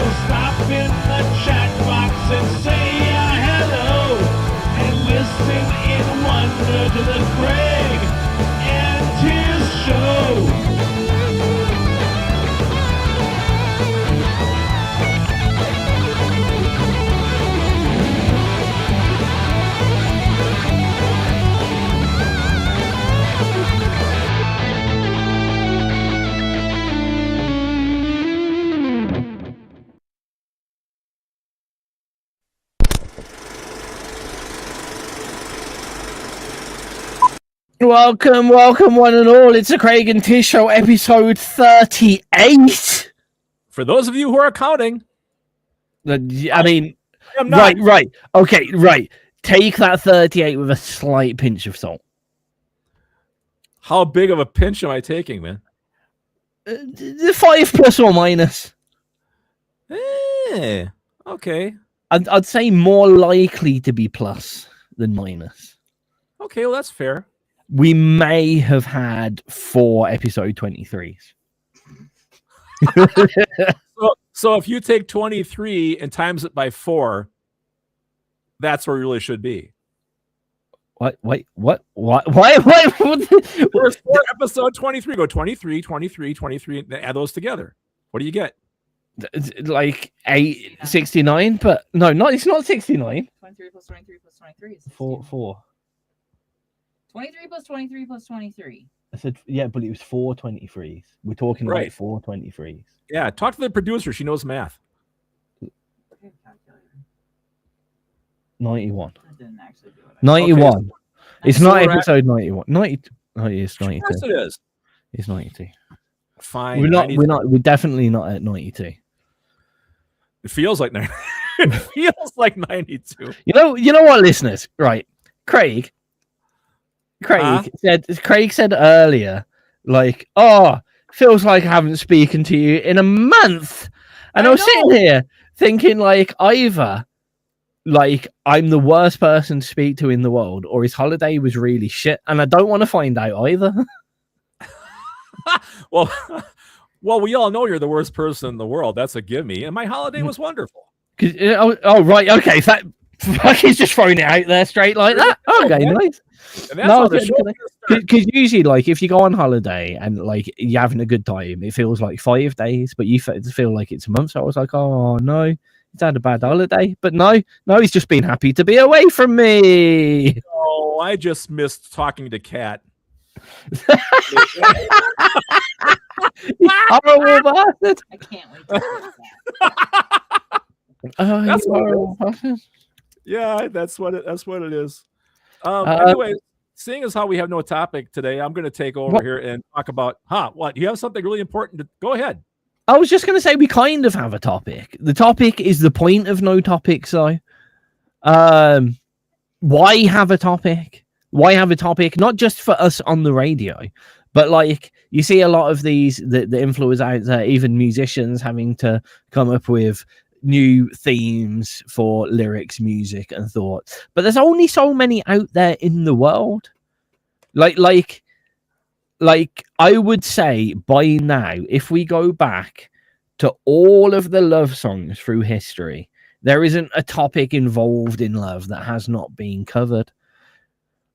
So stop in the chat box and say hello, and listen in wonder to the Craig and Tizz Show. Welcome, one and all. It's the Craig and Tizz Show, episode 38. For those of you who are counting. I mean, right. Okay, right. Take that 38 with a slight pinch of salt. How big of a pinch am I taking, man? 5 plus or minus. Okay. I'd say more likely to be plus than minus. Okay, well, that's fair. We may have had 4 episode 23s. So if you take 23 and times it by 4, that's where we really should be. What? Why? Where's 4 episode 23? Go 23, 23, 23, and add those together. What do you get? Like 69, but no, it's not 69. 23 plus 23 plus 23 is 4. 23 plus 23 plus 23. I said, yeah, but it was 4 23s. We're talking Right. about 4 23s. Yeah, talk to the producer. She knows math. 91. I didn't actually do it. 91. Okay. It's So not we're at- episode 91. 90. Oh, it's Of 92. course it is. It's 92. Fine. We're definitely not at 92. It feels like 90. It feels like 92. You know what, listeners? Right. Craig said earlier, like, feels like I haven't spoken to you in a month. And I was sitting here thinking, like, either like I'm the worst person to speak to in the world, or his holiday was really shit, and I don't want to find out either. Well, we all know you're the worst person in the world. That's a gimme. And my holiday was wonderful. Right, okay. He's just throwing it out there straight like that. Okay, nice. And that's how the show is gonna start. Because usually, like, if you go on holiday and like you're having a good time, it feels like 5 days, but you feel like it's a month. So I was like, oh no, he's had a bad holiday. But no, he's just been happy to be away from me. Oh, I just missed talking to Kat. Horrible bastard. I can't wait to do that. That's what it horrible bastard. Yeah, that's what it is. Anyway, seeing as how we have no topic today, I'm going to take over here and talk about, what? You have something really important to go ahead. I was just going to say we kind of have a topic. The topic is the point of no topic, so why have a topic? Why have a topic? Not just for us on the radio, but like you see a lot of these, the influencers out there, even musicians having to come up with new themes for lyrics, music, and thought. But there's only so many out there in the world. Like I would say by now, if we go back to all of the love songs through history, there isn't a topic involved in love that has not been covered.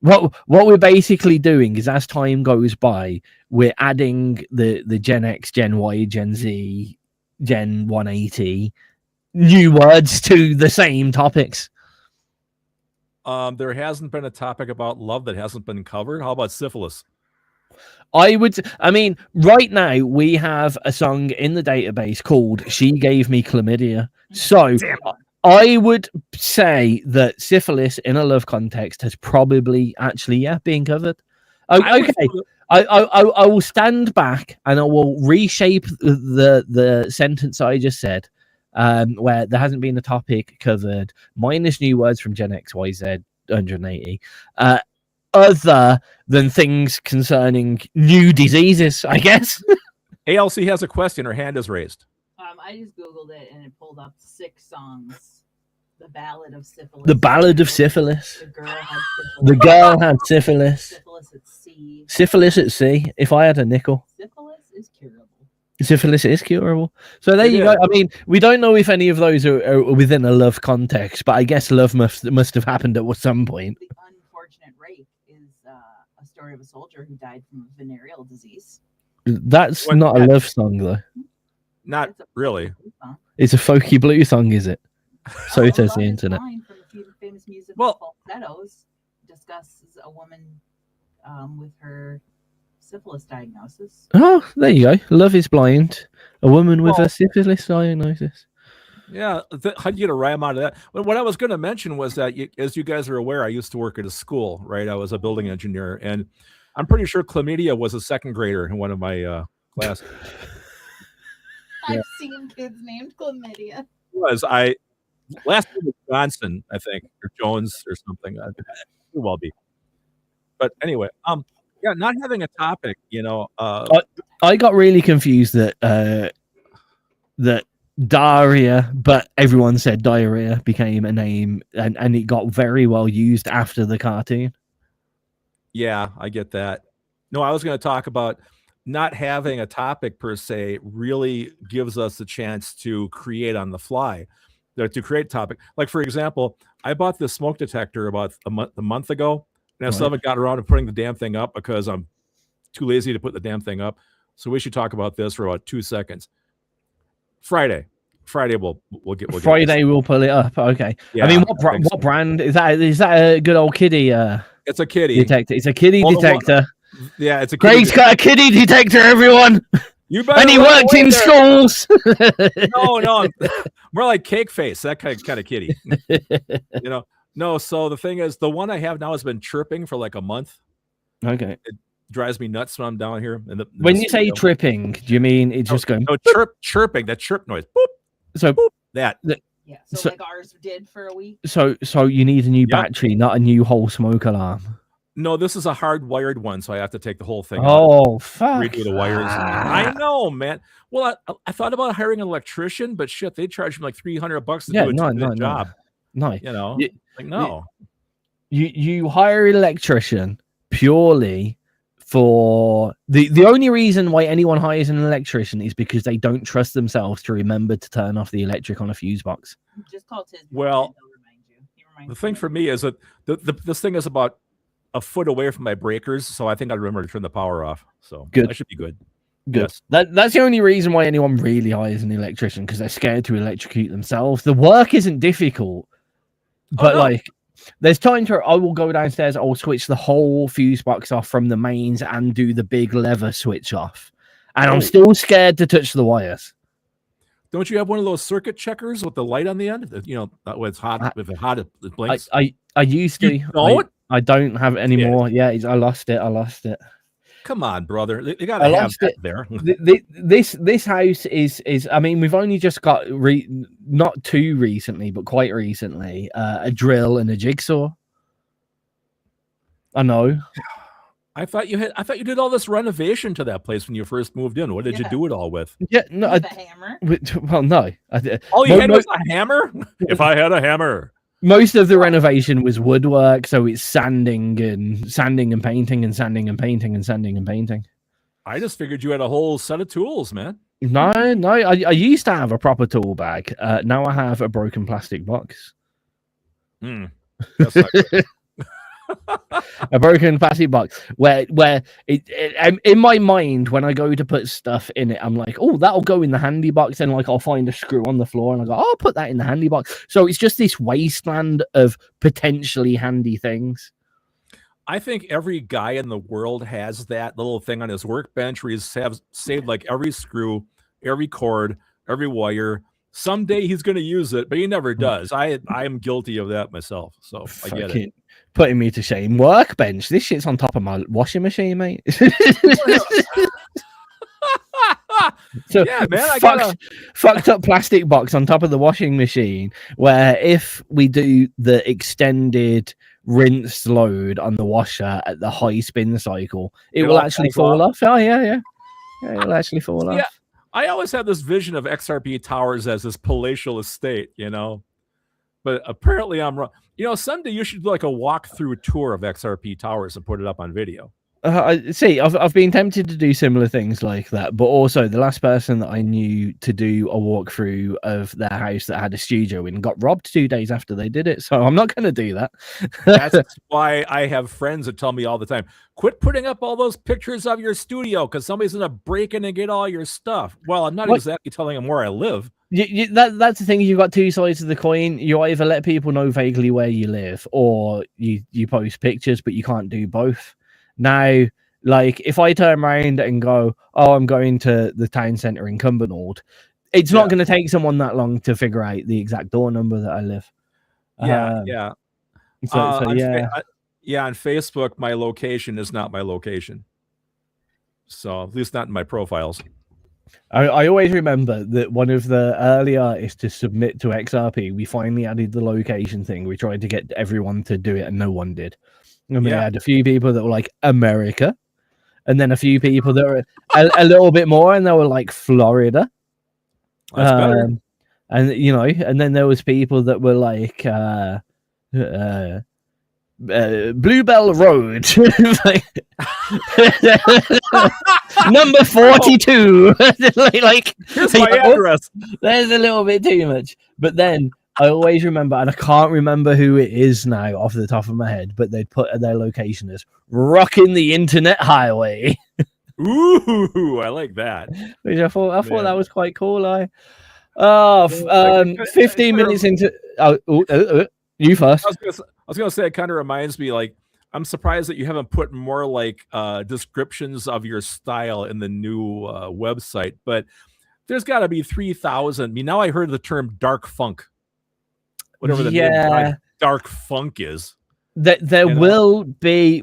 What we're basically doing is, as time goes by, we're adding the Gen X, Gen Y, Gen Z, Gen 180 new words to the same topics. There hasn't been a topic about love that hasn't been covered. How about syphilis? I mean, right now we have a song in the database called She Gave Me Chlamydia. So I would say that syphilis in a love context has probably actually, been covered. Okay. I will stand back and I will reshape the sentence I just said, where there hasn't been a topic covered, minus new words from Gen X, Y, Z, 180, other than things concerning new diseases, I guess. ALC has a question. Her hand is raised. I just Googled it and it pulled up 6 songs. The Ballad of Syphilis. The Ballad of Syphilis. The Girl Had Syphilis. The Girl Had Syphilis. Syphilis at Sea. Syphilis at Sea. If I had a nickel. Syphilis is curable. Syphilis is curable. So there you go. I mean, we don't know if any of those are within a love context, but I guess love must have happened at some point. The unfortunate rape is a story of a soldier who died from a venereal disease. That's not a love song, though. Not really. It's a folky blue song, is it? So it says the internet. From the famous musical Falsettos discusses a woman with her syphilis diagnosis. Oh, there you go. Love is blind. A woman with a syphilis diagnosis. Yeah, how'd you get a rhyme out of that? What I was going to mention was that, as you guys are aware, I used to work at a school, right? I was a building engineer, and I'm pretty sure chlamydia was a second grader in one of my classes. I've seen kids named chlamydia. Last name was Johnson, I think, or Jones or something. It could well be. But anyway, yeah, not having a topic, I got really confused that Daria, but everyone said diarrhea became a name, and it got very well used after the cartoon. Yeah, I get that. No, I was going to talk about not having a topic per se really gives us the chance to create on the fly, to create topic. Like, for example, I bought this smoke detector about a month ago, and I still haven't got around to putting the damn thing up because I'm too lazy to put the damn thing up. So we should talk about this for about 2 seconds. Friday, we'll get. We'll pull it up. Okay. Yeah, I mean, what brand is that? Is that a good old kiddie? It's a kiddie detector. It's a kiddie detector. Yeah, it's a. Craig's got a kiddie detector. Everyone. And he worked in schools. No, more like Cake Face, that kind of kitty. No. So the thing is, the one I have now has been chirping for like a month. Okay. It drives me nuts when I'm down here. When you say tripping, do you mean it's just going? No, chirping. That chirp noise. Boop. So boop, that. Yeah. So like ours did for a week. So you need a new battery, not a new whole smoke alarm. No, this is a hardwired one, so I have to take the whole thing. Fuck! Redo the wires. I know, man. Well, I thought about hiring an electrician, but shit, they charge me like $300 to do a job. No, no. You hire an electrician purely for the only reason why anyone hires an electrician is because they don't trust themselves to remember to turn off the electric on a fuse box. Just call Tizz. Well, the thing for me is that this thing is about a foot away from my breakers, so I think I remember to turn the power off. So good. I should be good. Good. Yes. That's the only reason why anyone really hires an electrician, because they're scared to electrocute themselves. The work isn't difficult, but there's times where I will go downstairs, I will switch the whole fuse box off from the mains and do the big lever switch off, and I'm still scared to touch the wires. Don't you have one of those circuit checkers with the light on the end? When it's hot, if it's hot, it blinks. I used to. I don't have it anymore. Yeah, I lost it. Come on, brother. You gotta have that there. This house is. I mean, we've only just got not too recently, but quite recently, a drill and a jigsaw. I know. I thought you did all this renovation to that place when you first moved in. What did you do it all with? Yeah, no, a hammer. Well, no. All you had was a hammer. If I had a hammer. Most of the renovation was woodwork, so it's sanding and painting and sanding and painting and sanding and painting. I just figured you had a whole set of tools, man. No. I used to have a proper tool bag. Now I have a broken plastic box. That's not good. A broken plastic box where it in my mind, when I go to put stuff in it, I'm like, oh, that'll go in the handy box, and like I'll find a screw on the floor and I go, I'll put that in the handy box. So it's just this wasteland of potentially handy things. I think every guy in the world has that little thing on his workbench where he's saved like every screw, every cord, every wire. Someday he's going to use it, but he never does. I am guilty of that myself, so I get it. Putting me to shame. Workbench. This shit's on top of my washing machine, mate. So yeah, man, fucked up plastic box on top of the washing machine, where if we do the extended rinse load on the washer at the high spin cycle, it will actually fall off. Oh yeah, it'll actually fall off. I always have this vision of XRP Towers as this palatial estate, but apparently I'm wrong. Someday you should do like a walkthrough tour of XRP Towers and put it up on video. I see. I've been tempted to do similar things like that, but also the last person that I knew to do a walkthrough of their house that had a studio in got robbed 2 days after they did it. So I'm not going to do that. That's why I have friends that tell me all the time, quit putting up all those pictures of your studio because somebody's going to break in and get all your stuff. Well, I'm not exactly telling them where I live. That's the thing. You've got two sides of the coin. You either let people know vaguely where you live, or you post pictures, but you can't do both. Now, like if I turn around and go, "Oh, I'm going to the town centre in Cumbernauld," it's not going to take someone that long to figure out the exact door number that I live. Yeah. So yeah. On Facebook, my location is not my location. So at least not in my profiles. I always remember that one of the early artists to submit to XRP, we finally added the location thing. We tried to get everyone to do it, and no one did. And we had a few people that were like America, and then a few people that were a little bit more, and they were like Florida. That's better. And and then there was people that were like Bluebell Road, number 42. like here's my address. There's a little bit too much, but then I always remember, and I can't remember who it is now off the top of my head, but they'd put their location as rocking the internet highway. Ooh, I like that. Which I thought that was quite cool. 15 minutes into you first. I was gonna say, it kind of reminds me, like, I'm surprised that you haven't put more like descriptions of your style in the new website, but there's got to be 3,000. I mean, now I heard the term dark funk. Whatever the dark funk is. There will be.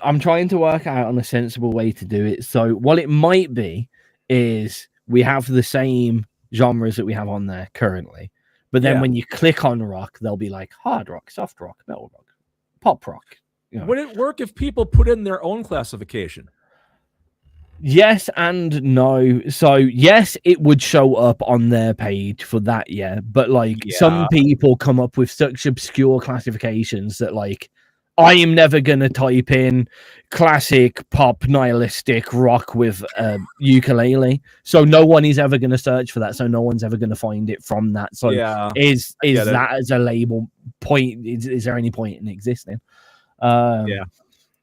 I'm trying to work out on a sensible way to do it. So what it might be is we have the same genres that we have on there currently, but then when you click on rock, they'll be like hard rock, soft rock, metal rock, pop rock. Would it work if people put in their own classification? Yes and no. So yes, it would show up on their page for that, but some people come up with such obscure classifications that like I am never gonna type in classic pop nihilistic rock with ukulele, so no one is ever gonna search for that, so no one's ever gonna find it from that. So is that as a label point? Is there any point in existing? So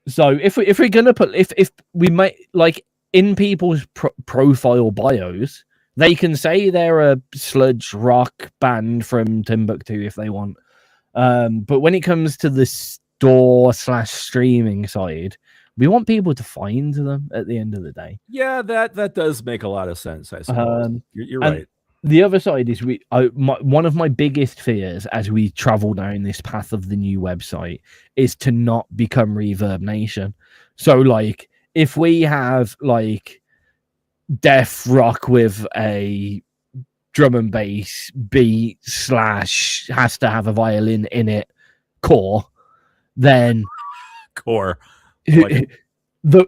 if we're gonna put if we might like in people's profile bios, they can say they're a sludge rock band from Timbuktu if they want. But when it comes to the store/streaming side, we want people to find them at the end of the day. Yeah, that does make a lot of sense, I suppose. You're right. The other side is one of my biggest fears as we travel down this path of the new website is to not become Reverb Nation. So like if we have like death rock with a drum and bass beat / has to have a violin in it core, then the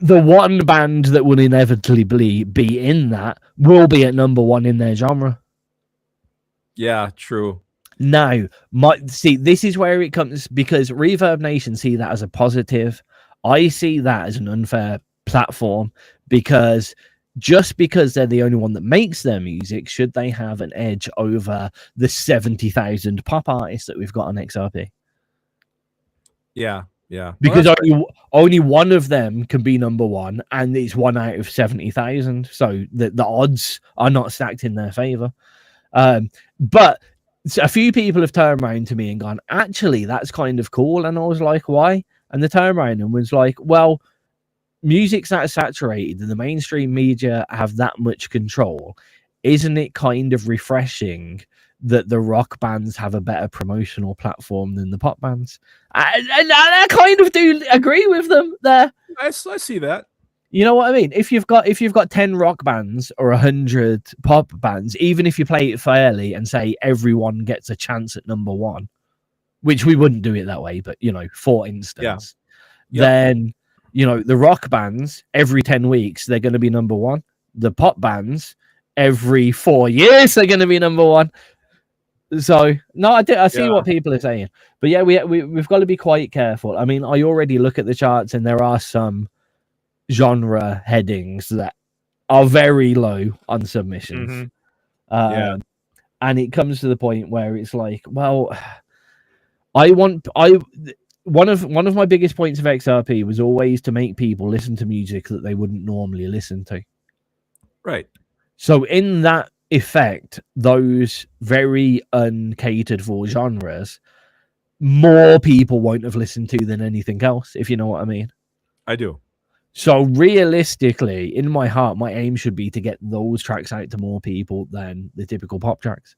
one band that will inevitably be in that will be at number one in their genre. Yeah, true. Now, this is where it comes, because Reverb Nation see that as a positive. I see that as an unfair platform, because just because they're the only one that makes their music, should they have an edge over the 70,000 pop artists that we've got on XRP? Yeah. Because only one of them can be number one, and it's 1 out of 70,000. So the odds are not stacked in their favor. But a few people have turned around to me and gone, actually, that's kind of cool. And I was like, why? And the turn around and was like, well, music's that saturated and the mainstream media have that much control. Isn't it kind of refreshing that the rock bands have a better promotional platform than the pop bands? And I kind of do agree with them there. I see that. You know what I mean? If you've got 10 rock bands or 100 pop bands, even if you play it fairly and say everyone gets a chance at number one, which we wouldn't do it that way, but for instance, then the rock bands every 10 weeks they're going to be number one. The pop bands every 4 years they're going to be number one. So no, I see what people are saying, but we've got to be quite careful. I mean, I already look at the charts and there are some genre headings that are very low on submissions. Yeah. And it comes to the point where it's like, well, one of my biggest points of XRP was always to make people listen to music that they wouldn't normally listen to. Right. So in that effect, those very uncatered for genres, more people won't have listened to than anything else, if you know what I mean. I do. So realistically, in my heart, my aim should be to get those tracks out to more people than the typical pop tracks.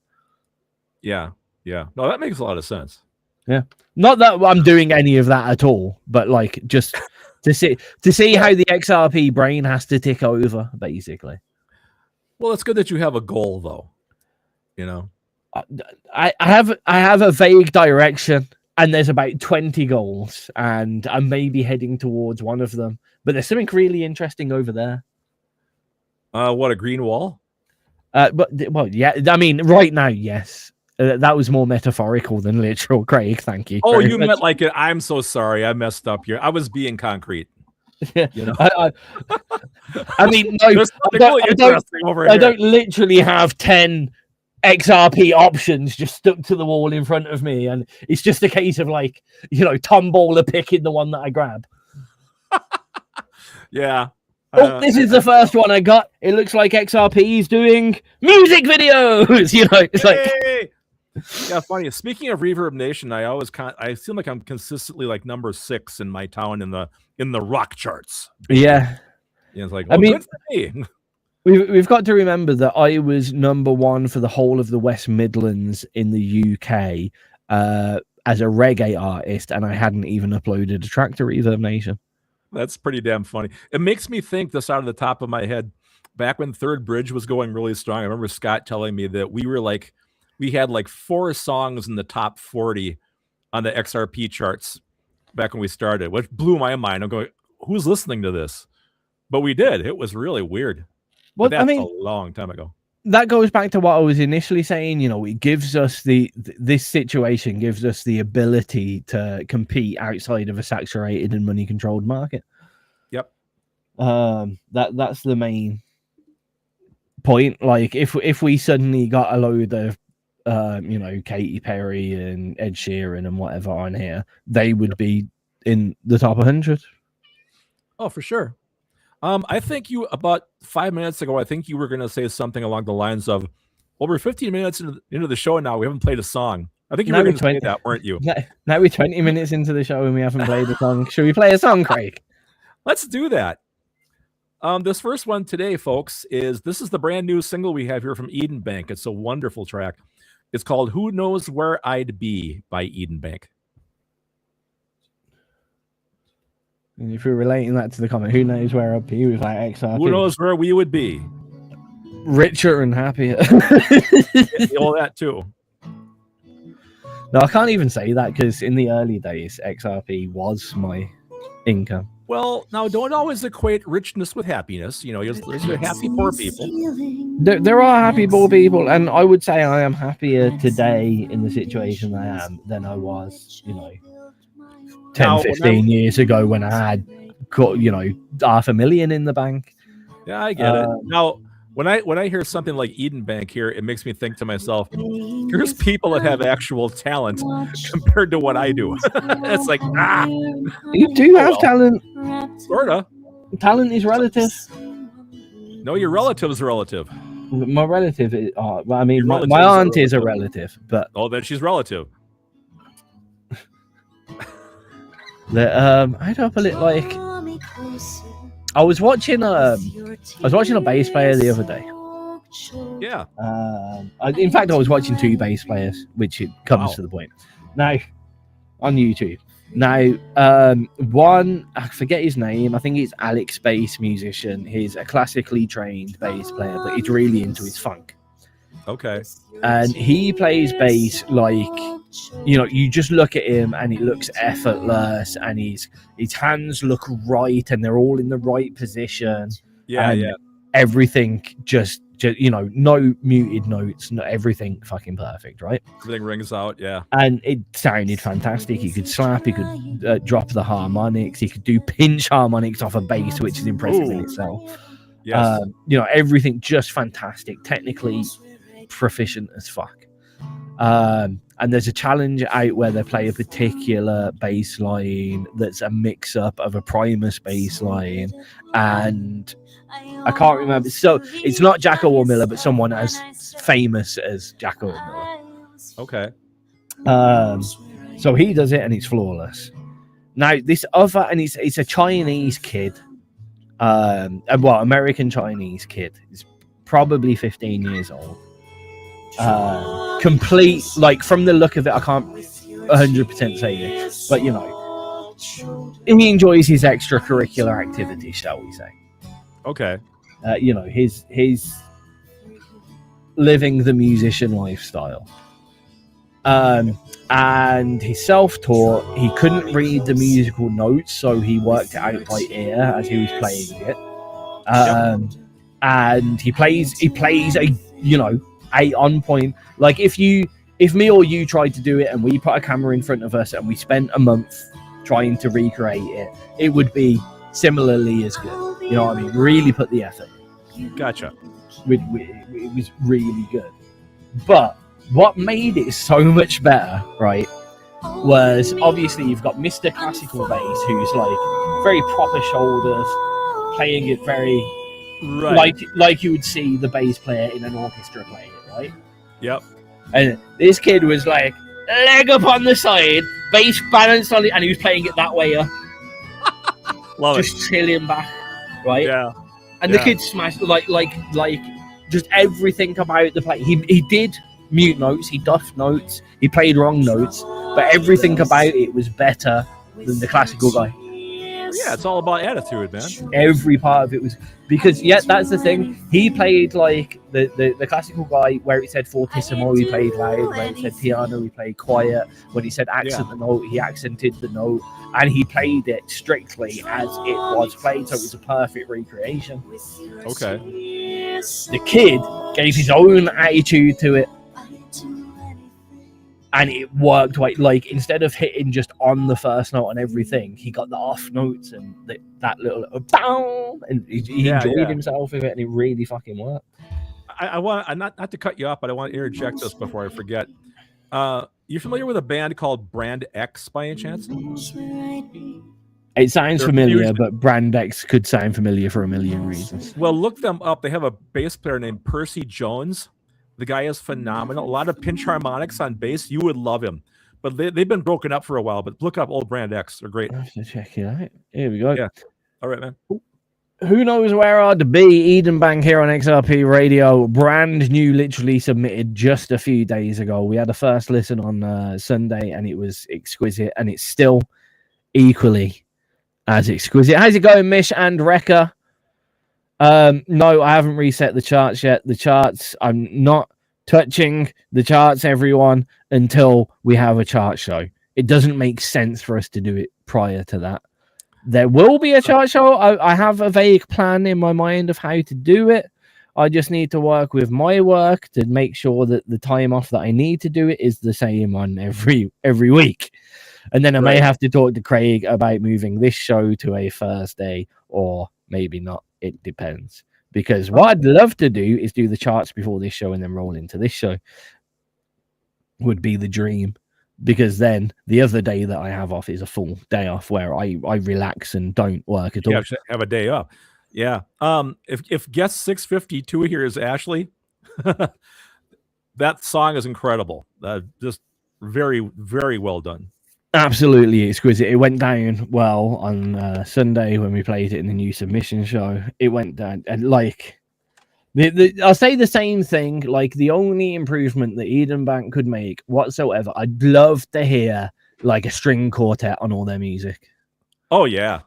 Yeah. Yeah. No, that makes a lot of sense. Yeah. Not that I'm doing any of that at all, but like just to see how the XRP brain has to tick over, basically. Well, it's good that you have a goal, though. You know, I have a vague direction, and there's about 20 goals, and I may be heading towards one of them. But there's something really interesting over there. What, a green wall? Well, yeah. I mean, right now, yes. That was more metaphorical than literal, Craig. Thank you. Oh, you meant like it. I'm so sorry. I messed up here. I was being concrete. Yeah. You know? I mean, no, I don't literally have 10 XRP options just stuck to the wall in front of me, and it's just a case of like, tomballer picking the one that I grab. Yeah. Oh, this is the first one I got. It looks like XRP is doing music videos. It's like, yeah, funny. Speaking of Reverb Nation, I feel like I'm consistently like number 6 in my town in the rock charts. Yeah. It's like, I mean, good for me. We've got to remember that I was number 1 for the whole of the West Midlands in the UK as a reggae artist, and I hadn't even uploaded a track to Reverb Nation. That's pretty damn funny. It makes me think this out of the top of my head. Back when Third Bridge was going really strong, I remember Scott telling me that we had like 4 songs in the top 40 on the XRP charts back when we started, which blew my mind. I'm going, who's listening to this? But we did. It was really weird. Well, that's a long time ago. That goes back to what I was initially saying. It gives us this situation gives us the ability to compete outside of a saturated and money controlled market. Yep. That's the main point. Like if we suddenly got a load of Katy Perry and Ed Sheeran and whatever on here, they would be in the top 100. Oh, for sure. I think about 5 minutes ago, I think you were going to say something along the lines of, well, we're 15 minutes into the show now. We haven't played a song. I think you were going to say that, weren't you? Now we're 20 minutes into the show and we haven't played a song. Should we play a song, Craig? Let's do that. This first one today, folks, this is the brand new single we have here from Eden Bank. It's a wonderful track. It's called Who Knows Where I'd Be by Eden Bank. And if you're relating that to the comment, who knows where I'd be with like XRP? Who knows where we would be? Richer and happier. All that too. No, I can't even say that because in the early days, XRP was my income. Well, now don't always equate richness with happiness. There's happy poor people. There are happy poor people, and I would say I am happier today in the situation I am than I was, 15 years ago when I had got, $500,000 in the bank. Yeah, I get it. Now, when I hear something like Eden Bank here, it makes me think to myself, here's people that have actual talent compared to what I do. It's like, you do have talent. Sorta. Talent is relative. No, your relative's relative. My relative is, my aunt is a relative, but then she's relative. I'd up a little like I was watching a bass player the other day. Yeah. In fact, I was watching 2 bass players, which it comes to the point. Now, on YouTube. Now, one, I forget his name. I think it's Alex Bass Musician. He's a classically trained bass player, but he's really into his funk. Okay. And he plays bass like, you just look at him and it looks effortless, and his hands look right and they're all in the right position. Yeah, yeah. Everything just just, you know, no muted notes, no everything fucking perfect, right? Everything rings out, yeah. And it sounded fantastic. He could slap, he could drop the harmonics, he could do pinch harmonics off a bass, which is impressive in itself. Yes. You know, everything just fantastic, technically proficient as fuck. And there's a challenge out where they play a particular bass line that's a mix-up of a Primus bass line, and I can't remember. So it's not Jacko or Miller, but someone as famous as Jacko or Miller. Okay. So he does it, and it's flawless. Now this other, and it's a Chinese kid, well, American Chinese kid. He's probably 15 years old. Complete, like, from the look of it, I can't 100% say this, but you know, he enjoys his extracurricular activities, shall we say? Okay. You know, his living the musician lifestyle. And he's self-taught. He couldn't read the musical notes, so he worked it out by ear as he was playing it. And he plays a, you know, a on point. Like if me or you tried to do it and we put a camera in front of us and we spent a month trying to recreate it, it would be similarly as good. You know what I mean? Really put the effort. Gotcha. It was really good. But what made it so much better, right, was obviously you've got Mr. Classical Bass, who's like very proper shoulders, playing it very like you would see the bass player in an orchestra playing it, right? Yep. And this kid was like leg up on the side, bass balanced on it, and he was playing it that way up. Love just it. chilling back, right? Yeah. And the kid smashed like just everything about the play. He did mute notes, he duffed notes, he played wrong notes, but everything about it was better than the classical guy. Yeah, it's all about attitude, man. Every part of it was, because that's the thing. He played like the classical guy, where it said fortissimo, he played loud. Where it said piano, he played quiet. When he said accent the note, he accented the note, and he played it strictly as it was played, so it was a perfect recreation. Okay. The kid gave his own attitude to it, and it worked. Like instead of hitting just on the first note on everything, he got the off notes and that little bow, and he enjoyed himself with it, and it really fucking worked. I want not to cut you off, but I want to interject this before I forget. You familiar with a band called Brand X by any chance? It sounds familiar, but Brand X could sound familiar for a million reasons. Well, look them up. They have a bass player named Percy Jones. The guy is phenomenal. A lot of pinch harmonics on bass. You would love him. But they've been broken up for a while. But look up old Brand X. They're great. I have to check it out. Here we go. Yeah. All right, man. Who knows where I'd be? Edenbank here on XRP Radio. Brand new, literally submitted just a few days ago. We had a first listen on Sunday, and it was exquisite. And it's still equally as exquisite. How's it going, Mish and Rekka? No, I haven't reset the charts yet. The charts, I'm not touching the charts, everyone, until we have a chart show. It doesn't make sense for us to do it prior to that. There will be a chart show. I have a vague plan in my mind of how to do it. I just need to work with my work to make sure that the time off that I need to do it is the same on every week. And then I may have to talk to Craig about moving this show to a Thursday, or maybe not. It depends, because what I'd love to do is do the charts before this show and then roll into this show. Would be the dream, because then the other day that I have off is a full day off where I relax and don't work at all. Yeah, have a day off. Yeah. If guest 652 here is Ashley, that song is incredible. Just very, very well done. Absolutely exquisite. It went down well on Sunday when we played it in the new submission show. It went down, and like I'll say the same thing. Like the only improvement that Edenbank could make whatsoever, I'd love to hear like a string quartet on all their music. Oh yeah,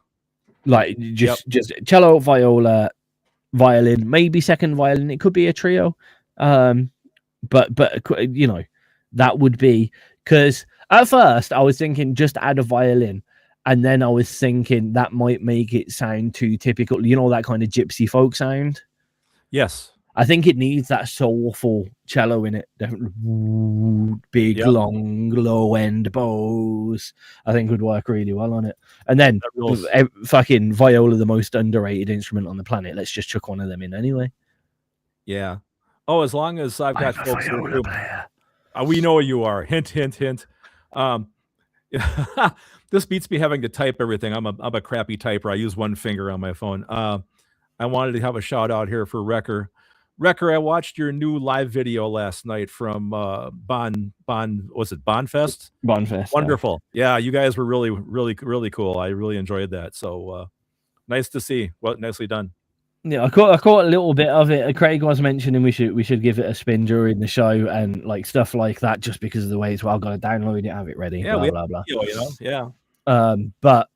like just cello, viola, violin, maybe second violin. It could be a trio, but you know, that would be, because at first I was thinking just add a violin, and then I was thinking that might make it sound too typical, you know, that kind of gypsy folk sound. Yes. I think it needs that soulful cello in it. Definitely big, Yep. long, low end bows. I think would work really well on it. And then That rules. fucking viola, the most underrated instrument on the planet. Let's just chuck one of them in anyway. Yeah. Oh, as long as I've got I'm a folks here viola too. player. We know you are. Hint, hint, hint. This beats me having to type everything. I'm a crappy typer. I use one finger on my phone. I wanted to have a shout out here for Wrecker. Wrecker, I watched your new live video last night from was it Bonfest? Bonfest. Wonderful. Yeah, you guys were really, really, really cool. I really enjoyed that. So nice to see. Well, nicely done. Yeah, I caught a little bit of it. Craig was mentioning we should give it a spin during the show and like stuff like that, just because of the way it's well. I've got to download it, have it ready. Yeah, blah blah blah. Video, you know? Yeah. But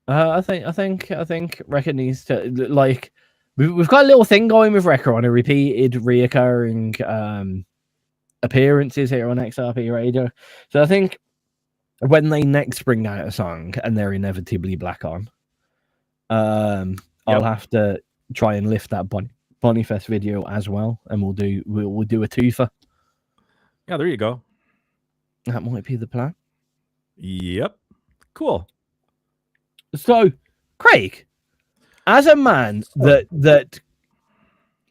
I think Wrecker needs to like we've got a little thing going with Wrecker on a repeated, reoccurring appearances here on XRP Radio. So I think when they next bring out a song and they're inevitably black on, I'll have to try and lift that Bonnie Fest video as well, and we'll do a twofer. Yeah, there you go. That might be the plan. Yep. Cool. So, Craig, as a man that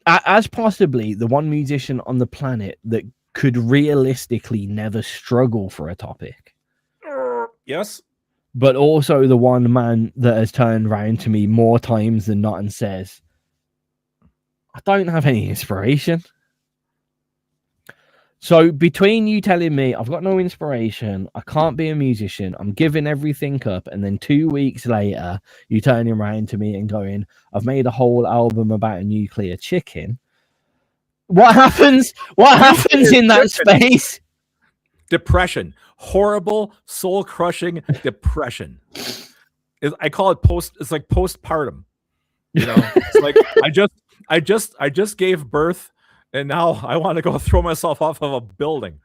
as possibly the one musician on the planet that could realistically never struggle for a topic. Yes. But also the one man that has turned around to me more times than not and says, I don't have any inspiration. So between you telling me I've got no inspiration, I can't be a musician, I'm giving everything up, and then 2 weeks later you turning around to me and going, I've made a whole album about a nuclear chicken. What happens? What happens in that space? Depression. Horrible, soul-crushing depression. I call it it's like postpartum. You know, it's like I just gave birth and now I want to go throw myself off of a building.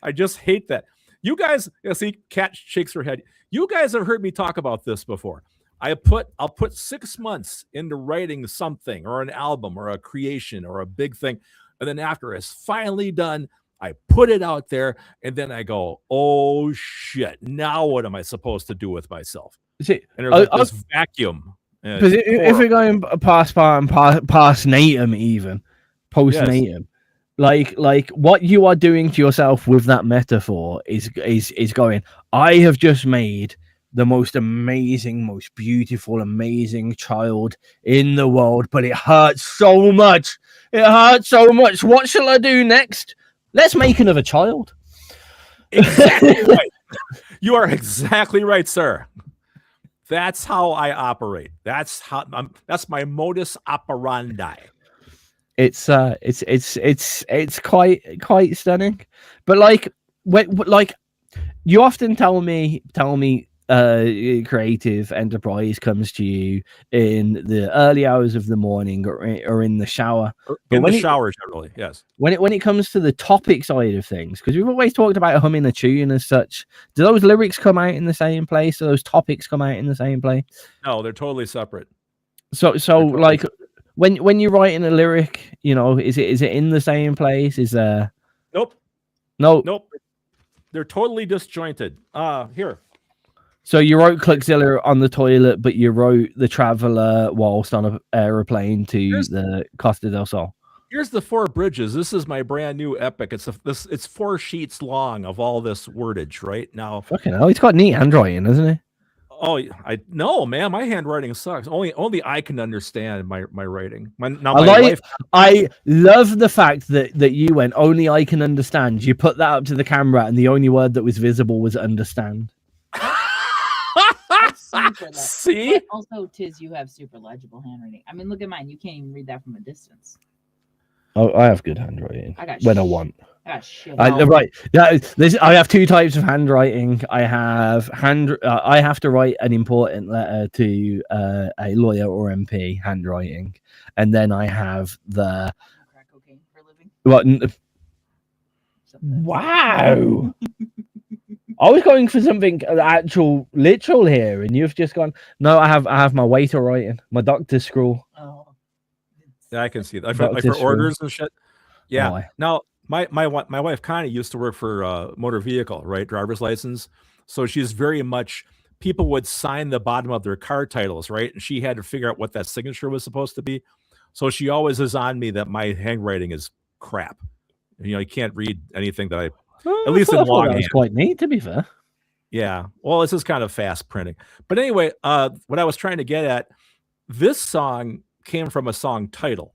I just hate that. You guys, see, Kat shakes her head. You guys have heard me talk about this before. I'll put 6 months into writing something or an album or a creation or a big thing. And then after it's finally done, I put it out there and then I go, oh shit, now what am I supposed to do with myself? And there's this vacuum. Because if we're going past natum, even post-natum, like what you are doing to yourself with that metaphor is going, I have just made the most amazing, most beautiful, amazing child in the world, but it hurts so much. It hurts so much. What shall I do next? Let's make another child. Exactly right. You are exactly right, sir. That's how I operate. That's my modus operandi. It's quite stunning. But like you often tell me creative enterprise comes to you in the early hours of the morning or in the shower. In the shower, generally, yes. When it comes to the topic side of things, because we've always talked about humming a tune as such, do those lyrics come out in the same place? Do those topics come out in the same place? No, they're totally separate. So like when you're writing a lyric, you know, is it in the same place? Is there? Nope. Nope. They're totally disjointed. Here. So you wrote Cluckzilla on the toilet, but you wrote The Traveler whilst on an aeroplane to the Costa del Sol. Here's the 4 bridges. This is my brand new epic. It's 4 sheets long of all this wordage right now. Fucking hell, he's got neat handwriting, isn't he? Oh, I no, man. My handwriting sucks. Only I can understand my writing. I love the fact that you went, only I can understand. You put that up to the camera, and the only word that was visible was understand. See? But also, Tizz, you have super legible handwriting. I mean, look at mine. You can't even read that from a distance. Oh, I have good handwriting when I want. I got shit. Right. Yeah. I have 2 types of handwriting. I have I have to write an important letter to a lawyer or MP handwriting, and then I have the crack cocaine for a living. Wow. I was going for something actual literal here, and you've just gone, no, I have my waiter writing, my doctor's scroll. Oh, Yeah, I can see that. Like Doctor for Stream. orders and shit. Yeah. Oh, Now my wife Connie used to work for motor vehicle, right? Driver's license. So she's very much, people would sign the bottom of their car titles, right? And she had to figure out what that signature was supposed to be. So she always is on me that my handwriting is crap. You know, you can't read anything that at least in I thought that longhand. was quite neat, to be fair. Yeah. Well, this is kind of fast printing. But anyway, what I was trying to get at, this song came from a song title,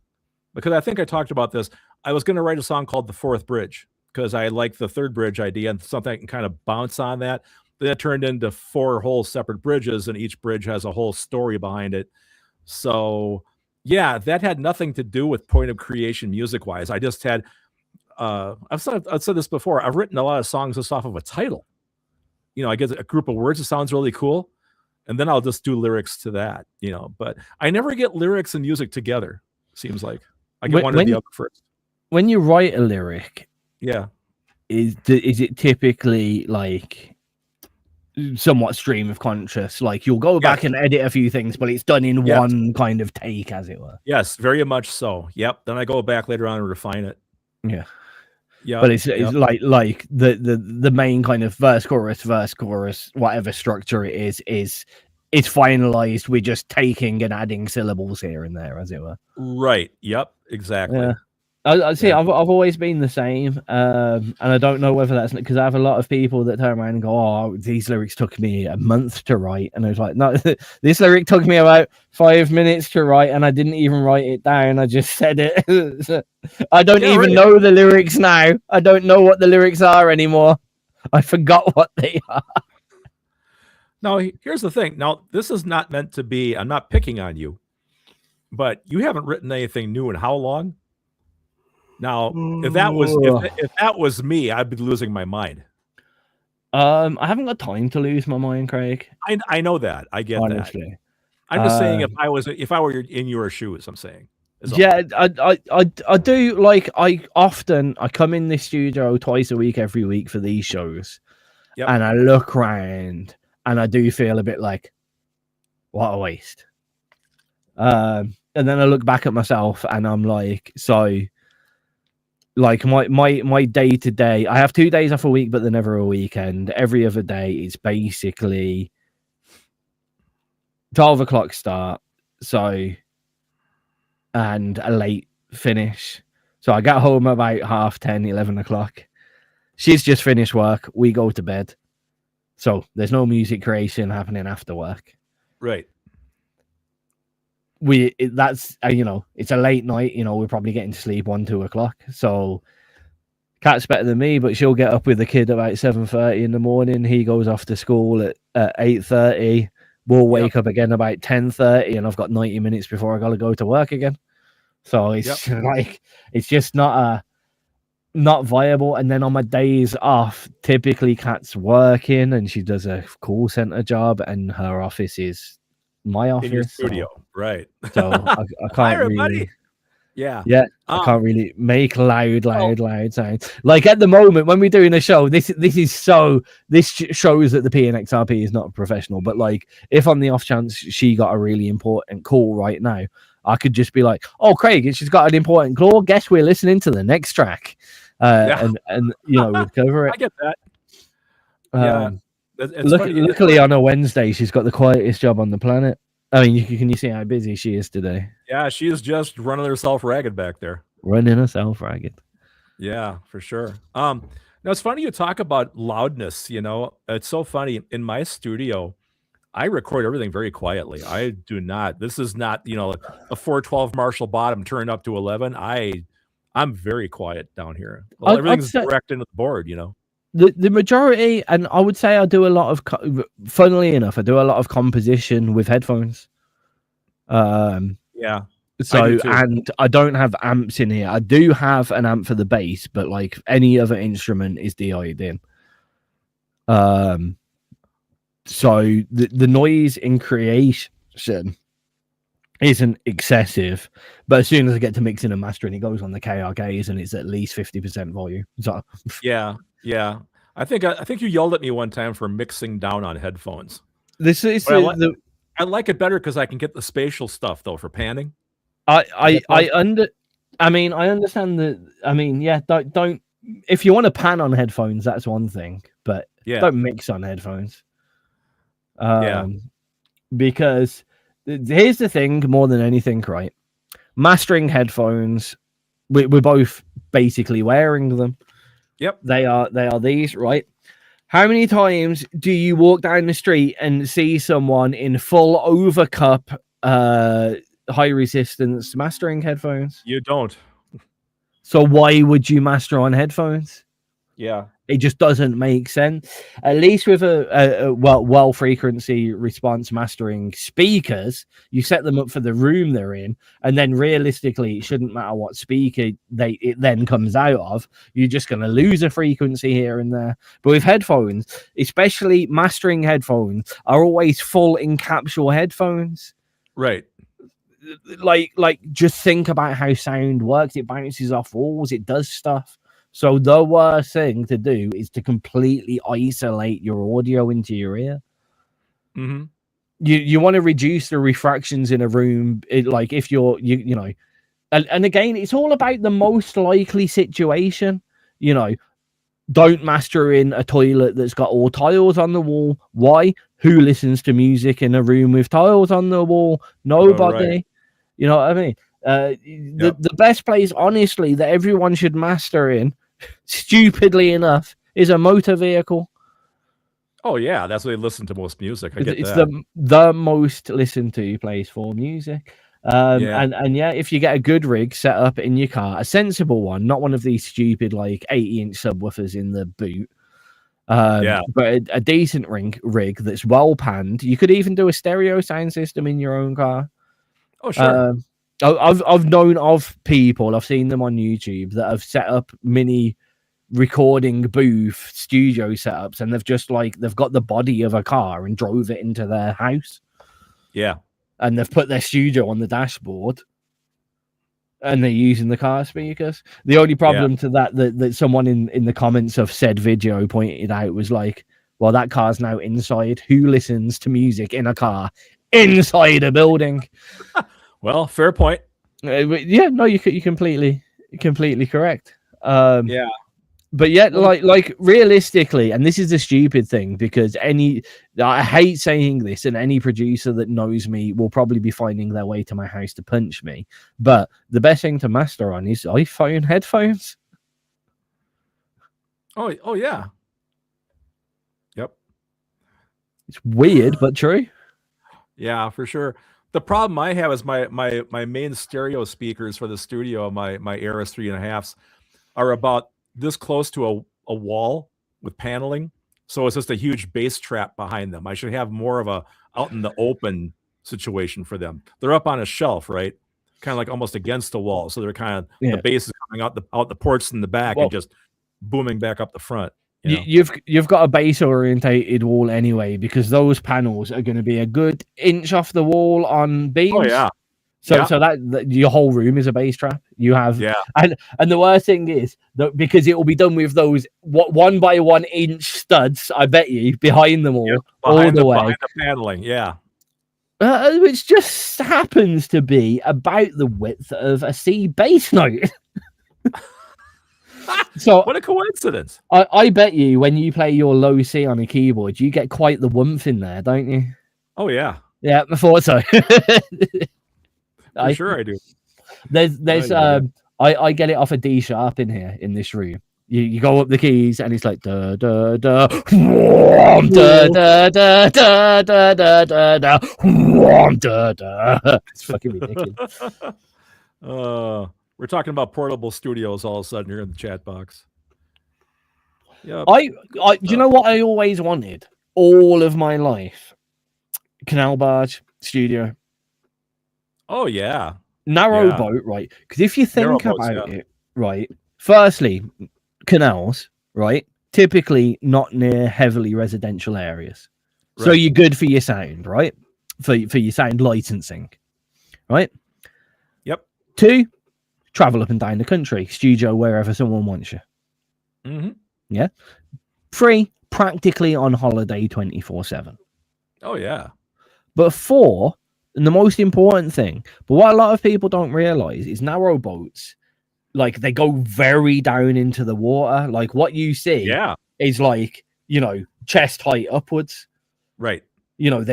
because I think I talked about this. I was going to write a song called The Fourth Bridge because I like the third bridge idea and something I can kind of bounce on that. Then it turned into 4 whole separate bridges, and each bridge has a whole story behind it. So yeah, that had nothing to do with point of creation music wise. I just had, I've said this before. I've written a lot of songs just off of a title. You know, I get a group of words that sounds really cool, and then I'll just do lyrics to that, you know. But I never get lyrics and music together, seems like. I get one or the other first. When you write a lyric, yeah, is it typically like somewhat stream of conscious? Like you'll go back and edit a few things, but it's done in one kind of take, as it were. Yes, very much so. Yep. Then I go back later on and refine it. Yeah. Yeah. But it's like the main kind of verse, chorus, whatever structure it is it's finalized. We're just taking and adding syllables here and there, as it were. Right. Yep. Exactly. Yeah. I see. Yeah. I've always been the same, and I don't know whether that's because I have a lot of people that turn around and go, "Oh, these lyrics took me a month to write," and I was like, "No, this lyric took me about 5 minutes to write, and I didn't even write it down. I just said it. I don't even know the lyrics now. I don't know what the lyrics are anymore. I forgot what they are." Now, here's the thing. Now, this is not meant to be. I'm not picking on you, but you haven't written anything new in how long? Now, if that was me, I'd be losing my mind. I haven't got time to lose my mind, Craig. I know that. I get honestly. that. I'm just saying, if I were in your shoes, I'm saying. Yeah, I do. Like, I come in this studio twice a week, every week for these shows, and I look around and I do feel a bit like, what a waste. And then I look back at myself and I'm like, so. Like my day to day, I have 2 days off a week, but they're never a weekend. Every other day is basically 12 o'clock start, so and a late finish. So I get home about 10:30, 11 o'clock. She's just finished work. We go to bed. So there's no music creation happening after work. Right. That's it's a late night, we're probably getting to sleep 1-2 o'clock. So Kat's better than me, but she'll get up with the kid about 7:30 in the morning. He goes off to school at 8:30. We'll wake up again about 10:30, and I've got 90 minutes before I gotta go to work again. So it's like it's just not viable. And then on my days off, typically Kat's working and she does a call center job, and her office is my office, in your studio, right? So I can't really, I can't really make loud sounds. Like at the moment when we're doing a show, this shows that the PNXRP is not professional. But like, if on the off chance she got a really important call right now, I could just be like, "Oh, Craig, she's got an important call. Guess we're listening to the next track," and we'd cover it. I get that. Luckily on a Wednesday, she's got the quietest job on the planet. I mean, can you see how busy she is today? Yeah, she is just running herself ragged back there. Running herself ragged. Yeah, for sure. Now it's funny you talk about loudness. It's so funny. In my studio, I record everything very quietly. I do not. This is not, a 412 Marshall bottom turned up to 11. I'm very quiet down here. Well, everything's direct into the board. The majority, and I would say I do a lot of, funnily enough, I do a lot of composition with headphones. Yeah. So, and I don't have amps in here. I do have an amp for the bass, but like any other instrument is DI'd in. So the noise in creation isn't excessive, but as soon as I get to mixing and mastering, it goes on the KRKs and it's at least 50% volume. So yeah. I think you yelled at me one time for mixing down on headphones. This is I like it better because I can get the spatial stuff though for panning. I understand that. I mean, yeah, don't if you want to pan on headphones, that's one thing, but don't mix on headphones. Because here's the thing, more than anything, right? Mastering headphones, we're both basically wearing them. Yep. They are these, right? How many times do you walk down the street and see someone in full overcup high resistance mastering headphones? You don't. So why would you master on headphones? Yeah. It just doesn't make sense. At least with a well frequency response mastering speakers, you set them up for the room they're in, and then realistically, it shouldn't matter what speaker it then comes out of. You're just going to lose a frequency here and there. But with headphones, especially mastering headphones, are always full in capsule headphones. Right. Like just think about how sound works. It bounces off walls. It does stuff. So the worst thing to do is to completely isolate your audio into your ear. Mm-hmm. You want to reduce the refractions in a room. Like if you know, and again, it's all about the most likely situation. You know, don't master in a toilet that's got all tiles on the wall. Why? Who listens to music in a room with tiles on the wall? Nobody. Right. You know what I mean? The best place, honestly, that everyone should master in, stupidly enough, is a motor vehicle. Oh yeah, that's where they listen to most music. I get It's that. the most listened to place for music. And yeah, if you get a good rig set up in your car, a sensible one, not one of these stupid like 80-inch subwoofers in the boot. But a decent rig that's well panned. You could even do a stereo sound system in your own car. Oh sure. I've known of people, I've seen them on YouTube that have set up mini recording booth studio setups, and they've got the body of a car and drove it into their house. Yeah. And they've put their studio on the dashboard and they're using the car speakers. The only problem to that someone in the comments of said video pointed out was like, well, that car's now inside. Who listens to music in a car inside a building? Well, fair point. Yeah, no, you're completely correct. Yeah. But yet, like realistically, and this is the stupid thing, because I hate saying this, and any producer that knows me will probably be finding their way to my house to punch me. But the best thing to master on is iPhone headphones. Oh yeah. Yep. It's weird, but true. Yeah, for sure. The problem I have is my main stereo speakers for the studio, my Aris 3.5s, are about this close to a wall with paneling, so it's just a huge bass trap behind them. I should have more of a out in the open situation for them. They're up on a shelf, right? Kind of like almost against the wall, so they're kind of the bass is coming out the ports in the back and just booming back up the front. You've got a bass orientated wall anyway, because those panels are going to be a good inch off the wall on beams. Oh yeah. So that your whole room is a bass trap. You have and the worst thing is that because it will be done with those 1 by 1 inch studs, I bet you, behind them all the way. Behind the paneling, which just happens to be about the width of a C bass note. So what a coincidence! I bet you when you play your low C on a keyboard, you get quite the woomph in there, don't you? Oh yeah, I thought so. Sure I do. There's I get it off a D sharp in here in this room. You go up the keys and it's like da da da da da da da da da da da da. It's fucking ridiculous. We're talking about portable studios all of a sudden here in the chat box. Yeah. You know what I always wanted all of my life? Canal barge studio. Oh yeah. Narrow boat, right? Because if you think about it, right, firstly, canals, right, typically not near heavily residential areas. Right. So you're good for your sound, right? For your sound licensing, right? Yep. 2, travel up and down the country, studio wherever someone wants you. Mm-hmm. Yeah. 3, practically on holiday 24/7. Oh yeah. But 4, And the most important thing, but what a lot of people don't realize is narrow boats, like they go very down into the water. Like what you see is like, you know, chest height upwards. Right. You know,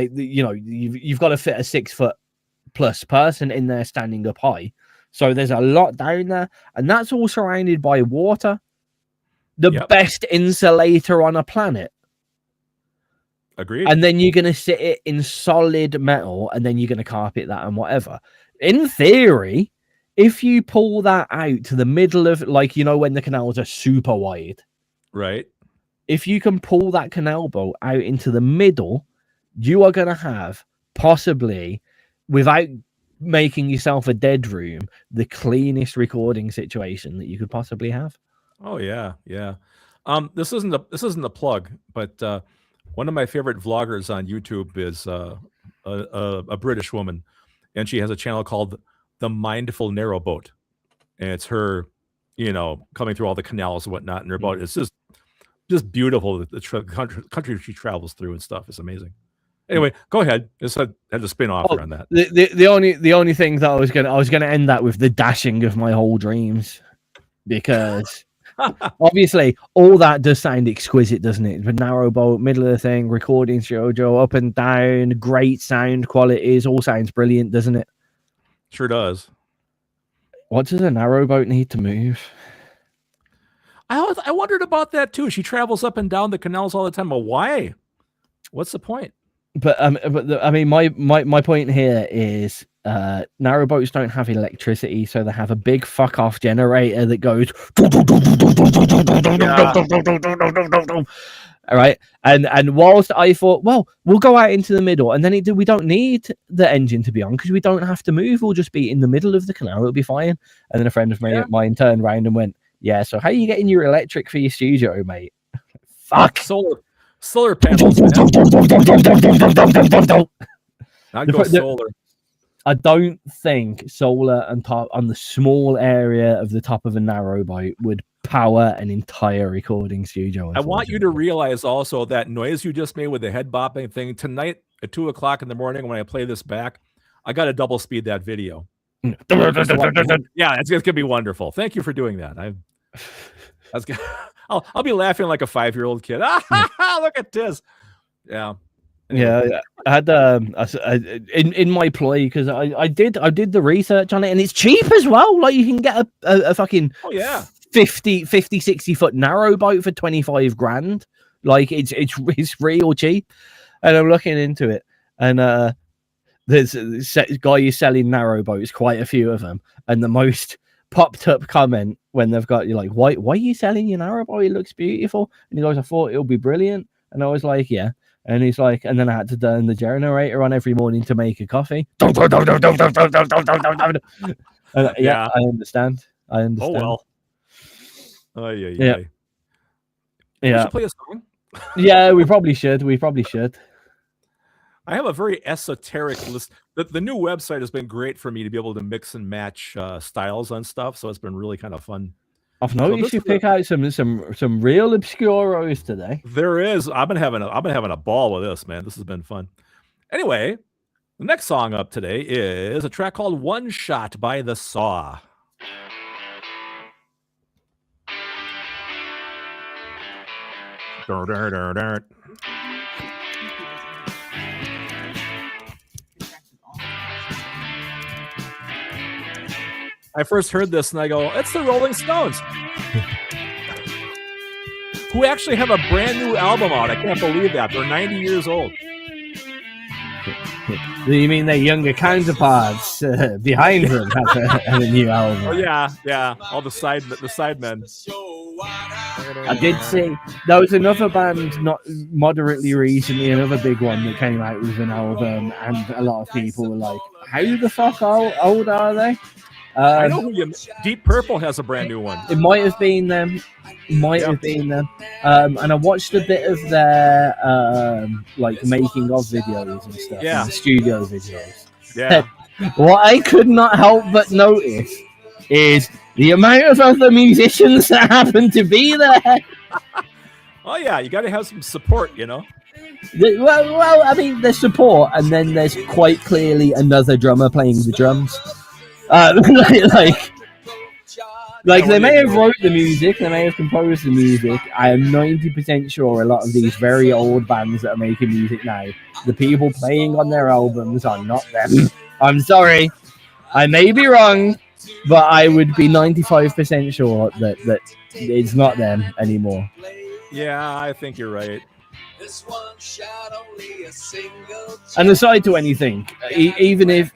you've got to fit a 6 foot plus person in there standing up high. So there's a lot down there, and that's all surrounded by water. The best insulator on a planet. Agreed. And then you're going to sit it in solid metal, and then you're going to carpet that and whatever. In theory, if you pull that out to the middle of, like, you know, when the canals are super wide. Right. If you can pull that canal boat out into the middle, you are going to have possibly, without making yourself a dead room, the cleanest recording situation that you could possibly have. Oh yeah. This isn't a plug, but one of my favorite vloggers on YouTube is a British woman, and she has a channel called The Mindful Narrowboat, and it's her, you know, coming through all the canals and whatnot in her boat. It's just beautiful. The country she travels through and stuff is amazing. Anyway, go ahead. Just had to spin off around that. The only thing that I was gonna end that with the dashing of my whole dreams, because obviously all that does sound exquisite, doesn't it? The narrow boat, middle of the thing, recording shoujo, up and down, great sound qualities, all sounds brilliant, doesn't it? Sure does. What does a narrow boat need to move? I wondered about that too. She travels up and down the canals all the time. But why? What's the point? But I mean, my point here is narrow boats don't have electricity, so they have a big fuck off generator that goes. All right, and whilst I thought, well, we'll go out into the middle, and then we don't need the engine to be on because we don't have to move. We'll just be in the middle of the canal. It'll be fine. And then a friend of mine turned around and went, "Yeah, so how are you getting your electric for your studio, mate?" Fuck. Solar panels. Not go solar. I don't think solar on the small area of the top of a narrow boat would power an entire recording studio. I want you to realize also that noise you just made with the head bopping thing tonight at 2:00 in the morning when I play this back. I got to double speed that video. Yeah, it's gonna be wonderful. Thank you for doing that. I'll be laughing like a 5-year-old kid. Look at this. Yeah. Anyway. Yeah, I had in my play because I did the research on it, and it's cheap as well. Like you can get a fucking 50 60 foot narrow boat for 25 grand. Like it's real cheap. And I'm looking into it, and there's a guy who's selling narrow boats, quite a few of them, and the most popped up comment when they've got you like, why are you selling your narrow boat? It looks beautiful. And he goes, I thought it'll be brilliant. And I was like, yeah. And he's like, and then I had to turn the generator on every morning to make a coffee. Yeah, I understand. Oh well. Yeah. We should play a song. Yeah, we probably should. I have a very esoteric list. The new website has been great for me to be able to mix and match styles on stuff, so it's been really kind of fun. I've noticed you pick out some real obscuros today. There is. I've been having a ball with this, man. This has been fun. Anyway, the next song up today is a track called "One Shot" by The Saw. I first heard this and I go, it's the Rolling Stones, who actually have a brand new album out. I can't believe that. They're 90 years old. You mean their younger counterparts behind them have a new album? Oh yeah. All the sidemen. I did see there was another band not moderately recently, another big one that came out with an album, and a lot of people were like, "How the fuck old are they?" I know who you. Deep Purple has a brand new one. It might have been them. And I watched a bit of their like making of videos and stuff. Yeah. And the studio videos. Yeah. What I could not help but notice is the amount of other musicians that happen to be there. Oh yeah, you got to have some support, you know. Well, I mean, there's support, and then there's quite clearly another drummer playing the drums. Like they may have wrote the music, they may have composed the music. I am 90% sure a lot of these very old bands that are making music now, the people playing on their albums are not them. I'm sorry, I may be wrong, but I would be 95% sure that it's not them anymore. Yeah, I think you're right. And aside to anything, even if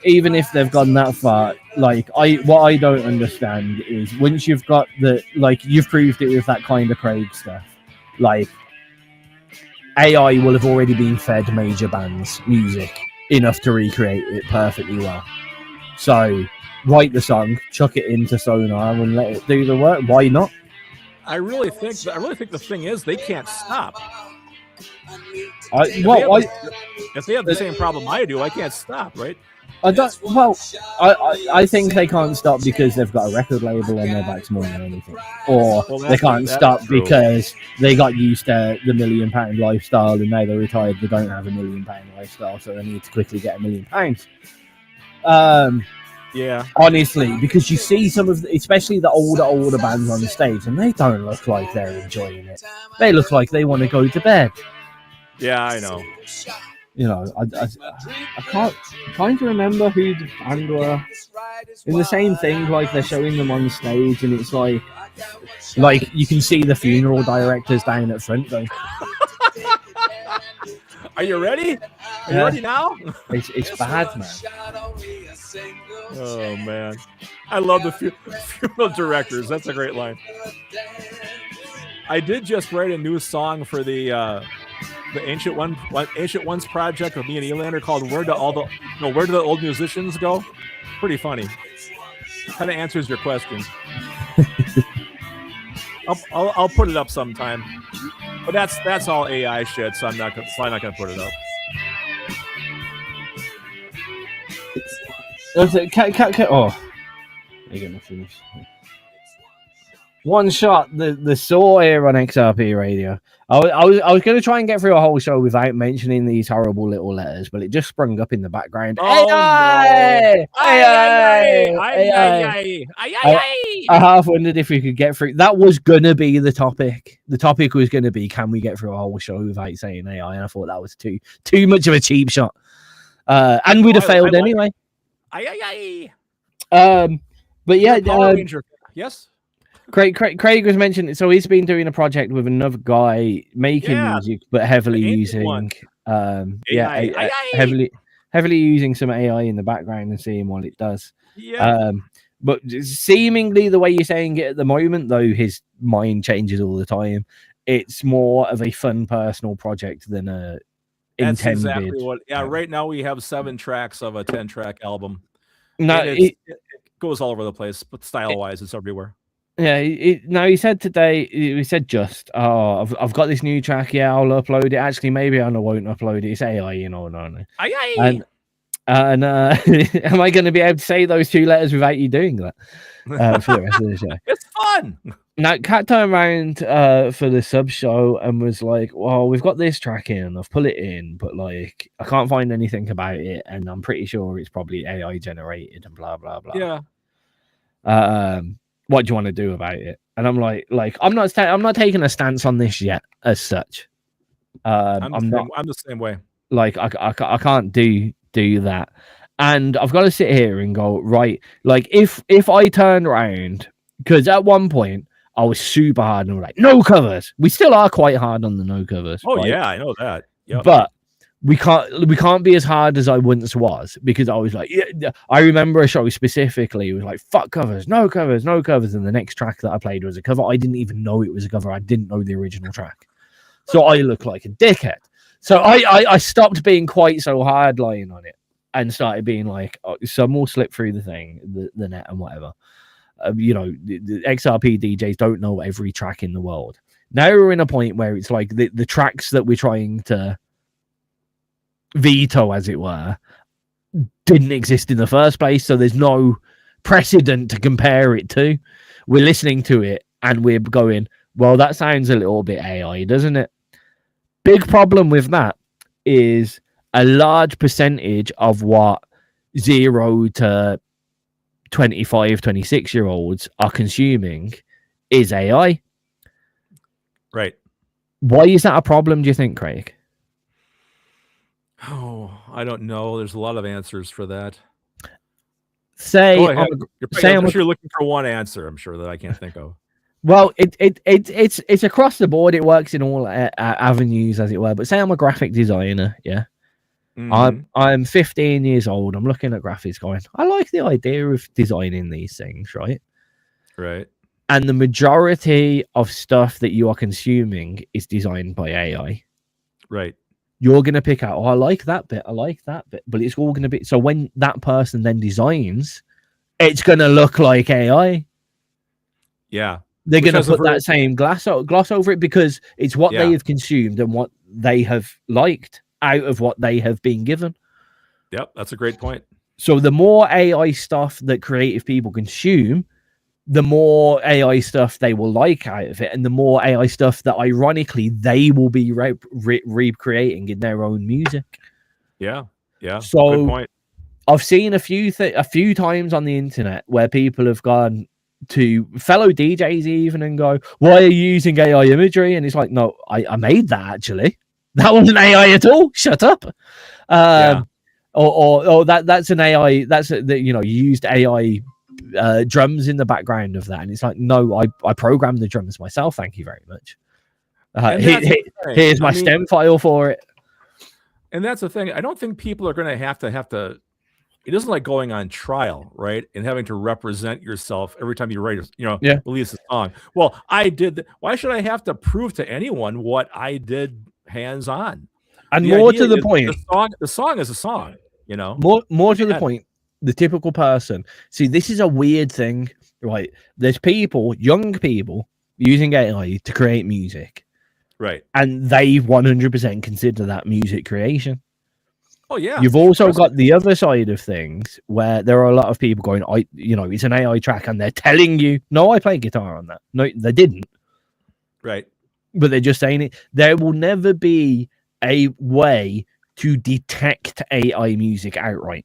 they've gone that far, like what I don't understand is once you've got you've proved it with that kind of Craig stuff, like AI will have already been fed major bands music enough to recreate it perfectly well. So write the song, chuck it into Sonar, and let it do the work. Why not? I really think the thing is they can't stop. If they have the same problem I do, I can't stop, right? I think they can't stop because they've got a record label on their backs more than anything, or they can't stop because they got used to the £1 million lifestyle and now they're retired. They don't have a £1 million lifestyle, so they need to quickly get £1 million. Yeah, honestly, because you see some of, especially the older bands on the stage, and they don't look like they're enjoying it. They look like they want to go to bed. Yeah, I know. You know, I can't kind of remember who the band were. In the same thing, like they're showing them on stage, and it's like you can see the funeral directors down at front going, "Are you ready? Are you ready now?" It's bad, man. Oh man, I love the funeral directors. That's a great line. I did just write a new song for the Ancient Ones project with me and Elander called "Where do the old musicians go?" Pretty funny. Kind of answers your question. I'll put it up sometime, but that's all AI shit, so I'm probably not gonna put it up. Oh, you're gonna finish. One shot, the saw here on XRP radio. I was going to try and get through a whole show without mentioning these horrible little letters, but it just sprung up in the background. AI! I half wondered if we could get through. That was going to be the topic. The topic was going to be, can we get through a whole show without saying AI? And I thought that was too much of a cheap shot. And we'd have failed anyway. But yeah. Yes. Craig was mentioning, so he's been doing a project with another guy making music, but heavily using heavily using some AI in the background and seeing what it does. Yeah. But seemingly the way you're saying it at the moment, though, his mind changes all the time. It's more of a fun personal project than a That's intended. Exactly what. Yeah. Right now we have 7 tracks of a 10-track album. No, it goes all over the place, but style-wise, it's everywhere. Yeah, he said today, he said I've got this new track, I'll upload it. Actually, maybe I won't upload it. It's AI, no. And am I going to be able to say those 2 letters without you doing that for the rest of the show? It's fun. Now, Kat turned around for the sub show and was like, well, we've got this track in, I've put it in, but like, I can't find anything about it, and I'm pretty sure it's probably AI generated and blah, blah, blah. Yeah. What do you want to do about it? And I'm like, I'm not taking a stance on this yet, as such. I'm the same way. Like, I can't do that, and I've got to sit here and go, right. Like, if I turn around, because at one point I was super hard and like no covers. We still are quite hard on the no covers. Oh right? yeah, I know that. Yep. But we can't be as hard as I once was, because I was like, yeah. I remember a show specifically. It was like, fuck covers, no covers, no covers. And the next track that I played was a cover. I didn't even know it was a cover. I didn't know the original track. So I look like a dickhead. So I stopped being quite so hard lying on it and started being like, some will slip through the net and whatever. The XRP DJs don't know every track in the world. Now we're in a point where it's like the tracks that we're trying to veto, as it were, didn't exist in the first place, so there's no precedent to compare it to. We're listening to it and we're going, well, that sounds a little bit AI, doesn't it? Big problem with that is a large percentage of what 0 to 25, 26-year-olds are consuming is AI. Right. Why is that a problem, do you think, Craig? Oh, I don't know. There's a lot of answers for that. Say, Go ahead. I'm You're looking for one answer, I'm sure, that I can't think of. well, it's across the board. It works in all avenues, as it were. But say I'm a graphic designer, yeah. Mhm. I'm 15 years old. I'm looking at graphics, going, I like the idea of designing these things, right? Right. And the majority of stuff that you are consuming is designed by AI. Right. You're going to pick out, oh, I like that bit, but it's all going to be, so when that person then designs, it's going to look like AI. Yeah. They're going to put that same gloss over it because it's what they have consumed and what they have liked out of what they have been given. Yep, that's a great point. So the more AI stuff that creative people consume, the more AI stuff they will like out of it, and the more AI stuff that ironically they will be recreating in their own music. Yeah. So good point. I've seen a few times on the internet where people have gone to fellow DJs even and go, "Why are you using AI imagery?" And it's like, no, I made that actually. That wasn't AI at all. Shut up. Or that's an AI. That's you used AI. Drums in the background of that, and it's like, no, I programmed the drums myself, thank you very much. Here's my stem file for it. And that's the thing, I don't think people are going to have to it isn't like going on trial, right, and having to represent yourself every time you write release a song. Well, I did why should I have to prove to anyone what I did hands-on? And more to the point, the song is a song, more to the point. The typical person. See, this is a weird thing, right? There's people, young people, using AI to create music. Right. And they 100% consider that music creation. Oh, yeah. You've also got the other side of things where there are a lot of people going, it's an AI track, and they're telling you, no, I played guitar on that. No, they didn't. Right. But they're just saying it. There will never be a way to detect AI music outright.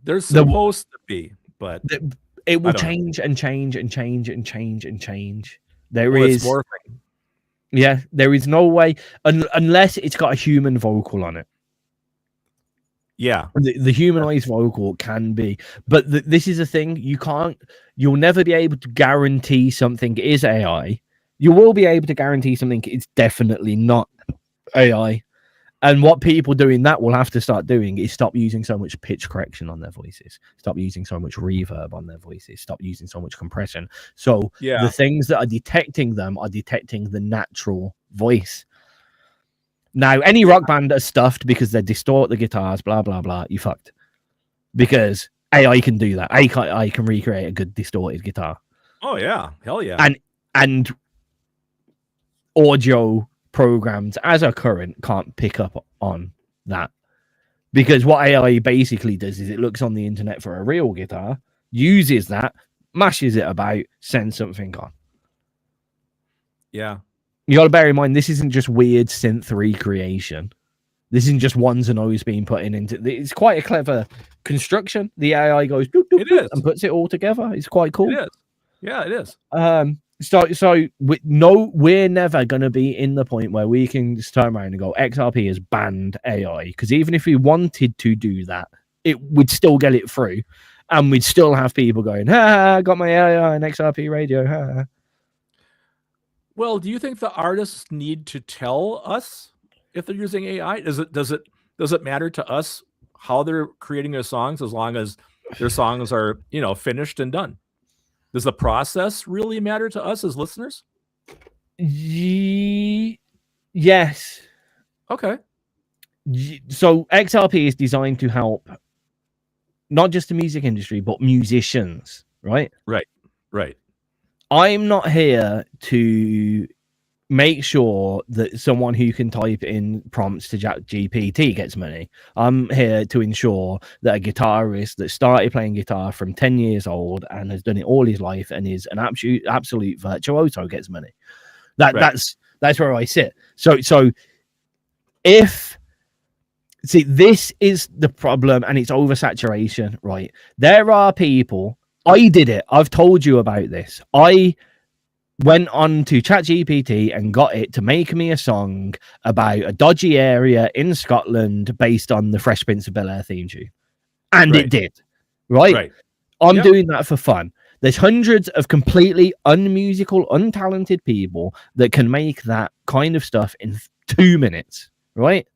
There's supposed to be, but it will change and change and change and change and change. There is no way unless it's got a human vocal on it. Yeah, the humanized vocal can be, but this is a thing you'll never be able to guarantee something is AI. You will be able to guarantee something it's definitely not AI. And what people doing that will have to start doing is stop using so much pitch correction on their voices, stop using so much reverb on their voices, stop using so much compression. So the things that are detecting them are detecting the natural voice. Now, any rock band are stuffed because they distort the guitars, blah, blah, blah. You fucked. Because AI can do that. AI can recreate a good distorted guitar. Oh, yeah. Hell yeah. And audio programs as a current can't pick up on that, because what AI basically does is it looks on the internet for a real guitar, uses that, mashes it about, sends something on. Yeah, you got to bear in mind this isn't just weird synth recreation. This isn't just ones and O's being put into. It's quite a clever construction. The AI goes doop, doop, doop, and puts it all together. It's quite cool. It is. Yeah, it is. So we're never going to be in the point where we can just turn around and go, XRP has banned AI. Because even if we wanted to do that, it would still get it through. And we'd still have people going, ha, got my AI on XRP radio. Ha. Well, do you think the artists need to tell us if they're using AI? Does it matter to us how they're creating their songs, as long as their songs are, finished and done? Does the process really matter to us as listeners? Yes. Okay. So XRP is designed to help not just the music industry, but musicians, right? Right. I'm not here to make sure that someone who can type in prompts to GPT gets money. I'm here to ensure that a guitarist that started playing guitar from 10 years old and has done it all his life and is an absolute virtuoso gets money. That's That's where I sit. So if see, this is the problem, and it's oversaturation, right? There are people. I did it. I've told you about this. I went on to ChatGPT and got it to make me a song about a dodgy area in Scotland based on the Fresh Prince of Bel-Air theme tune. And it did. Right? I'm doing that for fun. There's hundreds of completely unmusical, untalented people that can make that kind of stuff in 2 minutes. Right?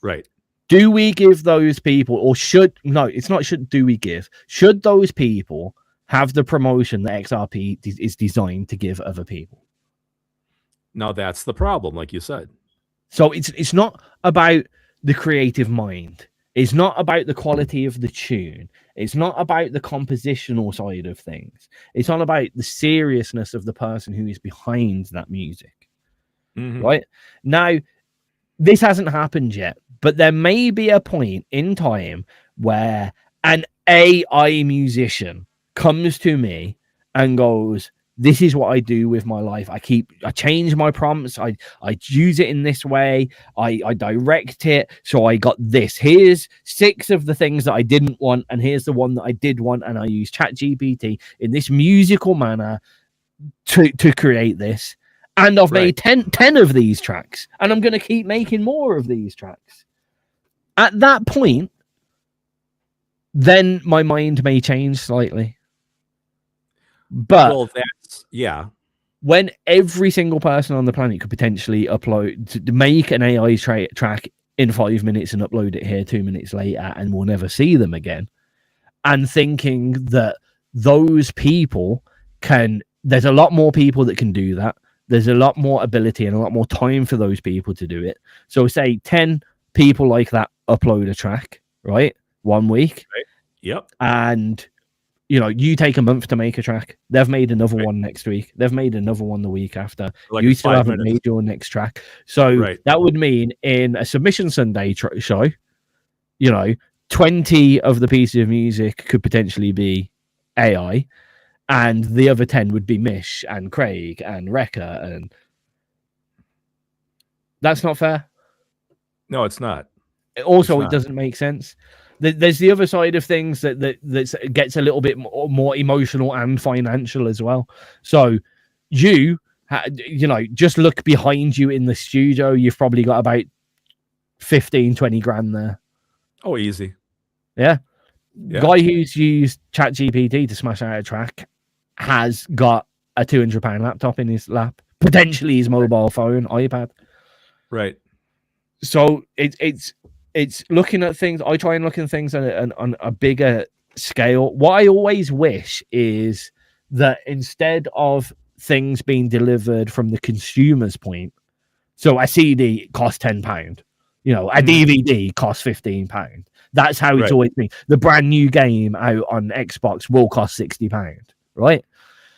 Right. Do we give those people, or should we give? Should those people have the promotion that XRP is designed to give other people? Now that's the problem, like you said. So it's not about the creative mind. It's not about the quality of the tune. It's not about the compositional side of things. It's all about the seriousness of the person who is behind that music. Right? Now, this hasn't happened yet, but there may be a point in time where an AI musician comes to me and goes, this is what I do with my life. I change my prompts. I use it in this way. I direct it. So I got this. Here's 6 of the things that I didn't want. And here's the one that I did want. And I use ChatGPT in this musical manner to create this. And I've made 10 of these tracks. And I'm going to keep making more of these tracks. At that point, then my mind may change slightly. But when every single person on the planet could potentially upload to make an AI track in 5 minutes and upload it here 2 minutes later, and we'll never see them again, and thinking that those people there's a lot more people that can do that. There's a lot more ability and a lot more time for those people to do it. So say 10 people like that upload a track, right? 1 week. Right. Yep. And you take a month to make a track. They've made another one next week. They've made another one the week after. Like you still haven't made your next track. So that would mean in a Submission Sunday show, 20 of the pieces of music could potentially be AI, and the other 10 would be Mish and Craig and Rekka, and that's not fair. No, it's not. Also, it doesn't make sense. There's the other side of things that gets a little bit more emotional and financial as well. So just look behind you in the studio. You've probably got about 15-20 grand there. Oh, easy. Yeah. Guy who's used ChatGPT to smash out a track has got a £200 laptop in his lap, potentially his mobile phone, iPad. Right. So it's looking at things. I try and look at things on a bigger scale. What I always wish is that instead of things being delivered from the consumer's point, so a CD costs £10, a DVD costs £15. That's how it's always been. The brand new game out on Xbox will cost £60, right?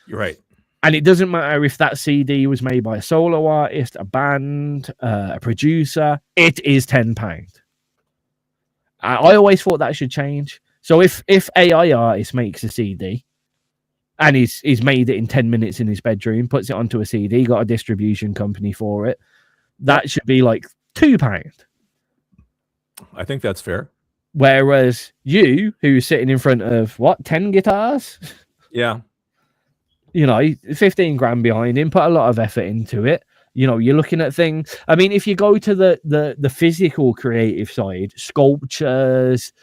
You're right. And it doesn't matter if that CD was made by a solo artist, a band, a producer. It is £10. I always thought that should change. So if AI artist makes a CD and he's made it in 10 minutes in his bedroom, puts it onto a CD, got a distribution company for it, that should be like £2. I think that's fair. Whereas you, who's sitting in front of 10 guitars? Yeah. 15 grand behind him, put a lot of effort into it. You're looking at things. I mean, if you go to the physical creative side, sculptures,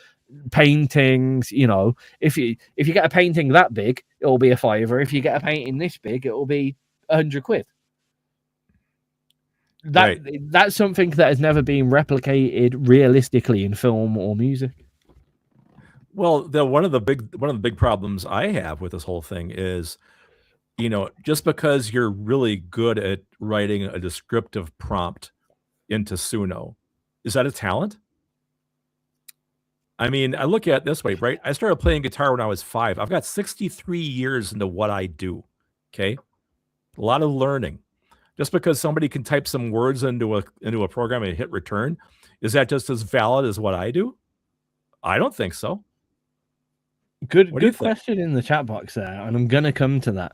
paintings, if you get a painting that big, it'll be a £5. If you get a painting this big, it'll be £100. That's something that has never been replicated realistically in film or music. Well, one of the big problems I have with this whole thing is, just because you're really good at writing a descriptive prompt into Suno, is that a talent? I mean, I look at it this way, right? I started playing guitar when I was 5. I've got 63 years into what I do. Okay. A lot of learning. Just because somebody can type some words into a program and hit return, is that just as valid as what I do? I don't think so. Good question in the chat box there, and I'm gonna come to that.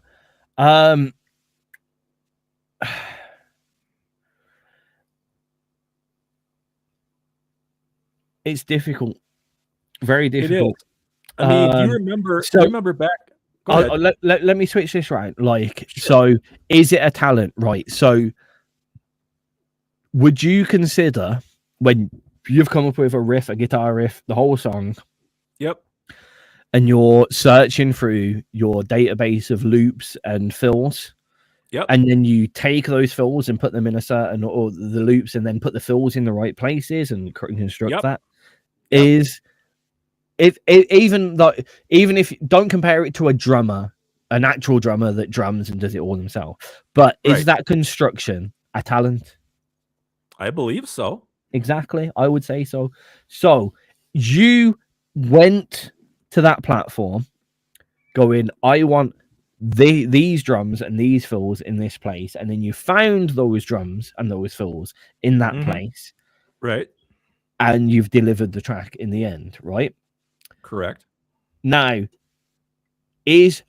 It's difficult, very It is. difficult. I mean, do you remember back? Go ahead. Let me switch this right. Like, Sure. so is it a talent? Right. So would you consider when you've come up with a riff, a guitar riff, the whole song, Yep. and you're searching through your database of loops and fills, Yep. and then you take those fills and put them in a certain, or the loops, and then put the fills in the right places and construct Yep. that? Yep. Is even if don't compare it to a drummer, an actual drummer that drums and does it all themselves, but is Right. that construction a talent? I believe so. Exactly, I would say so. So you went to that platform going, I want these drums and these fills in this place, and then you found those drums and those fills in that place, Right. and you've delivered the track in the end, right? Correct. Now, is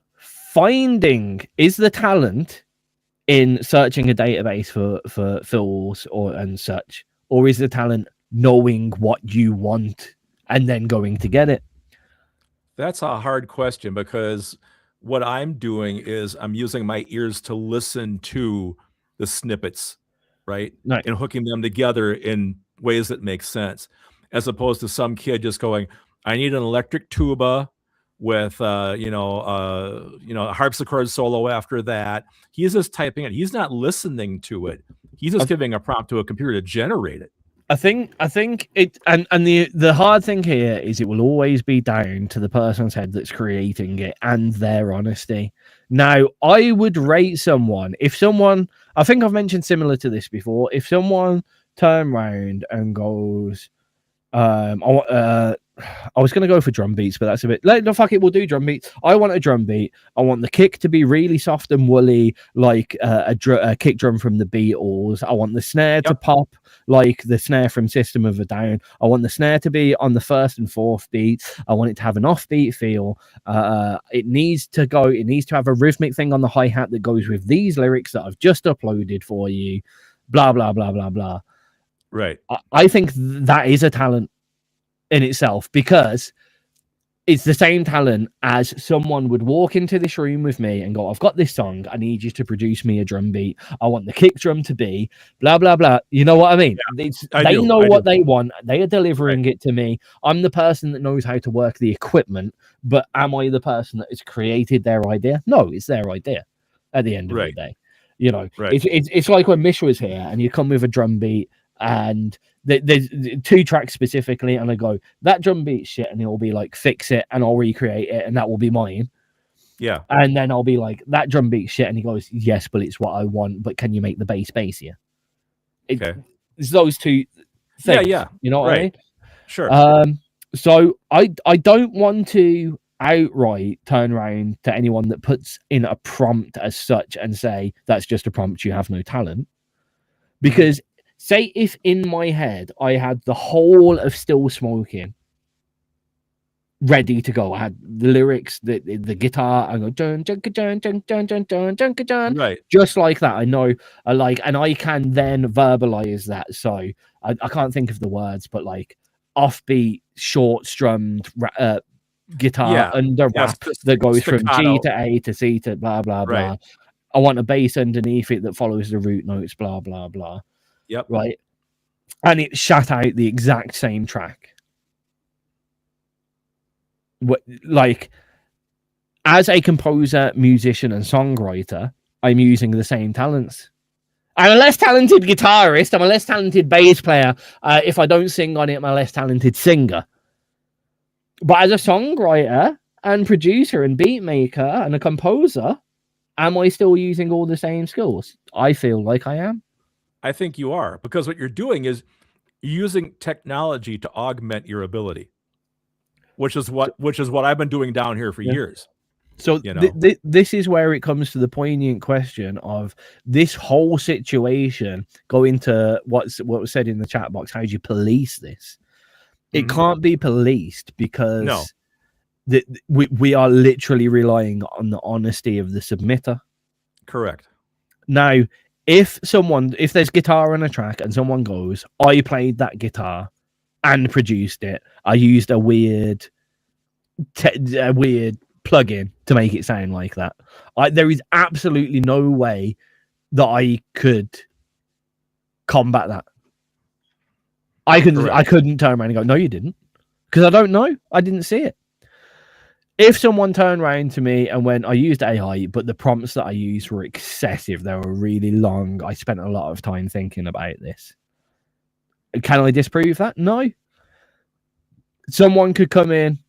the talent in searching a database for fills and such, or is the talent knowing what you want and then going to get it? That's a hard question, because what I'm doing is I'm using my ears to listen to the snippets, right? Right. And hooking them together in ways that make sense, as opposed to some kid just going, I need an electric tuba with a harpsichord solo after that. He's just typing it. He's not listening to it. He's just giving a prompt to a computer to generate it. I think it, and the hard thing here is it will always be down to the person's head that's creating it and their honesty. Now, I would rate someone, I think I've mentioned similar to this before, if someone turned around and goes, I was going to go for drum beats, but that's a bit. No, fuck it, we'll do drum beats. I want a drum beat. I want the kick to be really soft and woolly, like a kick drum from the Beatles. I want the snare to pop like the snare from System of a Down. I want the snare to be on the first and fourth beat. I want it to have an offbeat feel. It needs to have a rhythmic thing on the hi-hat that goes with these lyrics that I've just uploaded for you. Blah, blah, blah, blah, blah. Right. I think that is a talent in itself, because it's the same talent as someone would walk into this room with me and go, I've got this song, I need you to produce me a drum beat. I want the kick drum to be blah, blah, blah. You know what I mean? Yeah, they know what they want. They are delivering it to me. I'm the person that knows how to work the equipment, but am I the person that has created their idea? No, it's their idea at the end of the day. You know, it's like when Mish was here and you come with a drum beat, and there's 2 tracks specifically, and I go, that drum beat shit, and he'll be like, fix it, and I'll recreate it, and that will be mine. Yeah. And then I'll be like, that drum beat shit, and he goes, yes, but it's what I want, but can you make the bass bassier? Okay. It's those 2 things. Yeah. You know what I mean? Sure. So I don't want to outright turn around to anyone that puts in a prompt as such and say, that's just a prompt, you have no talent. Because say if in my head I had the whole of Still Smoking ready to go, I had the lyrics, the guitar, I go dun dun dun dun dun dun dun dun dun, right, just like that. I know, and I can then verbalize that. So I can't think of the words, but like offbeat, short strummed guitar under rap that goes from G to A to C to blah blah blah. I want a bass underneath it that follows the root notes, blah blah blah. Yep. Right. And it shut out the exact same track. Like, as a composer, musician, and songwriter, I'm using the same talents. I'm a less talented guitarist. I'm a less talented bass player. If I don't sing on it, I'm a less talented singer. But as a songwriter and producer and beat maker and a composer, am I still using all the same skills? I feel like I am. I think you are, because what you're doing is using technology to augment your ability, which is what I've been doing down here for years. So this is where it comes to the poignant question of this whole situation going to what was said in the chat box. How do you police this? It can't be policed, because we are literally relying on the honesty of the submitter. Correct. Now, if there's guitar on a track and someone goes, I played that guitar and produced it. I used a weird plugin to make it sound like that. There is absolutely no way that I could combat that. I couldn't turn around and go, no, you didn't, because I don't know. I didn't see it. If someone turned around to me and went, I used AI, but the prompts that I used were excessive, they were really long, I spent a lot of time thinking about this, can I disprove that? No. Someone could come in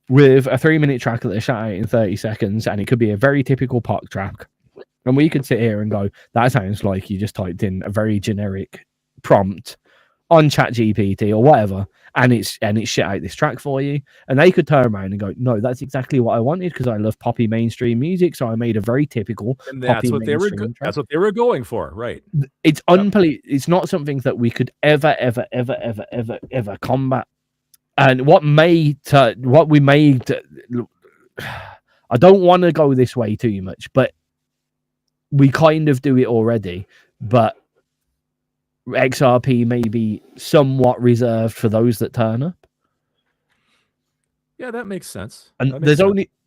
with a 3-minute track that they shot out in 30 seconds, and it could be a very typical pop track. And we could sit here and go, that sounds like you just typed in a very generic prompt on ChatGPT or whatever, and it's shit out this track for you. And they could turn around and go, no, that's exactly what I wanted, because I love poppy mainstream music, so I made a very typical and that's what they were going for, right? It's it's not something that we could ever combat. And what we made, I don't want to go this way too much, but we kind of do it already. But XRP may be somewhat reserved for those that turn up. Yeah, that makes sense. And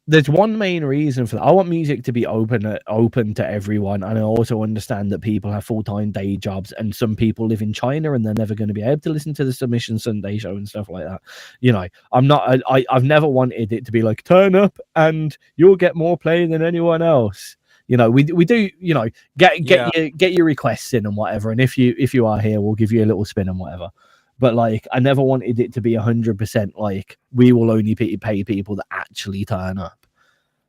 there's one main reason for that. I want music to be open to everyone, and I also understand that people have full-time day jobs, and some people live in China and they're never going to be able to listen to the Submission Sunday show and stuff like that. You know, I've never wanted it to be like, turn up and you'll get more play than anyone else. You know, we do, you know, get your requests in and whatever, and if you are here, we'll give you a little spin and whatever. But like, I never wanted it to be 100% like we will only pay people that actually turn up.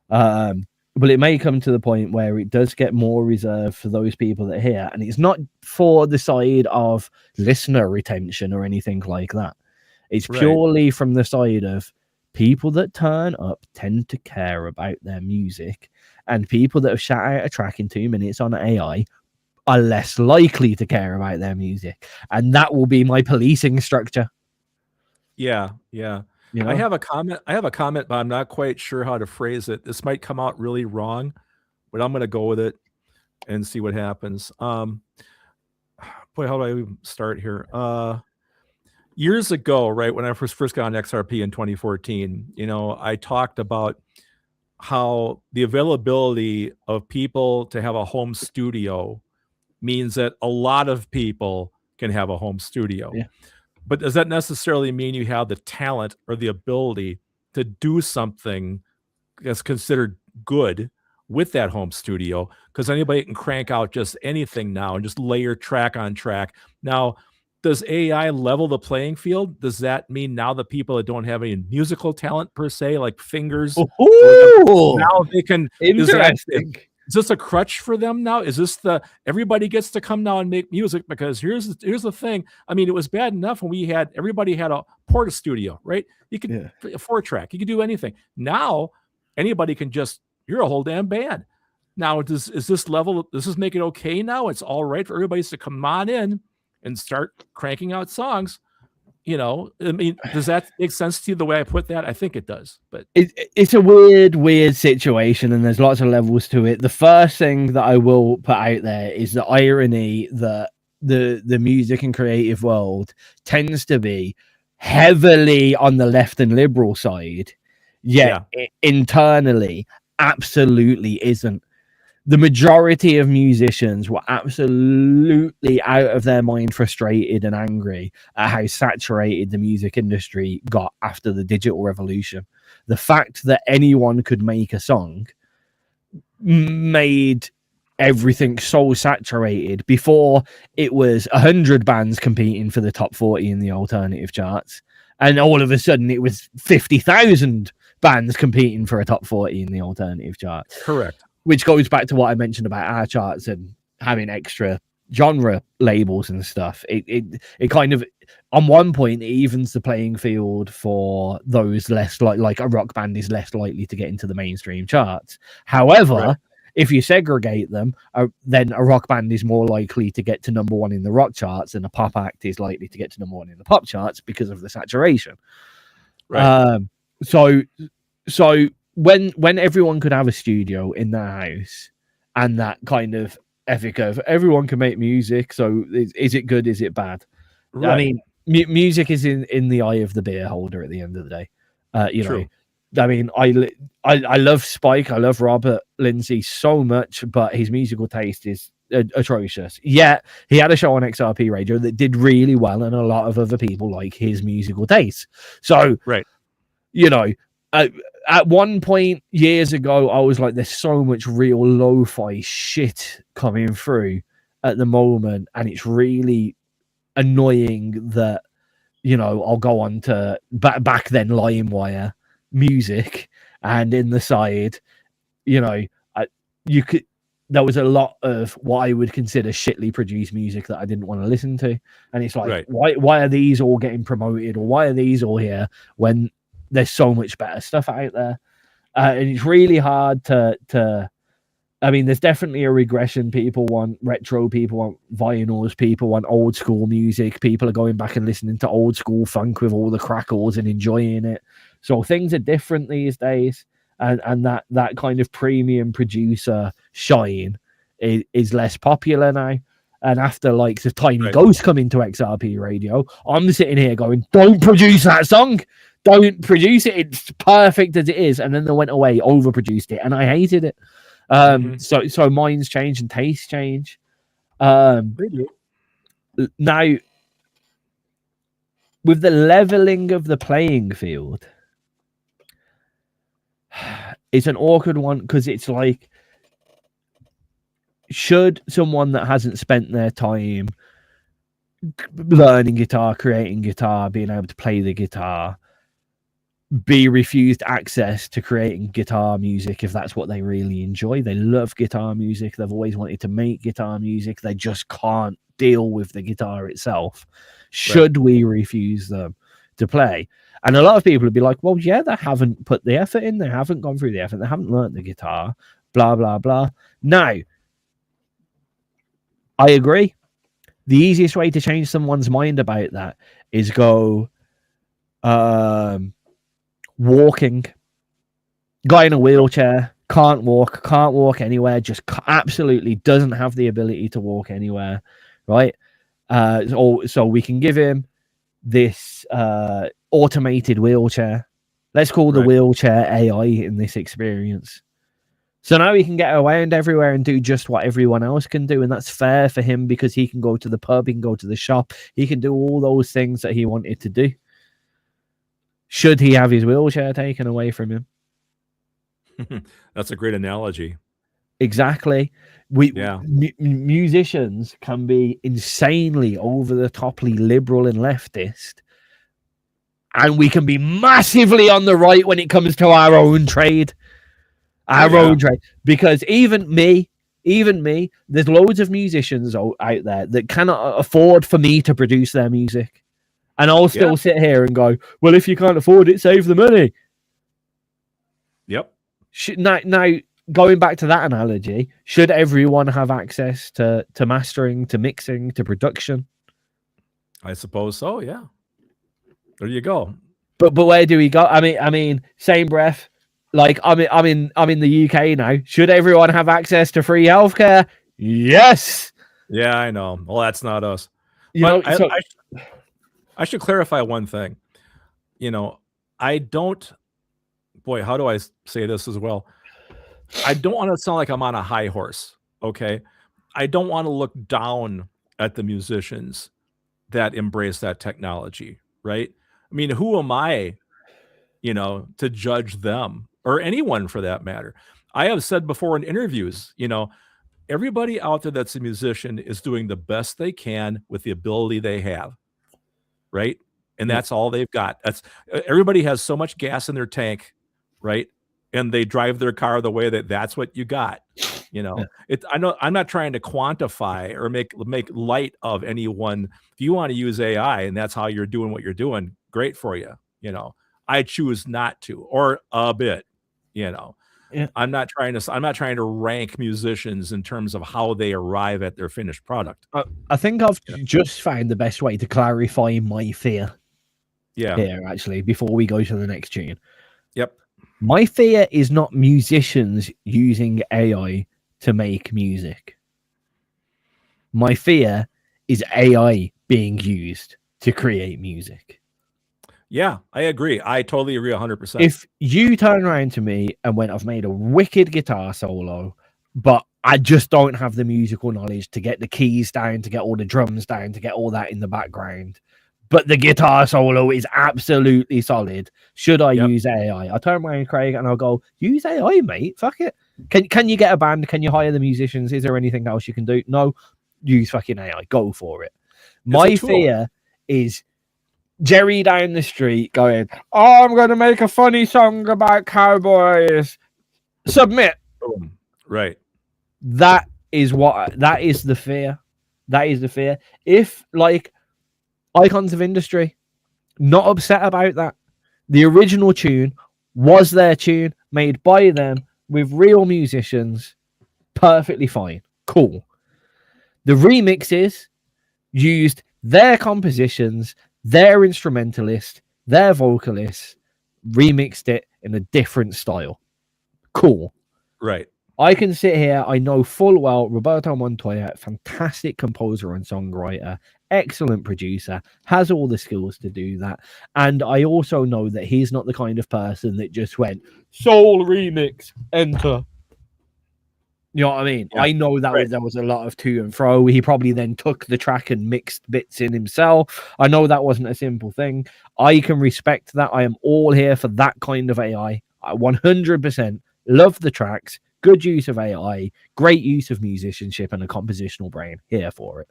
But it may come to the point where it does get more reserved for those people that are here, and it's not for the side of listener retention or anything like that. It's purely from the side of people that turn up tend to care about their music, and people that have shot out a track in 2 minutes on AI are less likely to care about their music, and that will be my policing structure. Yeah. You know? I have a comment, but I'm not quite sure how to phrase it. This might come out really wrong, but I'm going to go with it and see what happens. Boy, how do I even start here? Years ago, right, when I first got on XRP in 2014, you know, I talked about how the availability of people to have a home studio means that a lot of people can have a home studio. Yeah. But does that necessarily mean you have the talent or the ability to do something that's considered good with that home studio? Because anybody can crank out just anything now and just layer track on track. Now, does AI level the playing field? Does that mean now the people that don't have any musical talent per se, like fingers, now they can? Interesting. Is this a crutch for them now? Is this everybody gets to come now and make music? Because here's the thing. I mean, it was bad enough when everybody had a Porta studio, right? You could a 4-track, you could do anything. Now anybody can you're a whole damn band. Now does this make it okay now? It's all right for everybody to come on in and start cranking out songs. You know, I mean, does that make sense to you the way I put that? I think it does, but it's a weird situation, and there's lots of levels to it. The first thing that I will put out there is the irony that the music and creative world tends to be heavily on the left and liberal side, yet internally absolutely isn't. The majority of musicians were absolutely out of their mind, frustrated and angry at how saturated the music industry got after the digital revolution. The fact that anyone could make a song made everything so saturated. Before, it was 100 bands competing for the top 40 in the alternative charts, and all of a sudden it was 50,000 bands competing for a top 40 in the alternative charts. Correct. Which goes back to what I mentioned about our charts and having extra genre labels and stuff. It kind of, on one point, it evens the playing field for those less like a rock band is less likely to get into the mainstream charts. However, if you segregate them, then a rock band is more likely to get to number 1 in the rock charts, and a pop act is likely to get to number 1 in the pop charts because of the saturation. Right. So when everyone could have a studio in their house, and that kind of ethic of everyone can make music, so is it good, is it bad? Right. I mean, music is in the eye of the beer holder at the end of the day. You True. know, I mean, I love Spike, I love Robert Lindsay so much, but his musical taste is atrocious. Yeah, he had a show on XRP radio that did really well, and a lot of other people like his musical taste. So, Right. you know, at one point years ago, I was like, there's so much real lo-fi shit coming through at the moment, and it's really annoying that, you know, I'll go on to back then LimeWire music, and in the side, you know, there was a lot of what I would consider shittily produced music that I didn't want to listen to, and it's like, why are these all getting promoted, or why are these all here when there's so much better stuff out there? And it's really hard to I mean, there's definitely a regression. People want retro, people want vinyls, people want old school music. People are going back and listening to old school funk with all the crackles and enjoying it. So things are different these days. And that kind of premium producer shine is less popular now. And after like the Tiny Ghost come into XRP radio, I'm sitting here going, don't produce that song. Don't produce it. It's perfect as it is. And then they went away, overproduced it, and I hated it. So minds change and tastes change. Now, with the leveling of the playing field, it's an awkward one, because it's like, should someone that hasn't spent their time learning guitar, creating guitar, being able to play the guitar, be refused access to creating guitar music if that's what they really enjoy? They love guitar music. They've always wanted to make guitar music. They just can't deal with the guitar itself. Should we refuse them to play? And a lot of people would be like, well, yeah, they haven't put the effort in. They haven't gone through the effort. They haven't learned the guitar, blah, blah, blah. Now, I agree. The easiest way to change someone's mind about that is go walking. Guy in a wheelchair, can't walk anywhere, just absolutely doesn't have the ability to walk anywhere, right? So we can give him this automated wheelchair. Let's call the wheelchair AI in this experience. So now he can get around everywhere and do just what everyone else can do, and that's fair for him, because he can go to the pub, he can go to the shop, he can do all those things that he wanted to do. Should he have his wheelchair taken away from him? That's a great analogy. Exactly. Musicians can be insanely over-the-toply liberal and leftist, and we can be massively on the right when it comes to our own trade. Own trade. Because even me, there's loads of musicians out there that cannot afford for me to produce their music. And I'll still sit here and go, well, if you can't afford it, save the money. Yep. Now, going back to that analogy, should everyone have access to mastering, to mixing, to production? I suppose so, yeah. There you go. But where do we go? I mean, same breath. Like, I'm in the UK now. Should everyone have access to free healthcare? Yes. Yeah, I know. Well, that's not us. I should clarify one thing. You know, I don't. Boy, how do I say this as well? I don't want to sound like I'm on a high horse. Okay, I don't want to look down at the musicians that embrace that technology. Right? I mean, who am I, you know, to judge them, or anyone for that matter? I have said before in interviews, you know, everybody out there that's a musician is doing the best they can with the ability they have. Right. And that's all they've got. That's everybody has so much gas in their tank, right? And they drive their car the way that's what you got. You know, I know I'm not trying to quantify or make light of anyone. If you want to use AI and that's how you're doing what you're doing, great for you. You know, I choose not to, or a bit, you know. Yeah. I'm not trying to rank musicians in terms of how they arrive at their finished product. I think I've just found the best way to clarify my fear. Yeah. Here, actually, before we go to the next tune. Yep. My fear is not musicians using AI to make music. My fear is AI being used to create music. Yeah, I agree. I totally agree 100%. If you turn around to me and went, I've made a wicked guitar solo, but I just don't have the musical knowledge to get the keys down, to get all the drums down, to get all that in the background, but the guitar solo is absolutely solid, should I use AI? I turn around, Craig, and I'll go, use AI, mate. Fuck it. Can you get a band? Can you hire the musicians? Is there anything else you can do? No, use fucking AI. Go for it. My fear is Jerry down the street going, oh, I'm going to make a funny song about cowboys. Submit. Boom. Right. That is the fear. That is the fear. If, like, Icons of Industry, not upset about that. The original tune was their tune, made by them with real musicians. Perfectly fine. Cool. The remixes used their compositions, their instrumentalist, their vocalist, remixed it in a different style. Cool. Right. I can sit here. I know full well Roberto Montoya, fantastic composer and songwriter, excellent producer, has all the skills to do that. And I also know that he's not the kind of person that just went, soul remix, enter. You know what I mean? Yeah. I know that there was a lot of to and fro. He probably then took the track and mixed bits in himself. I know that wasn't a simple thing. I can respect that. I am all here for that kind of AI. I 100% love the tracks. Good use of AI. Great use of musicianship and a compositional brain. Here for it.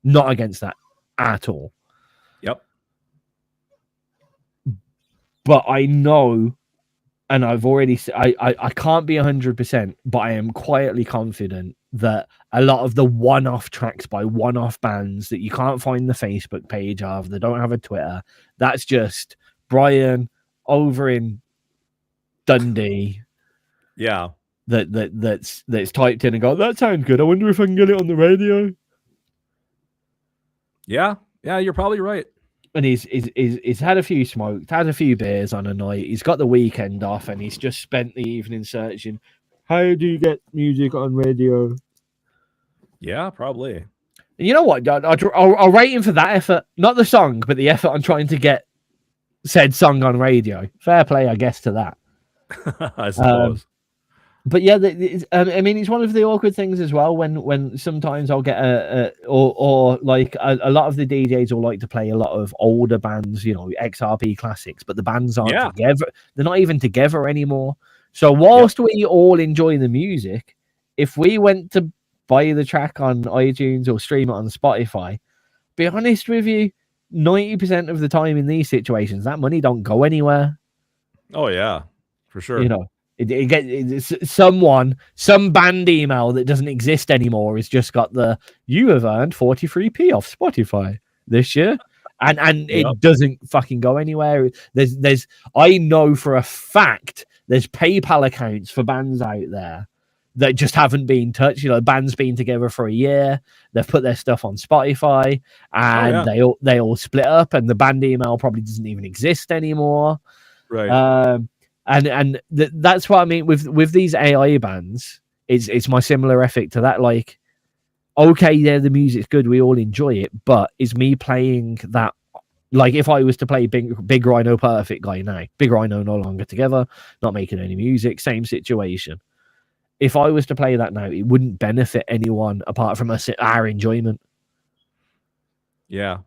Not against that at all. Yep. But I know, and I've already, I can't be 100%, but I am quietly confident that a lot of the one-off tracks by one-off bands that you can't find the Facebook page of, they don't have a Twitter, that's just Brian over in Dundee. Yeah. That's typed in and go, that sounds good. I wonder if I can get it on the radio. Yeah, you're probably right. And he's had a few smokes, had a few beers on a night. He's got the weekend off, and he's just spent the evening searching. How do you get music on radio? Yeah, probably. And you know what? I'll rate him for that effort, not the song, but the effort on trying to get said song on radio. Fair play, I guess, to that. I suppose. But yeah, I mean, it's one of the awkward things as well when sometimes I'll get or like a lot of the DJs will like to play a lot of older bands, you know, XRP classics, but the bands aren't together. They're not even together anymore. So whilst we all enjoy the music, if we went to buy the track on iTunes or stream it on Spotify, be honest with you, 90% of the time in these situations, that money don't go anywhere. Oh yeah, for sure. You know. Some band email that doesn't exist anymore has just got the you have earned 43p off Spotify this year, and it doesn't fucking go anywhere. There's I know for a fact there's PayPal accounts for bands out there that just haven't been touched. You know, bands been together for a year, they've put their stuff on Spotify, and they all split up, and the band email probably doesn't even exist anymore. Right. And that's what I mean with these AI bands. It's my similar ethic to that. Like, okay, yeah, the music's good, we all enjoy it, but is me playing that? Like, if I was to play Big Rhino Perfect Guy now, Big Rhino no longer together, not making any music, same situation. If I was to play that now, it wouldn't benefit anyone apart from our enjoyment. Yeah.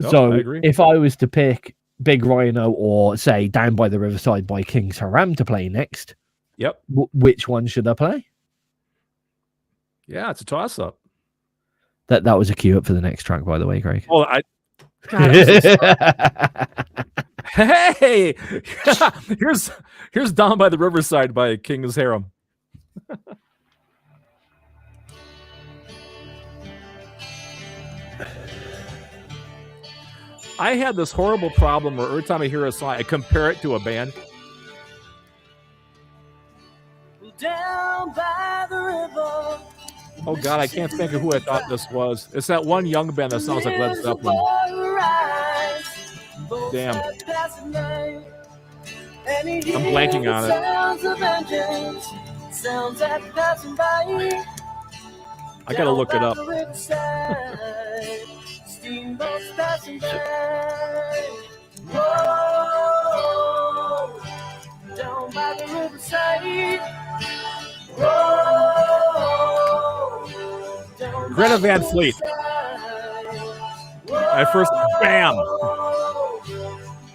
No, so I agree. If I was to pick Big Rhino or say Down by the Riverside by King's HAREM to play next, which one should I play? Yeah, it's a toss-up. That was a cue up for the next track, by the way, Craig. Oh, hey, here's Down by the Riverside by King's HAREM. I had this horrible problem where every time I hear a song, I compare it to a band. Down by the river. Oh God, I can't think of who I thought this was. It's that one young band that sounds like Led Zeppelin. Damn. I'm blanking on it. I gotta look it up. Down by the riverside. Greta Van Fleet. My first bam.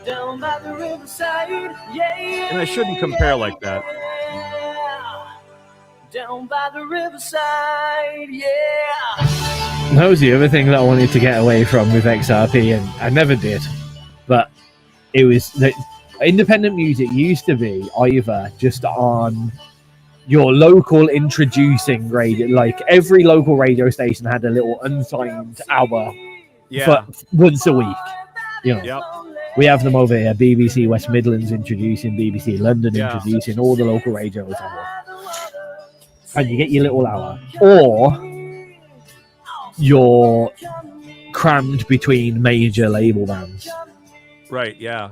Down by the riverside. Yeah. And I shouldn't compare like that. Down by the riverside. Yeah. That was the other thing that I wanted to get away from with XRP, and I never did. But it was that independent music used to be either just on your local introducing radio, like every local radio station had a little unsigned hour for once a week. You know, Yep. we have them over here. BBC West Midlands introducing, BBC London introducing, all the local radios have one. And you get your little hour, or you're crammed between major label bands. Right, yeah.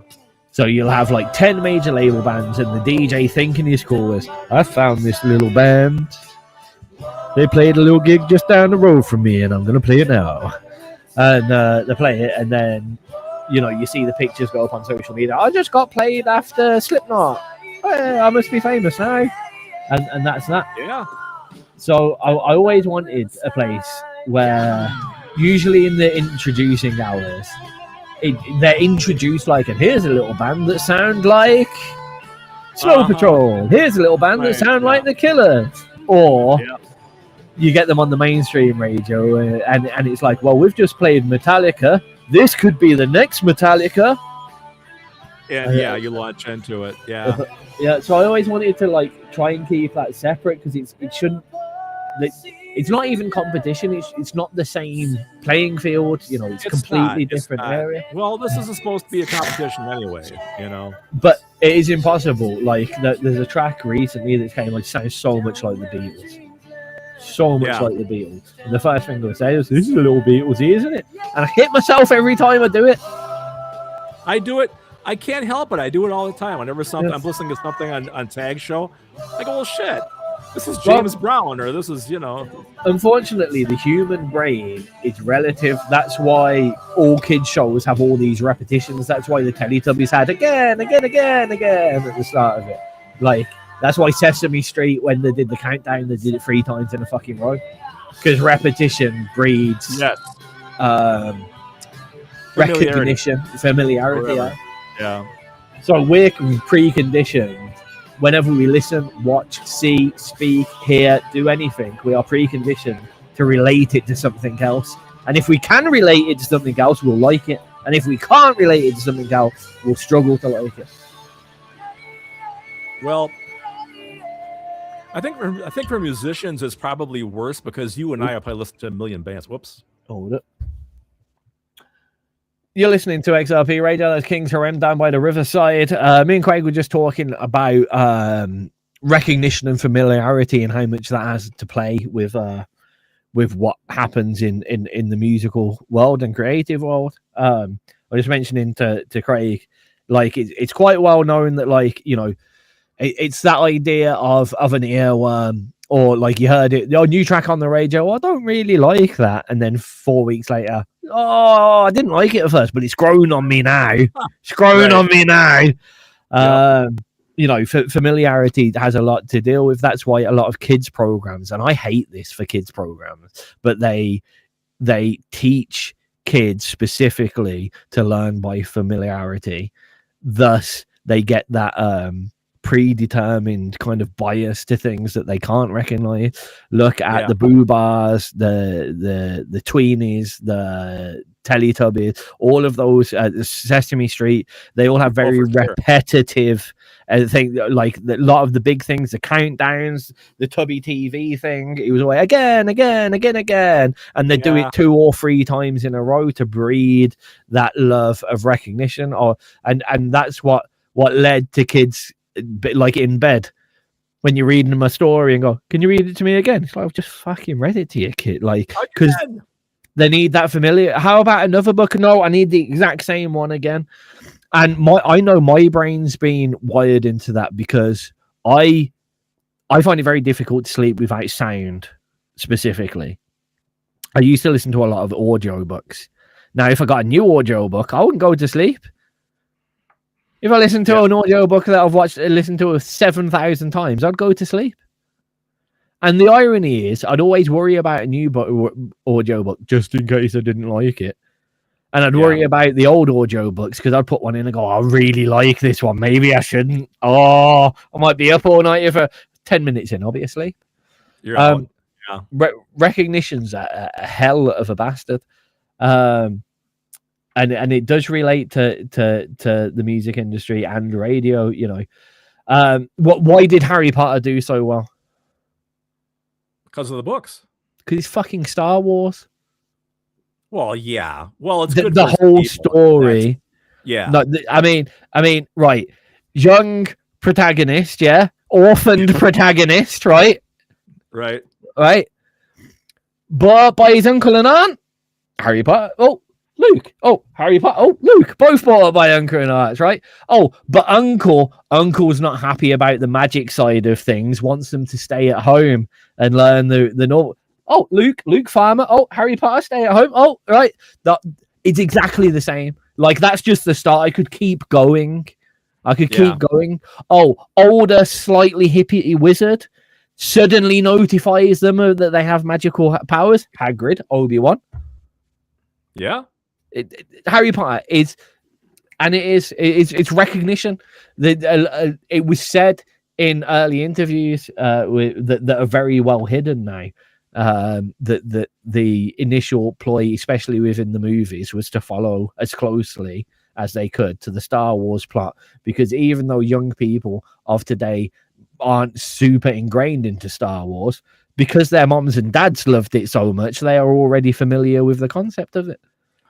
So you'll have like 10 major label bands, and the DJ thinking his cool is, I found this little band. They played a little gig just down the road from me, and I'm going to play it now. And they play it, and then, you know, you see the pictures go up on social media. I just got played after Slipknot. Hey, I must be famous now. And that's that. Yeah. So I always wanted a place where, usually in the introducing hours, they're introduced like, and here's a little band that sound like Snow Patrol. Here's a little band that sound like The Killers. Or you get them on the mainstream radio, and it's like, well, we've just played Metallica. This could be the next Metallica. And you launch into it. Yeah. Yeah, so I always wanted to like try and keep that separate, because it shouldn't. It's not even competition. It's not the same playing field. You know, it's completely different area. Well, this isn't supposed to be a competition anyway. You know, but it is impossible. Like there's a track recently that came like sounds so much like the Beatles, so much like the Beatles. And the first thing I say is, "This is a little Beatlesy, isn't it?" And I hit myself every time I do it. I do it. I can't help it. I do it all the time. Whenever I'm listening to something on Tag Show, I go, well, shit. This is James Brown, or this is, you know. Unfortunately, the human brain is relative. That's why all kids' shows have all these repetitions. That's why the Teletubbies had again at the start of it. Like, that's why Sesame Street, when they did the countdown, they did it 3 times in a fucking row. Because repetition breeds recognition, familiarity. Yeah. So we're preconditioned. Whenever we listen, watch, see, speak, hear, do anything, we are preconditioned to relate it to something else. And if we can relate it to something else, we'll like it. And if we can't relate it to something else, we'll struggle to like it. Well, I think for musicians, it's probably worse, because you and I have probably listened to a million bands. Whoops. Hold it. You're listening to XRP Radio. That's King's HAREM down by the riverside. Me and Craig were just talking about recognition and familiarity, and how much that has to play with what happens in the musical world and creative world. I was mentioning to Craig, like it's quite well known that, like, you know, it's that idea of an earworm. Or like you heard it, new track on the radio. I don't really like that, and then 4 weeks later, I didn't like it at first, but it's grown on me now. It's grown on me now. You know, familiarity has a lot to deal with. That's why a lot of kids programs, and I hate this for kids programs, but they teach kids specifically to learn by familiarity. Thus, they get that predetermined kind of bias to things that they can't recognize. Look at the Boo Bars, the Tweenies, the Teletubbies, all of those, Sesame Street, they all have very repetitive thing, like a lot of the big things, the countdowns, the Tubby TV thing, it was always again, and they do it 2 or 3 times in a row to breed that love of recognition, and that's what led to kids, like in bed, when you're reading them a story and go, can you read it to me again? It's like, I've just fucking read it to you, kid. Like, because they need that familiar. How about another book? No, I need the exact same one again. And I know my brain's been wired into that, because I find it very difficult to sleep without sound. Specifically, I used to listen to a lot of audio books. Now, if I got a new audio book, I wouldn't go to sleep. If I listen to an audio book that I've listened to 7,000 times, I'd go to sleep. And the irony is, I'd always worry about a new audio book just in case I didn't like it. And I'd worry about the old audio books because I'd put one in and go, I really like this one. Maybe I shouldn't. Oh, I might be up all night. If 10 minutes in, I'll be asleep. You're out. Yeah. Recognition's a hell of a bastard. And it does relate to the music industry and radio, you know. Why did Harry Potter do so well? Because of the books. Because it's fucking Star Wars. Well, yeah. Well, it's the whole story. Yeah. No, I mean, right. Young protagonist, yeah. Orphaned protagonist, right? Right. Right. But by his uncle and aunt, Harry Potter. Oh, Luke. Oh, Harry Potter. Oh, Luke. Both brought up by uncle and aunts, right? Oh, but uncle's not happy about the magic side of things. Wants them to stay at home and learn the normal. Oh, Luke Farmer. Oh, Harry Potter, stay at home. Oh, right. It's exactly the same. Like, that's just the start. I could keep going. Keep going. Oh, older, slightly hippie wizard suddenly notifies them that they have magical powers. Hagrid, Obi-Wan. Yeah. Harry Potter is, and it's recognition. It was said in early interviews that are very well hidden now. That the initial ploy, especially within the movies, was to follow as closely as they could to the Star Wars plot, because even though young people of today aren't super ingrained into Star Wars, because their moms and dads loved it so much, they are already familiar with the concept of it.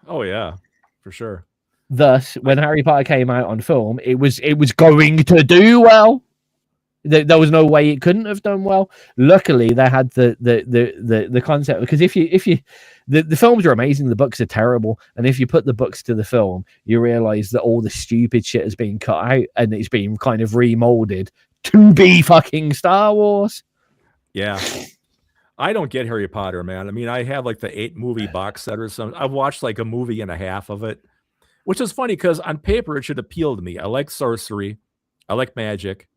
Oh yeah, for sure. Thus, when Harry Potter came out on film, it was going to do well. There was no way it couldn't have done well. Luckily, they had the concept, because if you the films are amazing, the books are terrible, and if you put the books to the film, you realize that all the stupid shit has been cut out and it's been kind of remolded to be fucking Star Wars. Yeah. I don't get Harry Potter, man. I mean, I have like the 8 movie box set or something. I've watched like a movie and a half of it, which is funny because on paper it should appeal to me. I like sorcery, I like magic,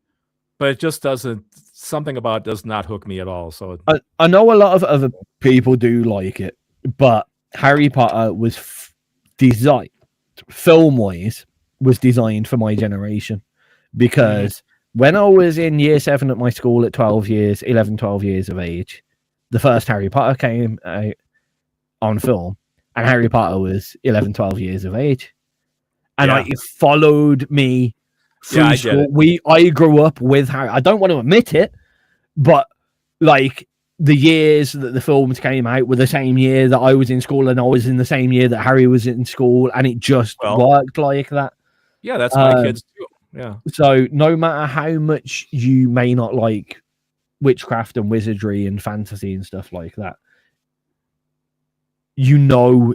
but it just doesn't. Something about it does not hook me at all. So I know a lot of other people do like it, but Harry Potter was designed, film-wise, was designed for my generation, because when I was in year 7 at my school at 11, 12 years of age, the first Harry Potter came out on film, and Harry Potter was 11, 12 years of age. And it followed me through school. I grew up with Harry. I don't want to admit it, but like the years that the films came out were the same year that I was in school, and I was in the same year that Harry was in school, and it just worked like that. Yeah, that's my kids too. Yeah. So no matter how much you may not like witchcraft and wizardry and fantasy and stuff like that, you know,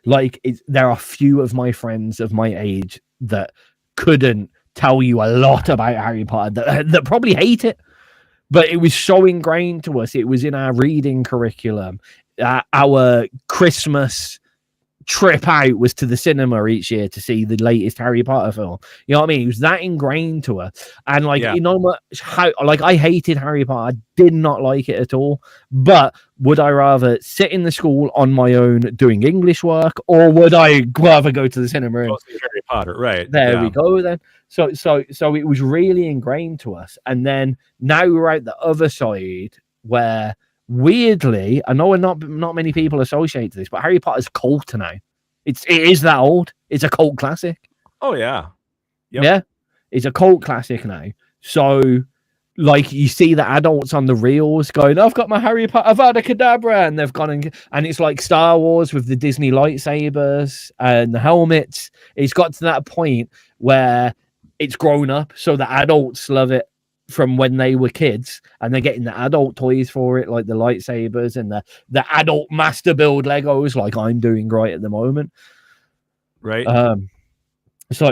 like there are few of my friends of my age that couldn't tell you a lot about Harry Potter, that probably hate it, but it was so ingrained to us. It was in our reading curriculum. Our Christmas trip out was to the cinema each year to see the latest Harry Potter film. You know what I mean? It was that ingrained to her. And like, you know how, like, I hated Harry Potter. I did not like it at all. But would I rather sit in the school on my own doing English work, or would I rather go to the cinema and Harry Potter? Right. There we go then. So it was really ingrained to us. And then now we're at the other side where, weirdly, I know not many people associate this, but Harry Potter's cult now. It is that old. It's a cult classic. Oh yeah, yeah. It's a cult classic now. So, like, you see the adults on the reels going, "I've got my Harry Potter Avada Kedavra," and they've gone and it's like Star Wars with the Disney lightsabers and the helmets. It's got to that point where it's grown up, so the adults love it from when they were kids, and they're getting the adult toys for it, like the lightsabers and the adult master build Legos, like I'm doing right at the moment. Right. So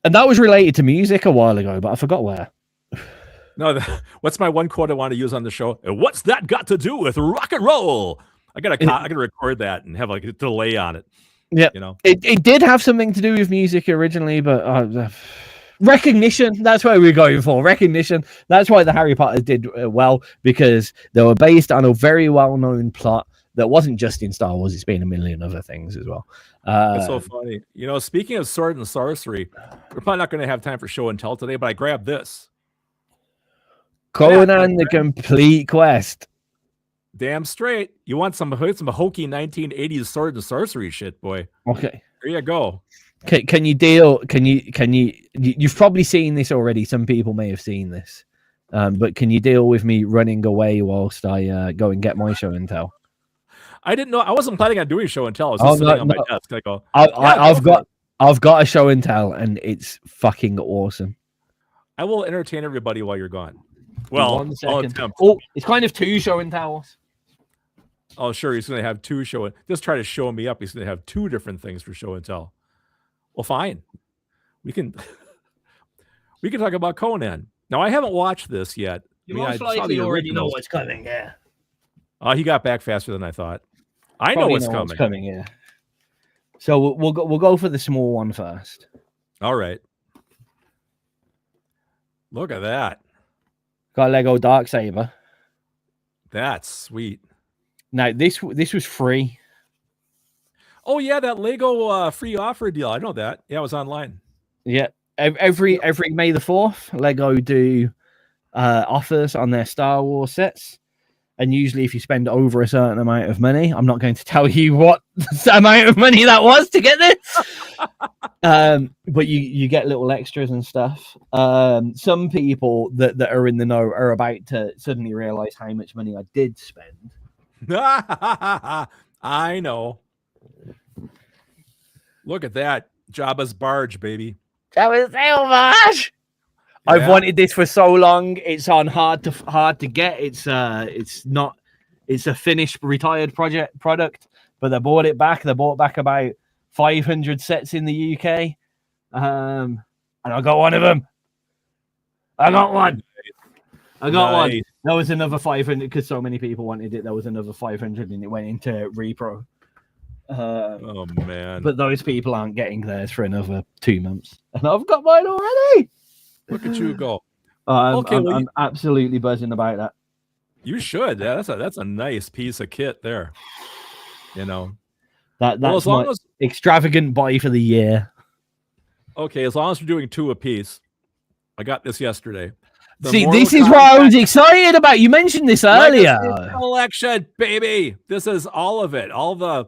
and that was related to music a while ago, but I forgot where. No, what's my one quote I want to use on the show? What's that got to do with rock and roll? I gotta record that and have like a delay on it. Yeah, you know. It did have something to do with music originally, but recognition. That's what we're going for. Recognition. That's why the Harry Potter did well, because they were based on a very well-known plot that wasn't just in Star Wars. It's been a million other things as well. That's so funny. You know, speaking of sword and sorcery, we're probably not going to have time for show and tell today, but I grabbed this. Conan the Complete Quest. Damn straight. You want some hokey 1980s sword and sorcery shit, boy. Okay. There you go. Can you deal? Can you? You've probably seen this already. Some people may have seen this, but can you deal with me running away whilst I go and get my show and tell? I didn't know. I wasn't planning on doing show and tell. I was just sitting on my desk. I go, I've got a show and tell, and it's fucking awesome. I will entertain everybody while you're gone. Well, 1 second. Oh, it's kind of 2 show and tells. Oh, sure. He's going to have 2 show and just try to show me up. He's going to have 2 different things for show and tell. Well, fine. We can talk about Conan. Now, I haven't watched this yet. You most likely already know what's coming. Yeah. He got back faster than I thought. I know what's coming. Yeah. So we'll go for the small one first. All right. Look at that. Got Lego Darksaber. That's sweet. Now this was free. Oh yeah, that Lego free offer deal. I know that. Yeah, it was online. Yeah. Every May the 4th, Lego do offers on their Star Wars sets. And usually if you spend over a certain amount of money, I'm not going to tell you what amount of money that was to get this. But you get little extras and stuff. Some people that are in the know are about to suddenly realize how much money I did spend. I know. Look at that. Jabba's barge, baby. That was so much. Yeah. I've wanted this for so long. It's on hard to get. It's a finished retired product, but they bought it back. They bought back about 500 sets in the UK. And I got one of them. I got one. There was another 500 because so many people wanted it. There was another 500 and it went into repro. Oh man! But those people aren't getting theirs for another 2 months, and I've got mine already. Look at you go! I'm absolutely buzzing about that. You should. Yeah, that's a nice piece of kit there. You know, that's my extravagant buy for the year. Okay, as long as we're doing 2 apiece. I got this yesterday. See, this is what I was excited about. You mentioned this earlier. Collection, baby. This is all of it. All the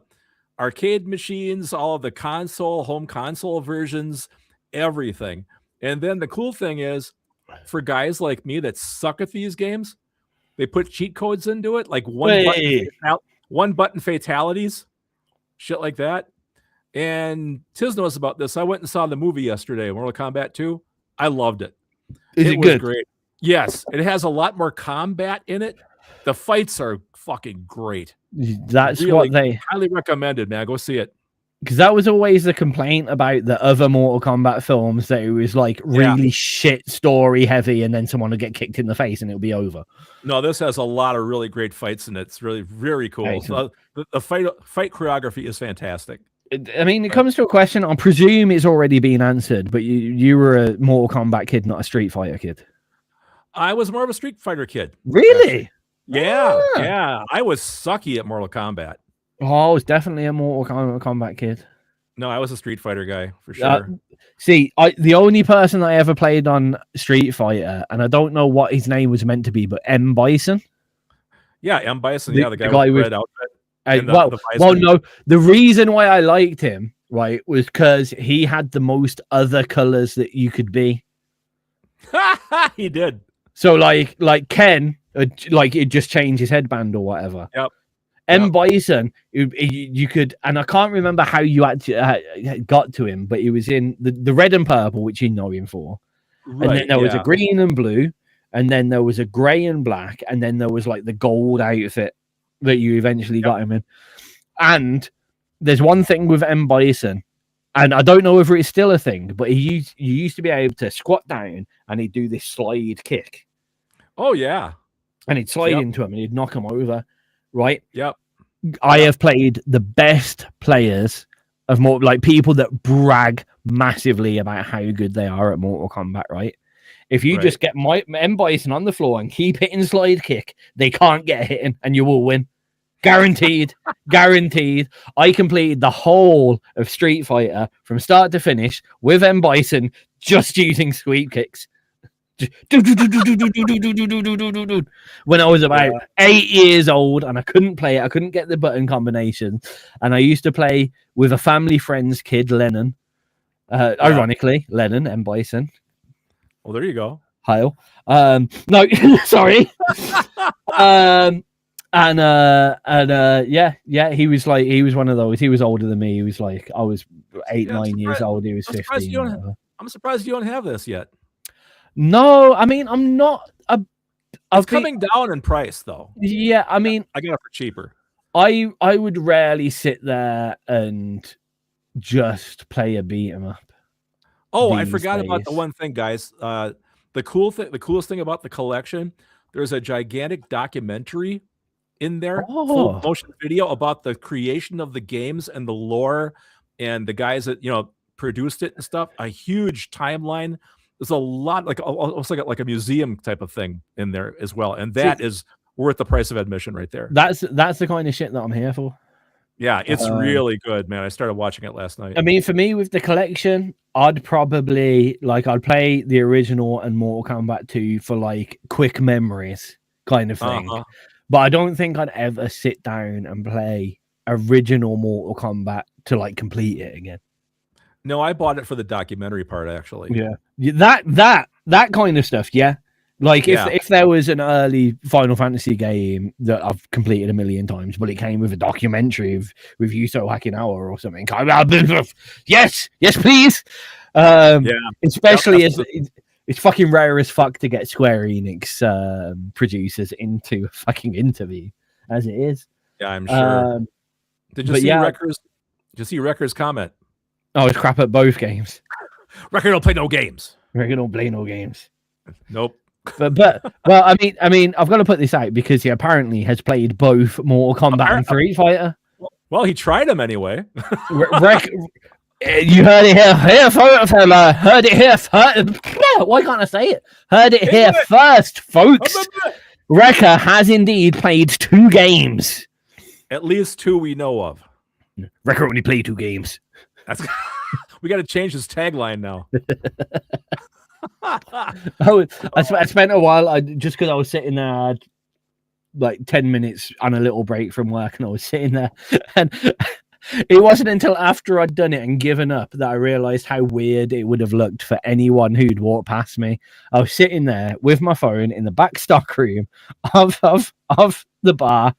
arcade machines, all of the home console versions, everything. And then the cool thing is, for guys like me that suck at these games, they put cheat codes into it, like one button fatalities, shit like that. And Tizz knows about this. I went and saw the movie yesterday, Mortal Kombat 2. I loved it. It was good? Great. Yes, it has a lot more combat in it. The fights are fucking great. That's really, what they highly recommended, man. Go see it. Because that was always the complaint about the other Mortal Kombat films, that it was like really shit story heavy, and then someone would get kicked in the face and it'll be over. No, this has a lot of really great fights in it. It's really very cool. So the fight choreography is fantastic. I mean, it comes to a question. I presume it's already been answered, but you were a Mortal Kombat kid, not a Street Fighter kid. I was more of a Street Fighter kid. Really? Yeah. I was sucky at Mortal Kombat. Oh, I was definitely a Mortal Kombat kid. No, I was a Street Fighter guy for sure. See, the only person I ever played on Street Fighter, and I don't know what his name was meant to be, but M. Bison. Yeah, M. Bison. The guy with the red outfit. No. The reason why I liked him, right, was because he had the most other colors that you could be. He did. So like Ken, like it just changed his headband or whatever. Yep. M. Bison, you could, and I can't remember how you actually got to him, but he was in the red and purple, which you know him for. Right, and then there was a green and blue, and then there was a gray and black, and then there was like the gold outfit that you eventually got him in. And there's one thing with M. Bison, and I don't know whether it's still a thing, but you used to be able to squat down and he'd do this slide kick. Oh, yeah. And he'd slide into him and he'd knock him over, right? Yep. I have played the best players of like people that brag massively about how good they are at Mortal Kombat, right? If you just get M. Bison on the floor and keep hitting slide kick, they can't get hitting and you will win. Guaranteed. Guaranteed. I completed the whole of Street Fighter from start to finish with M. Bison just using sweep kicks. When I was about 8 years old and I couldn't play it, I couldn't get the button combination, and I used to play with a family friend's kid, Lennon. Ironically, Lennon M. Bison. Well, there you go. Hail. No, sorry. He was one of those. He was older than me. He was like, I was 9 years old. He was 15. I'm surprised you don't have this yet. No, I mean, I'm not. It's coming down in price, though. Yeah, I mean, I got it for cheaper. I would rarely sit there and just play a beat 'em up. Oh, I forgot about the one thing, guys. The coolest thing about the collection, there's a gigantic documentary in there, full motion video about the creation of the games and the lore and the guys that produced it and stuff. A huge timeline. There's a lot, almost like a museum type of thing in there as well, and that is worth the price of admission right there. That's the kind of shit that I'm here for. Yeah, it's really good, man. I started watching it last night. I mean, for me with the collection, I'd probably I'd play the original and Mortal Kombat 2 for like quick memories kind of thing. But I don't think I'd ever sit down and play original Mortal Kombat to like complete it again. No, I bought it for the documentary part, actually. Yeah, that kind of stuff. Yeah, like if there was an early Final Fantasy game that I've completed a million times, but it came with a documentary with Yuto Hakinao or something, yes, please. Especially as it's fucking rare as fuck to get Square Enix producers into a fucking interview, as it is. Yeah, I'm sure. Did you see Wrecker's? Did you see Wrecker's comment? Oh, it's crap at both games. Wrecker don't play no games. Wrecker don't play no games. Nope. But I mean, I've got to put this out because he apparently has played both Mortal Kombat and Street Fighter. Well, he tried them anyway. You heard it here, fella. Heard it here first. Why can't I say it? Heard it here first, folks. Wrecker has indeed played 2 games. At least 2 we know of. Wrecker only played 2 games. We got to change his tagline now. I spent a while just because I was sitting there, I had like 10 minutes on a little break from work, and I was sitting there, and it wasn't until after I'd done it and given up that I realized how weird it would have looked for anyone who'd walked past me. I was sitting there with my phone in the back stock room of the bar,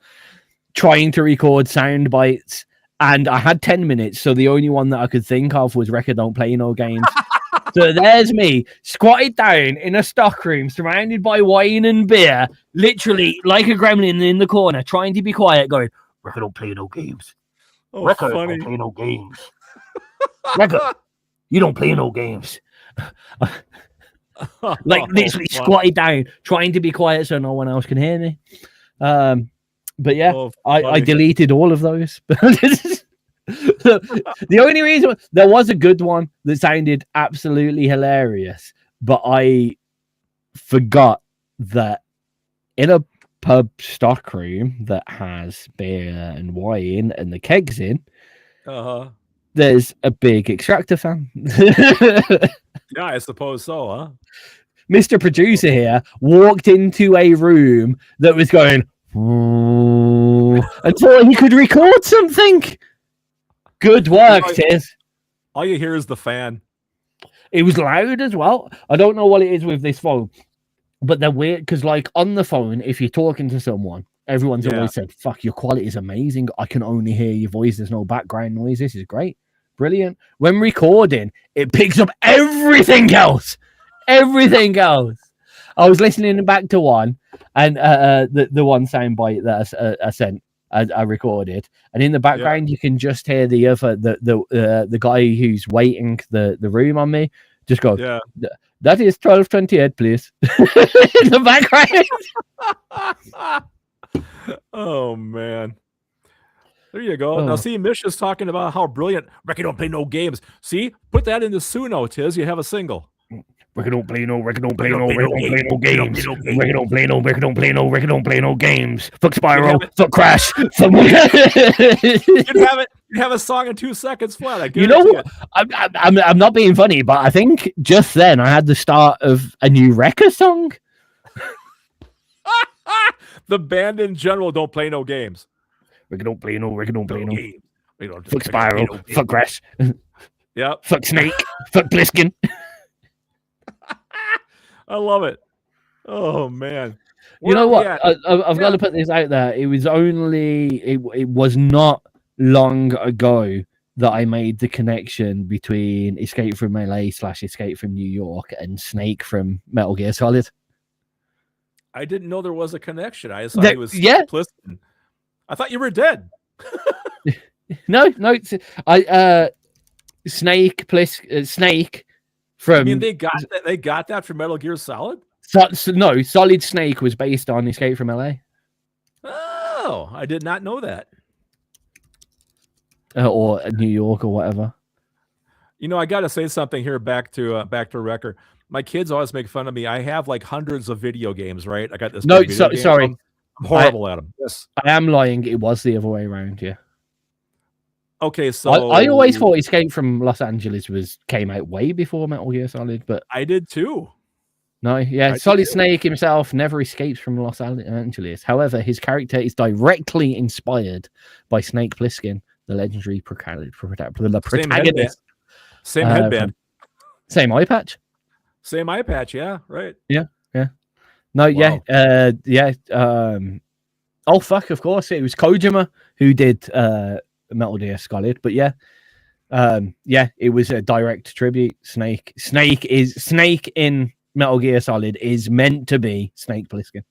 trying to record sound bites. And I had 10 minutes, so the only one that I could think of was Wrecker don't play no games. So there's me, squatted down in a stock room, surrounded by wine and beer, literally like a gremlin in the corner, trying to be quiet, going, Wrecker don't play no games. Wrecker don't play no games. Wrecker, you don't play no games. Literally squatted down, trying to be quiet so no one else can hear me. But yeah, I deleted all of those. The only reason there was a good one that sounded absolutely hilarious, but I forgot that in a pub stock room that has beer and wine and the kegs in, there's a big Extractor fan. Yeah, I suppose so, huh? Mr. Producer here walked into a room that was going until he could record something. Good work, Tizz. All you hear is the fan. It was loud as well. I don't know what it is with this phone, but they're weird because, like, on the phone, if you're talking to someone, everyone's always said, "Fuck, your quality is amazing. I can only hear your voice. There's no background noise. This is great, brilliant." When recording, it picks up everything else. Everything else. I was listening back to one, and the one soundbite that I sent, I recorded, and in the background you can just hear the other the guy who's waiting the room on me just go, that is 1228, please. In the background. Oh man. There you go. Now, see, Mish is talking about how brilliant Ricky don't play no games. See, put that into Suno, Tiz. You have a single. Ricky don't play no games. Ricky don't play no games. Fuck Spyro. Fuck Crash. You'd have a song in 2 seconds flat. You know what? I'm not being funny, but I think just then I had the start of a new Wrecker song. The band in general don't play no games. Ricky don't play no games. Fuck Spyro. Fuck Crash. Yeah. Fuck Snake. Fuck Pliskin. I love it. Oh man. You know what? I've got to put this out there. It was not long ago that I made the connection between Escape from LA / Escape from New York and Snake from Metal Gear Solid. I didn't know there was a connection. I thought he was Pliskin. I thought you were dead. No. Snake from. I mean, they got that from Metal Gear Solid. No, Solid Snake was based on Escape from LA. Oh, I did not know that. Or New York or whatever. You know, I got to say something here. Back to Wrecker. My kids always make fun of me. I have like hundreds of video games, right? I got this. No, sorry. I'm horrible at them. Yes, I am lying. It was the other way around. Yeah. Okay, so I always thought Escape from Los Angeles came out way before Metal Gear Solid, but I did too. No, yeah, Solid Snake himself never escapes from Los Angeles. However, his character is directly inspired by Snake Plissken, the legendary protagonist. Same headband. Same eye patch. Same eye patch, yeah, right. Yeah. No, wow. Oh, fuck, of course. It was Kojima who did Metal Gear Solid, but it was a direct tribute. Snake in Metal Gear Solid is meant to be Snake Plissken.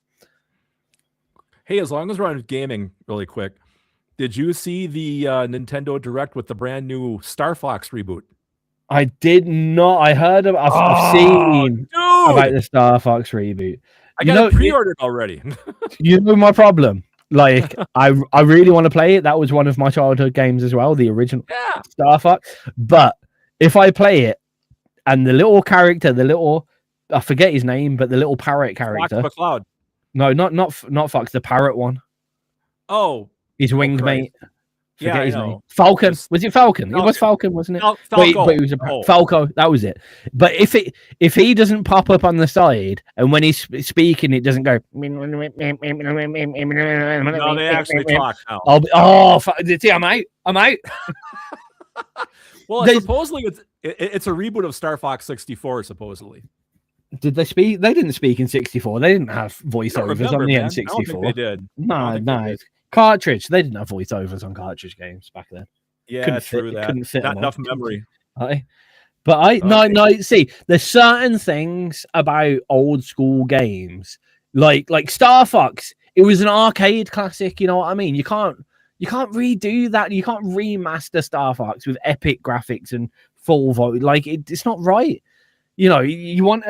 Hey, as long as we're on gaming really quick, did you see the Nintendo Direct with the brand new Star Fox reboot? I did not. I heard of. I've seen about the Star Fox reboot. I got it pre-ordered already. You know my problem. Like, I really want to play it. That was one of my childhood games as well, the original Star Fox. But if I play it, and the little character, I forget his name, but the little parrot character. Fox McCloud. No, not Fox, the parrot one. Oh, his winged mate. Forget his name. Falcon. Was it Falcon? It was Falcon, wasn't it? Falco. But it was Falco. That was it. But if he doesn't pop up on the side, and when he's speaking, it doesn't go. No, they actually talk now. See, I'm out. Well, supposedly it's a reboot of Star Fox 64. Supposedly. Did they speak? They didn't speak in 64. They didn't have voiceovers on the N64. I don't think they did. No. Cartridge. They didn't have voiceovers on cartridge games back then. Yeah, couldn't true. Couldn't fit not enough memory. No. See, there's certain things about old school games, like Star Fox. It was an arcade classic. You know what I mean? You can't redo that. You can't remaster Star Fox with epic graphics and full volume. Like it's not right. You know, you'd want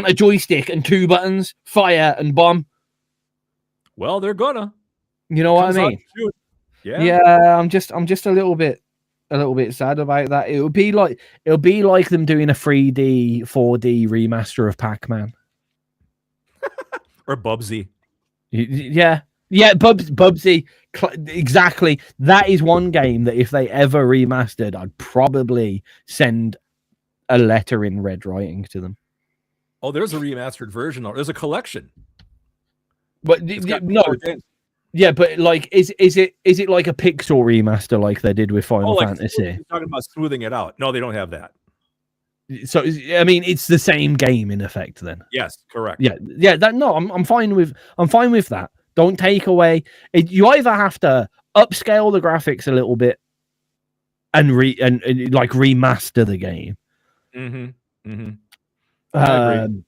a joystick and 2 buttons, fire and bomb. Well, they're gonna. You know what I mean? Yeah. I'm just a little bit sad about that. It'll be like them doing a 3D, 4D remaster of Pac-Man or Bubsy. Yeah, Bubsy. Exactly. That is one game that if they ever remastered, I'd probably send a letter in red writing to them. Oh, there's a remastered version. There's a collection. But no. Yeah, but like, is it like a pixel remaster like they did with Final Fantasy? You're talking about smoothing it out. No, they don't have that. So I mean, it's the same game in effect. Then yes, correct. Yeah. I'm fine with that. Don't take away. You either have to upscale the graphics a little bit and remaster the game. I agree.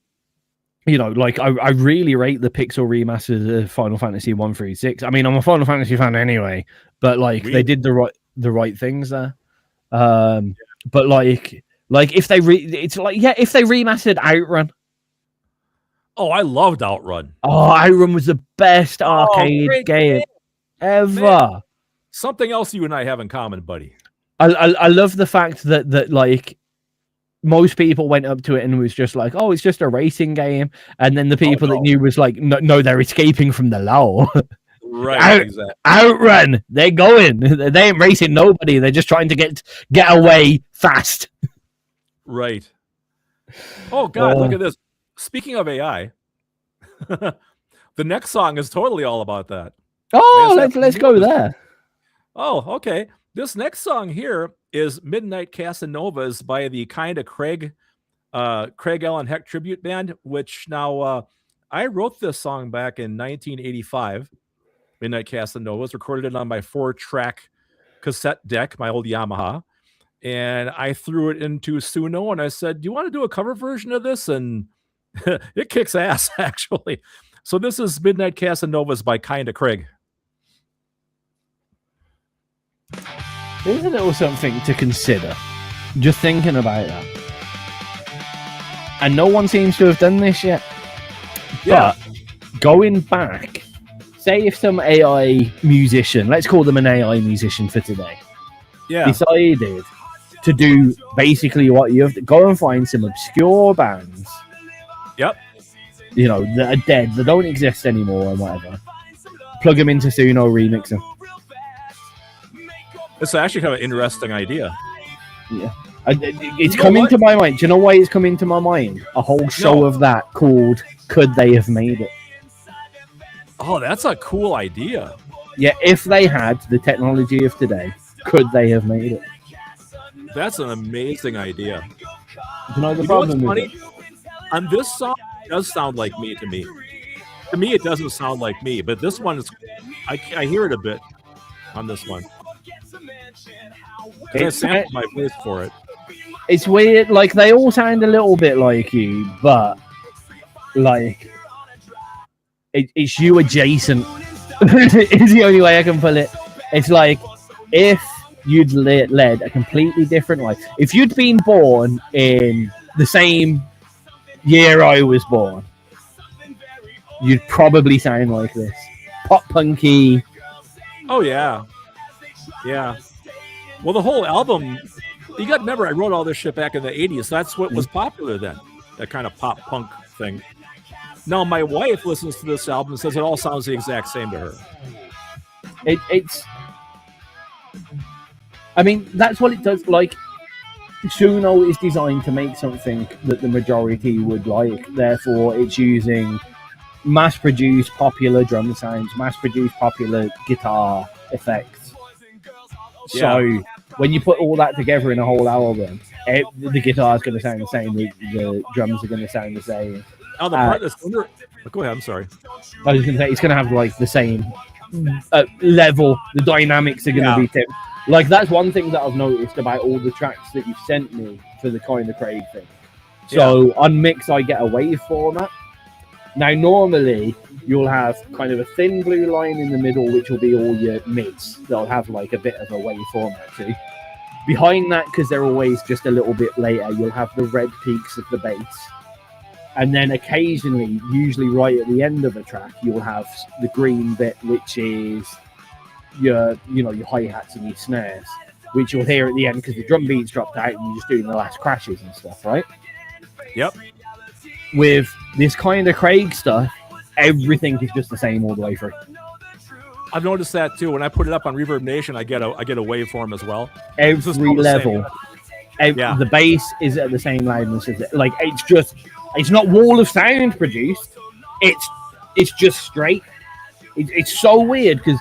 You know, like I really rate the pixel remasters of Final Fantasy 1 through 6. I mean, I'm a Final Fantasy fan anyway, but like they did the right things there. But like if they if they remastered Outrun. Oh, I loved Outrun. Oh, Outrun was the best arcade game ever. Man. Something else you and I have in common, buddy. I love the fact that like most people went up to it and was just like, oh, it's just a racing game, and then the people that knew was like, no, they're escaping from the law. Right, exactly. Outrun. They're going. They ain't racing nobody. They're just trying to get away fast. Right. Oh God, look at this. Speaking of AI, the next song is totally all about that. Oh, let's go there. Oh, okay. This next song here is Midnight Casanovas by the kind of Craig Allen Hecht tribute band, which now I wrote this song back in 1985. Midnight Casanovas, recorded it on my 4-track cassette deck, my old Yamaha. And I threw it into Suno and I said, do you want to do a cover version of this? And it kicks ass, actually. So this is Midnight Casanovas by Kinda Craig. Here's a little something to consider. Just thinking about that. And no one seems to have done this yet. Yeah. But going back, say if some AI musician, let's call them an AI musician for today, decided to do basically what you have to go and find some obscure bands. Yep. You know, that are dead, that don't exist anymore and whatever. Plug them into Suno, remix them. It's actually kind of an interesting idea. Yeah. It's coming to my mind. Do you know why it's coming to my mind? A whole show of that called Could They Have Made It? Oh, that's a cool idea. Yeah, if they had the technology of today, could they have made it? That's an amazing idea. You know the problem what's with funny? On this song, it does sound like me to me. To me, it doesn't sound like me, but this one is. I hear it a bit on this one. I sampled my voice for it. It's weird. Like they all sound a little bit like you, but like it's you adjacent. Is the only way I can put it. It's like if you'd led a completely different life. If you'd been born in the same year I was born, you'd probably sound like this. Pop punky. Oh yeah. Yeah. Well, the whole album, you got to remember, I wrote all this shit back in the 80s. That's what was popular then, that kind of pop punk thing. Now, my wife listens to this album and says it all sounds the exact same to her. It's... I mean, that's what it does. Like, Suno is designed to make something that the majority would like. Therefore, it's using mass-produced popular drum sounds, mass-produced popular guitar effects. Yeah. So when you put all that together in a whole album, the guitar is going to sound the same, the drums are going to sound the same. Oh, the part that's under... Go ahead, I'm sorry. I was going to say, it's going to have like the same level. The dynamics are going to be tip. Like, that's one thing that I've noticed about all the tracks that you've sent me for the kind of Craig thing. So on mix, I get a wave format. Now, normally, you'll have kind of a thin blue line in the middle, which will be all your mids. They'll have like a bit of a wave format too. Behind that, because they're always just a little bit later, you'll have the red peaks of the bass. And then occasionally, usually right at the end of a track, you'll have the green bit, which is your hi-hats and your snares, which you'll hear at the end because the drum beats dropped out and you're just doing the last crashes and stuff, right? Yep. With this kind of Craig stuff, everything is just the same all the way through. I've noticed that too. When I put it up on Reverb Nation, I get a waveform as well. Every level. The bass is at the same loudness as it. Like, it's not wall of sound produced. It's just straight. It's so weird because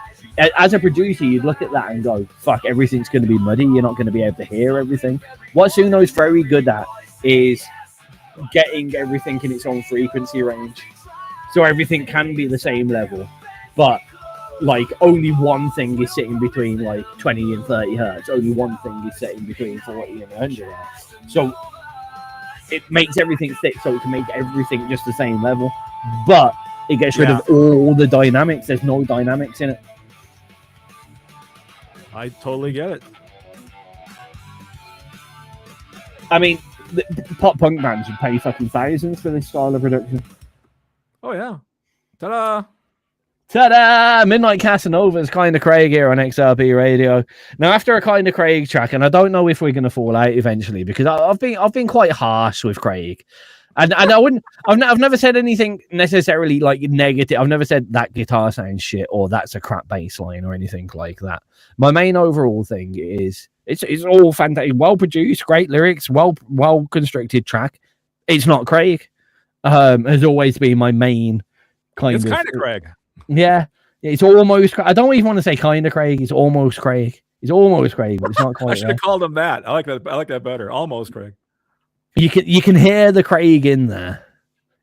as a producer, you'd look at that and go, fuck, everything's going to be muddy. You're not going to be able to hear everything. What Suno's very good at is getting everything in its own frequency range. So everything can be the same level, but like only one thing is sitting between like 20 and 30 hertz. Only one thing is sitting between 40 and 100 hertz. So it makes everything thick so it can make everything just the same level, but it gets rid of all the dynamics. There's no dynamics in it. I totally get it. I mean, the pop punk bands would pay fucking thousands for this style of production. Oh yeah. Ta-da! Ta-da! Midnight Casanova's Kind of Craig here on XRP Radio. Now, after a Kind of Craig track, and I don't know if we're going to fall out eventually because I've been quite harsh with Craig, and I wouldn't. I've never said anything necessarily like negative. I've never said that guitar sounds shit or that's a crap bass line or anything like that. My main overall thing is it's all fantastic, well produced, great lyrics, well constructed track. It's not Craig. Has always been my main kind of. It's kind of Craig. Yeah, it's almost. I don't even want to say kind of Craig. It's almost Craig. It's almost Craig, but it's not quite. I should have called him that. I like that. I like that better. Almost Craig. You can hear the Craig in there.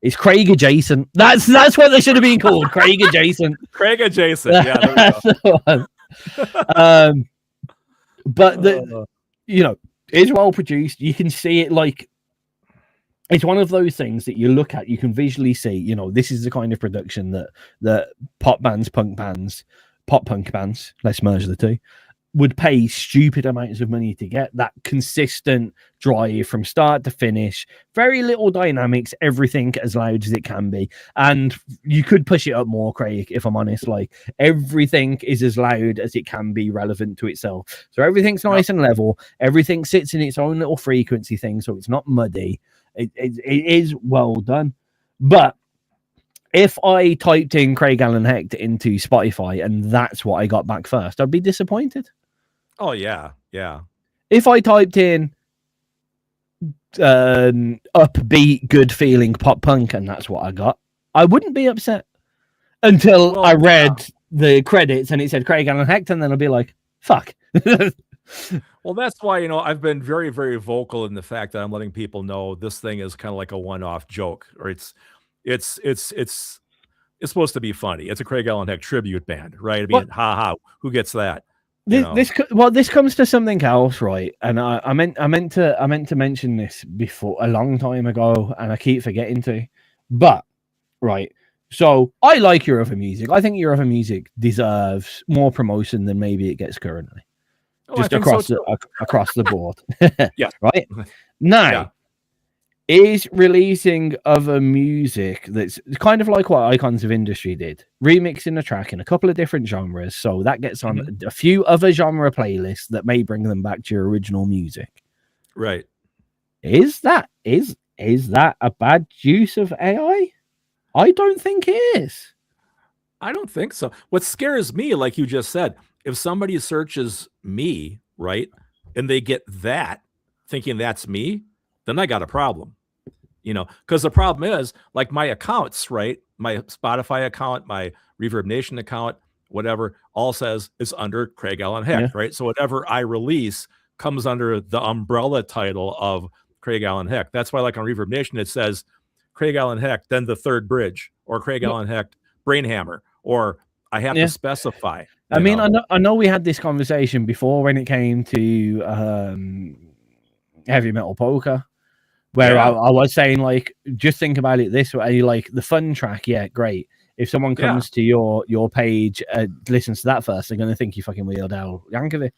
It's Craig adjacent. That's what they should have been called. Craig adjacent. Craig adjacent. Yeah. There we go. But it's well produced. You can see it like. It's one of those things that you look at, you can visually see, this is the kind of production that pop bands, punk punk bands, let's merge the two, would pay stupid amounts of money to get. That consistent drive from start to finish, very little dynamics, everything as loud as it can be. And you could push it up more, Craig, if I'm honest. Like, everything is as loud as it can be relevant to itself. So everything's nice and level. Everything sits in its own little frequency thing, so it's not muddy. It is well done. But if I typed in Craig Allen Hecht into Spotify and that's what I got back first, I'd be disappointed. Oh, yeah. Yeah. If I typed in upbeat, good feeling pop punk and that's what I got, I wouldn't be upset until I read the credits and it said Craig Allen Hecht, and then I'd be like, fuck. Well, that's why, I've been very, very vocal in the fact that I'm letting people know this thing is kind of like a one-off joke, or it's supposed to be funny. It's a Craig Allen Hecht tribute band, right? I mean, who gets that? This comes to something else, right? And I meant to mention this before a long time ago, and I keep forgetting to. But right, so I like your other music. I think your other music deserves more promotion than maybe it gets currently. Just across the board. Yeah. Right? Now, is releasing other music that's kind of like what Icons of Industry did, remixing a track in a couple of different genres, so that gets on a few other genre playlists that may bring them back to your original music. Right. Is that a bad use of AI? I don't think it is. I don't think so. What scares me, like you just said, if somebody searches me, right, and they get that, thinking that's me, then I got a problem, because the problem is, like, my accounts, right, my Spotify account, my Reverb Nation account, whatever, all says it's under Craig Allen Hecht, right? So whatever I release comes under the umbrella title of Craig Allen Hecht. That's why, like, on Reverb Nation, it says Craig Allen Hecht, then the Third Bridge, or Craig Allen Hecht, Brainhammer, or I have to specify. I mean, I know we had this conversation before when it came to heavy metal polka, where I was saying, like, just think about it this way, like, the fun track, great. If someone comes to your page, listens to that first, they're going to think you fucking Weird Al Yankovic.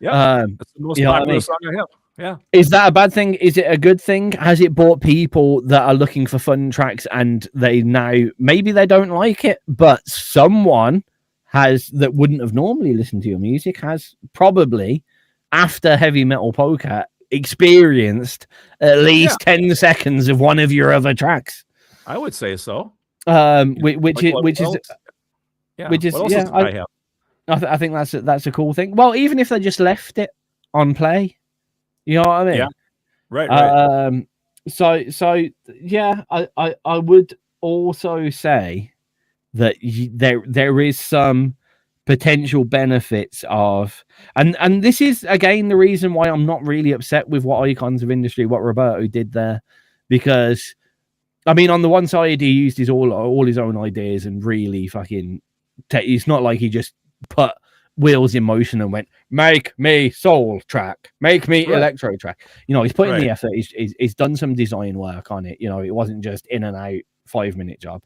Yeah, that's the most popular song I have. Yeah. Is that a bad thing? Is it a good thing? Has it brought people that are looking for fun tracks and they now, maybe they don't like it, but someone that wouldn't have normally listened to your music has probably, after heavy metal polka, experienced at least 10 seconds of one of your other tracks? I would say so. I think that's a cool thing. Well, even if they just left it on play, you know what I mean? Yeah. Right. I would also say that there is some potential benefits of, and this is again the reason why I'm not really upset with what Icons of Industry, what Roberto did there, because I mean, on the one side, he used all his own ideas and really fucking. It's not like he just put wheels in motion and went, make me soul track, make me electro track. He's put in the effort. He's done some design work on it. It wasn't just in and out 5-minute job.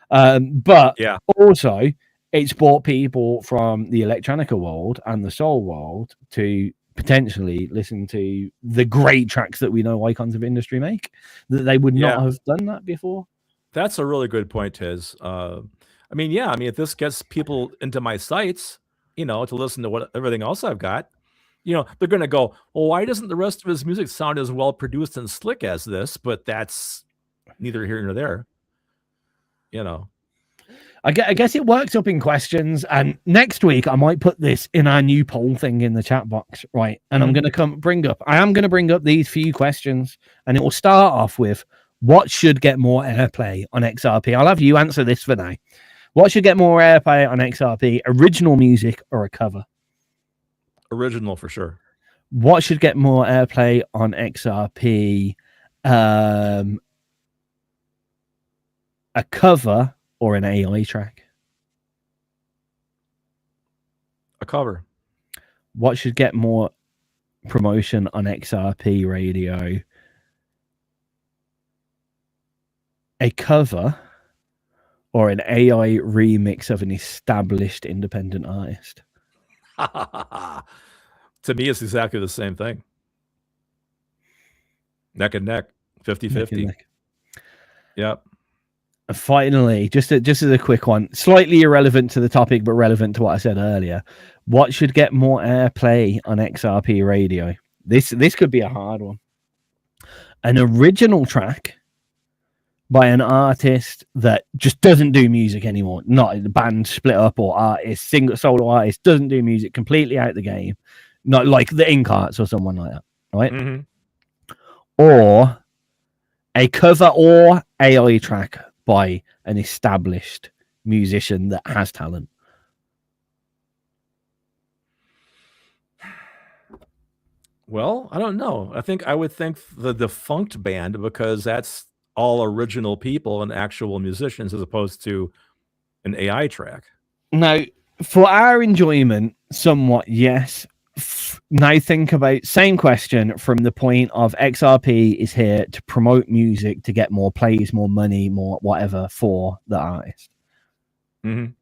But also, it's brought people from the electronica world and the soul world to potentially listen to the great tracks that we know Icons of Industry make, that they would not have done that before. That's a really good point, Tizz. I mean, yeah, I mean, if this gets people into my sites, you know, to listen to everything else I've got, you know, they're going to go, well, why doesn't the rest of his music sound as well produced and slick as this? But that's neither here nor there, you know. I guess it works up in questions, and next week I might put this in our new poll thing in the chat box, right? And I'm going to bring up these few questions, and it will start off with what should get more airplay on XRP. I'll have you answer this for now. What should get more airplay on XRP? Original music or a cover? Original for sure. What should get more airplay on XRP? A cover or an AI track? A cover. What should get more promotion on XRP radio? A cover or an AI remix of an established independent artist? To me, it's exactly the same thing. Neck and neck, 50-50. Yep. And finally, just as a quick one, slightly irrelevant to the topic, but relevant to what I said earlier. What should get more airplay on XRP radio? This could be a hard one. An original track by an artist that just doesn't do music anymore. Not the band split up or artist, single solo artist, doesn't do music, completely out the game. Not like the Incarts or someone like that, right? Mm-hmm. Or a cover or AI track by an established musician that has talent. Well, I don't know. I would think the defunct band, because that's all original people and actual musicians as opposed to an AI track. Now, for our enjoyment, somewhat, yes. Now think about same question from the point of XRP is here to promote music, to get more plays, more money, more whatever for the artist. Mm-hmm.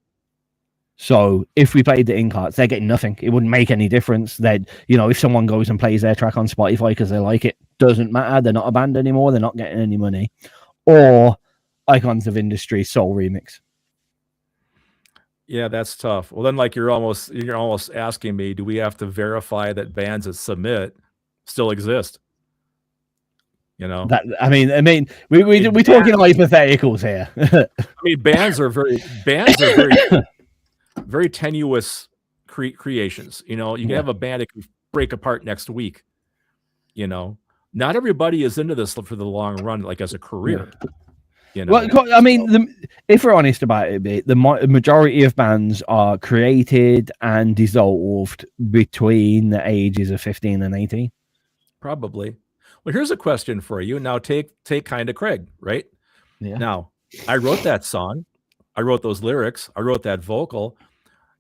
So if we played the Incarts, they're getting nothing. It wouldn't make any difference. That, you know, if someone goes and plays their track on Spotify because they like it, doesn't matter. They're not a band anymore. They're not getting any money. Or Icons of Industry Soul Remix. Yeah, that's tough. Well, then, like, you're almost asking me, do we have to verify that bands that submit still exist? You know, I mean, we're talking hypotheticals here. I mean, bands are very very tenuous creations. You know, you can have a band that can break apart next week. You know, not everybody is into this for the long run, like as a career. Yeah. You know? Well, I mean, if we're honest about it, the majority of bands are created and dissolved between the ages of 15 and 18. Probably. Well, here's a question for you. Now, take kind of Craig, right? Yeah. Now, I wrote that song. I wrote those lyrics. I wrote that vocal.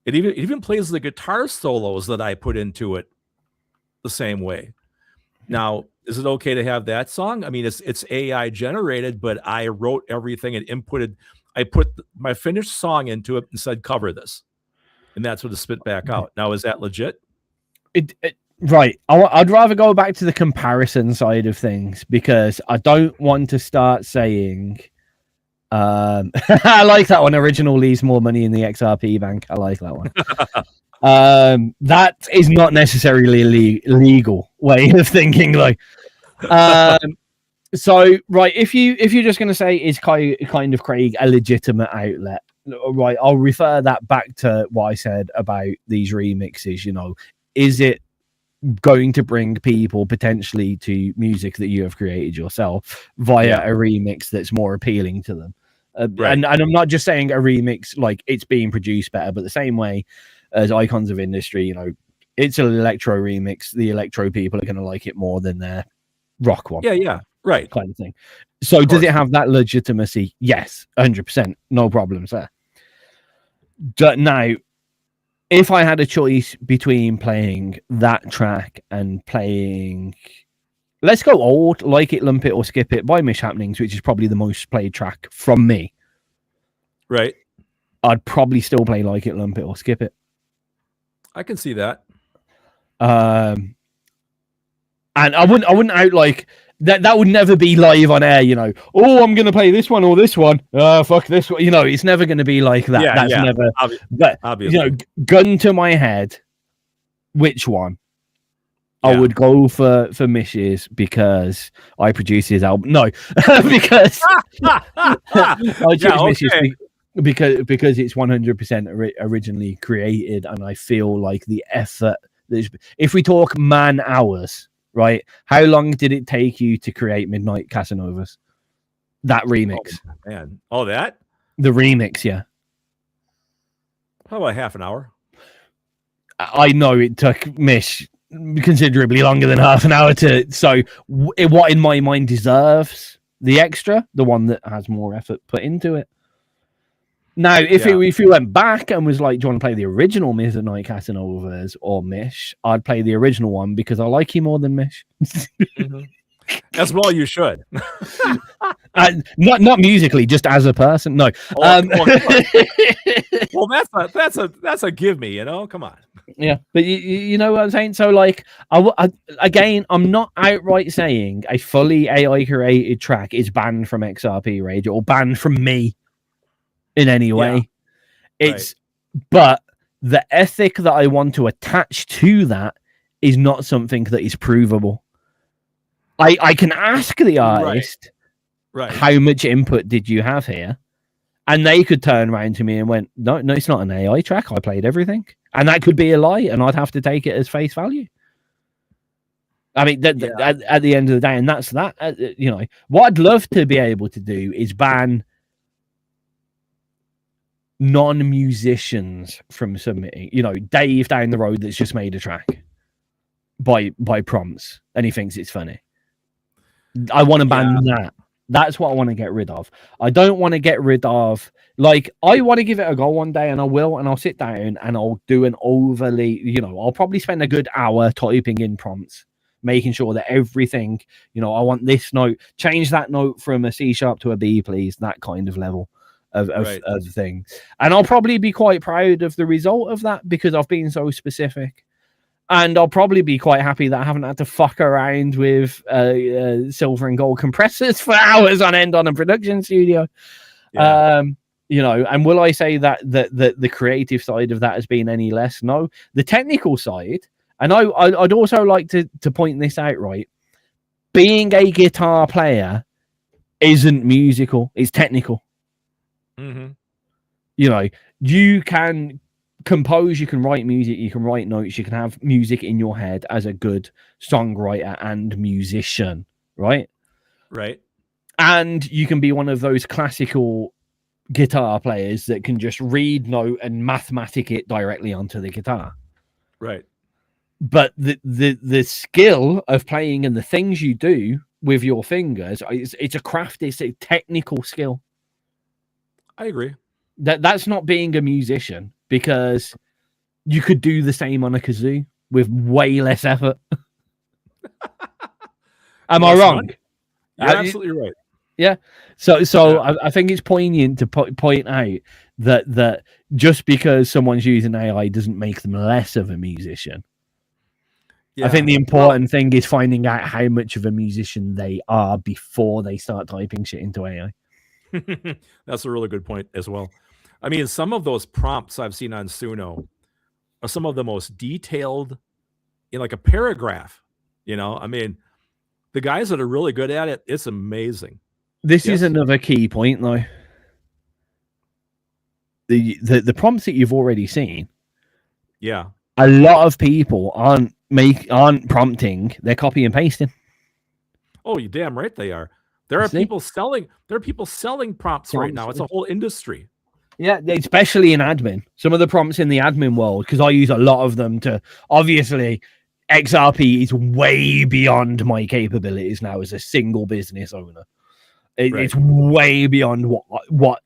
It even plays the guitar solos that I put into it the same way. Now, is it okay to have that song? I mean, it's AI generated, but I wrote everything and inputted. I put my finished song into it and said, cover this. And that's what it spit back out. Now, is that legit? Right. I'd rather go back to the comparison side of things, because I don't want to start saying, I like that one. Original leaves more money in the XRP bank. I like that one. That is not necessarily a legal way of thinking, like. So right, if you're just going to say, is kind of Craig a legitimate outlet, right? I'll refer that back to what I said about these remixes. You know, is it going to bring people potentially to music that you have created yourself via a remix that's more appealing to them? Right. And I'm not just saying a remix like it's being produced better, but the same way as Icons of Industry, you know, it's an electro remix. The electro people are going to like it more than their rock one. Yeah, right. Kind of thing. So does it have that legitimacy? Yes, 100%. No problems there. Now, if I had a choice between playing that track and playing, let's go old, Like It, Lump It, or Skip It by Mishappenings, which is probably the most played track from me. Right. I'd probably still play Like It, Lump It, or Skip It. I can see that. And I wouldn't out like That would never be live on air, you know. Oh, I'm gonna play this one or this one. Fuck this one. You know, it's never gonna be like that. Yeah, That's yeah. never. But Obviously. you know, gun to my head, which one? I Yeah. would go for Mish's because I produced his album. No, because I choose Mish's because it's 100% originally created, and I feel like the effort. If we talk man hours. Right? How long did it take you to create Midnight Casanovas? That remix. Oh, man. Oh, that? The remix, yeah. How about half an hour? I know it took Mish considerably longer than half an hour to. So, what in my mind deserves the extra, the one that has more effort put into it. Now, if you went back and was like, do you want to play the original Midnight Casanovas or Mish? I'd play the original one because I like you more than Mish. Mm-hmm. As well, you should. Not musically, just as a person. No. Well, that's a give me. You know, come on. Yeah, but you know what I'm saying. So like, again, I'm not outright saying a fully AI created track is banned from XRP radio or banned from me. In any way, it's but the ethic that I want to attach to that is not something that is provable. I can ask the artist, how much input did you have here, and they could turn around to me and went, no, it's not an AI track. I played everything, and that could be a lie, and I'd have to take it as face value. I mean, at the end of the day, and that's that. You know, what I'd love to be able to do is ban non-musicians from submitting, you know, Dave down the road that's just made a track by prompts and he thinks it's funny. I want to ban that. That's what I want to get rid of. I don't want to get rid of, like, I want to give it a go one day, and I will, and I'll sit down and I'll do an overly, you know, I'll probably spend a good hour typing in prompts, making sure that everything, you know, I want this note, change that note from a C# to a B, please, that kind of level of thing. And I'll probably be quite proud of the result of that because I've been so specific. And I'll probably be quite happy that I haven't had to fuck around with silver and gold compressors for hours on end on a production studio. Yeah. You know, and will I say that the creative side of that has been any less? No. The technical side, and I'd also like to point this out, right? Being a guitar player isn't musical, it's technical. Mm-hmm. You know, you can compose, you can write music, you can write notes, you can have music in your head as a good songwriter and musician, right? Right. And you can be one of those classical guitar players that can just read note and mathematic it directly onto the guitar. Right. But the skill of playing and the things you do with your fingers, it's a craft, it's a technical skill. I agree. That's not being a musician, because you could do the same on a kazoo with way less effort. Am I wrong? You're absolutely right. Yeah. So I think it's poignant to point out that just because someone's using AI doesn't make them less of a musician. Yeah. I think the important thing is finding out how much of a musician they are before they start typing shit into AI. That's a really good point as well. I mean, some of those prompts I've seen on Suno are some of the most detailed in like a paragraph. You know, I mean, the guys that are really good at it, it's amazing. This is another key point, though. The prompts that you've already seen. Yeah. A lot of people aren't prompting, they're copy and pasting. Oh, you damn right they are. There are people selling prompts right now. It's a whole industry. Yeah, especially in admin. Some of the prompts in the admin world, because I use a lot of them to, obviously, XRP is way beyond my capabilities now as a single business owner. It's way beyond what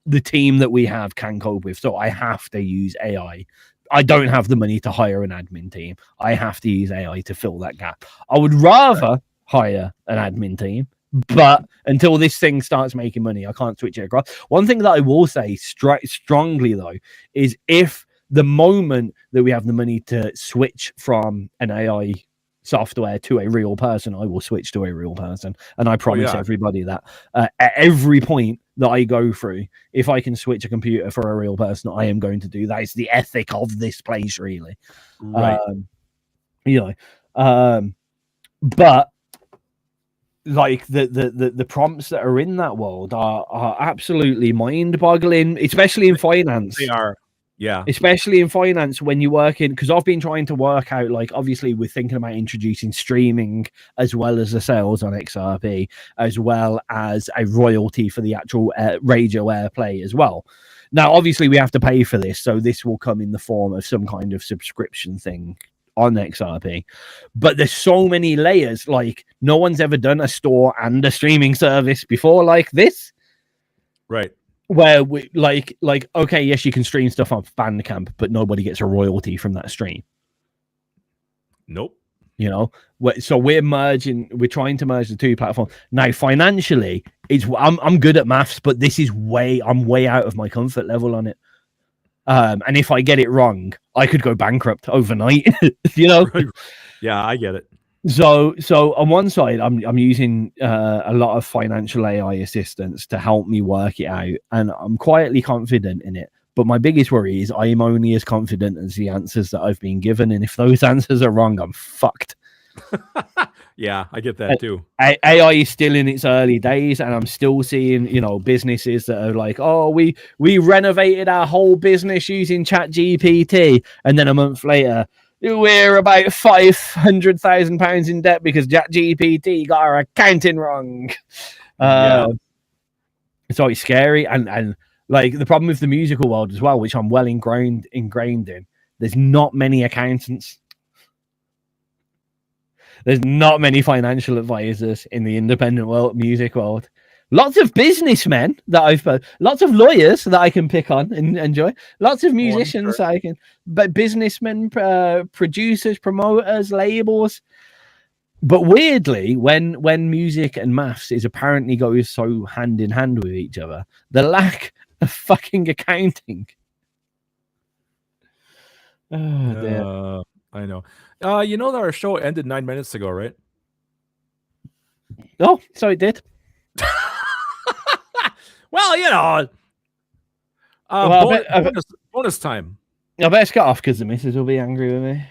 the team that we have can cope with. So I have to use AI. I don't have the money to hire an admin team. I have to use AI to fill that gap. I would rather hire an admin team, but until this thing starts making money, I can't switch it across. One thing that I will say strongly, though, is if the moment that we have the money to switch from an AI software to a real person, I will switch to a real person. And I promise yeah. everybody that at every point that I go through, if I can switch a computer for a real person, I am going to do that. It's the ethic of this place, really. Right. But like the prompts that are in that world are absolutely mind-boggling, especially in finance. They are. Yeah. Especially in finance when you work in, because I've been trying to work out, like, obviously we're thinking about introducing streaming as well as the sales on XRP, as well as a royalty for the actual radio airplay as well. Now, obviously we have to pay for this, so this will come in the form of some kind of subscription thing on XRP. But there's so many layers. Like, no one's ever done a store and a streaming service before like this. Right. Where we like, okay, yes, you can stream stuff on Bandcamp, but nobody gets a royalty from that stream. Nope. You know, so we're trying to merge the two platforms. Now, financially, I'm good at maths, but this is I'm way out of my comfort level on it. And if I get it wrong, I could go bankrupt overnight. You know? Yeah, I get it. So on one side, I'm using a lot of financial AI assistants to help me work it out, and I'm quietly confident in it. But my biggest worry is I am only as confident as the answers that I've been given, and if those answers are wrong, I'm fucked. Yeah, I get that too. AI is still in its early days, and I'm still seeing, you know, businesses that are like, oh, we renovated our whole business using ChatGPT, and then a month later, we're about £500,000 in debt because ChatGPT got our accounting wrong. It's always scary, and like the problem with the musical world as well, which I'm well ingrained in. There's not many accountants. There's not many financial advisors in the independent music world. Lots of businessmen lots of lawyers that I can pick on and enjoy. Lots of musicians that I can, but businessmen, producers, promoters, labels. But weirdly, when music and maths is apparently goes so hand in hand with each other, the lack of fucking accounting. Oh, dear. I know. You know that our show ended 9 minutes ago, right? Oh, so it did. Well, you know, bonus time. I better get off because the missus will be angry with me.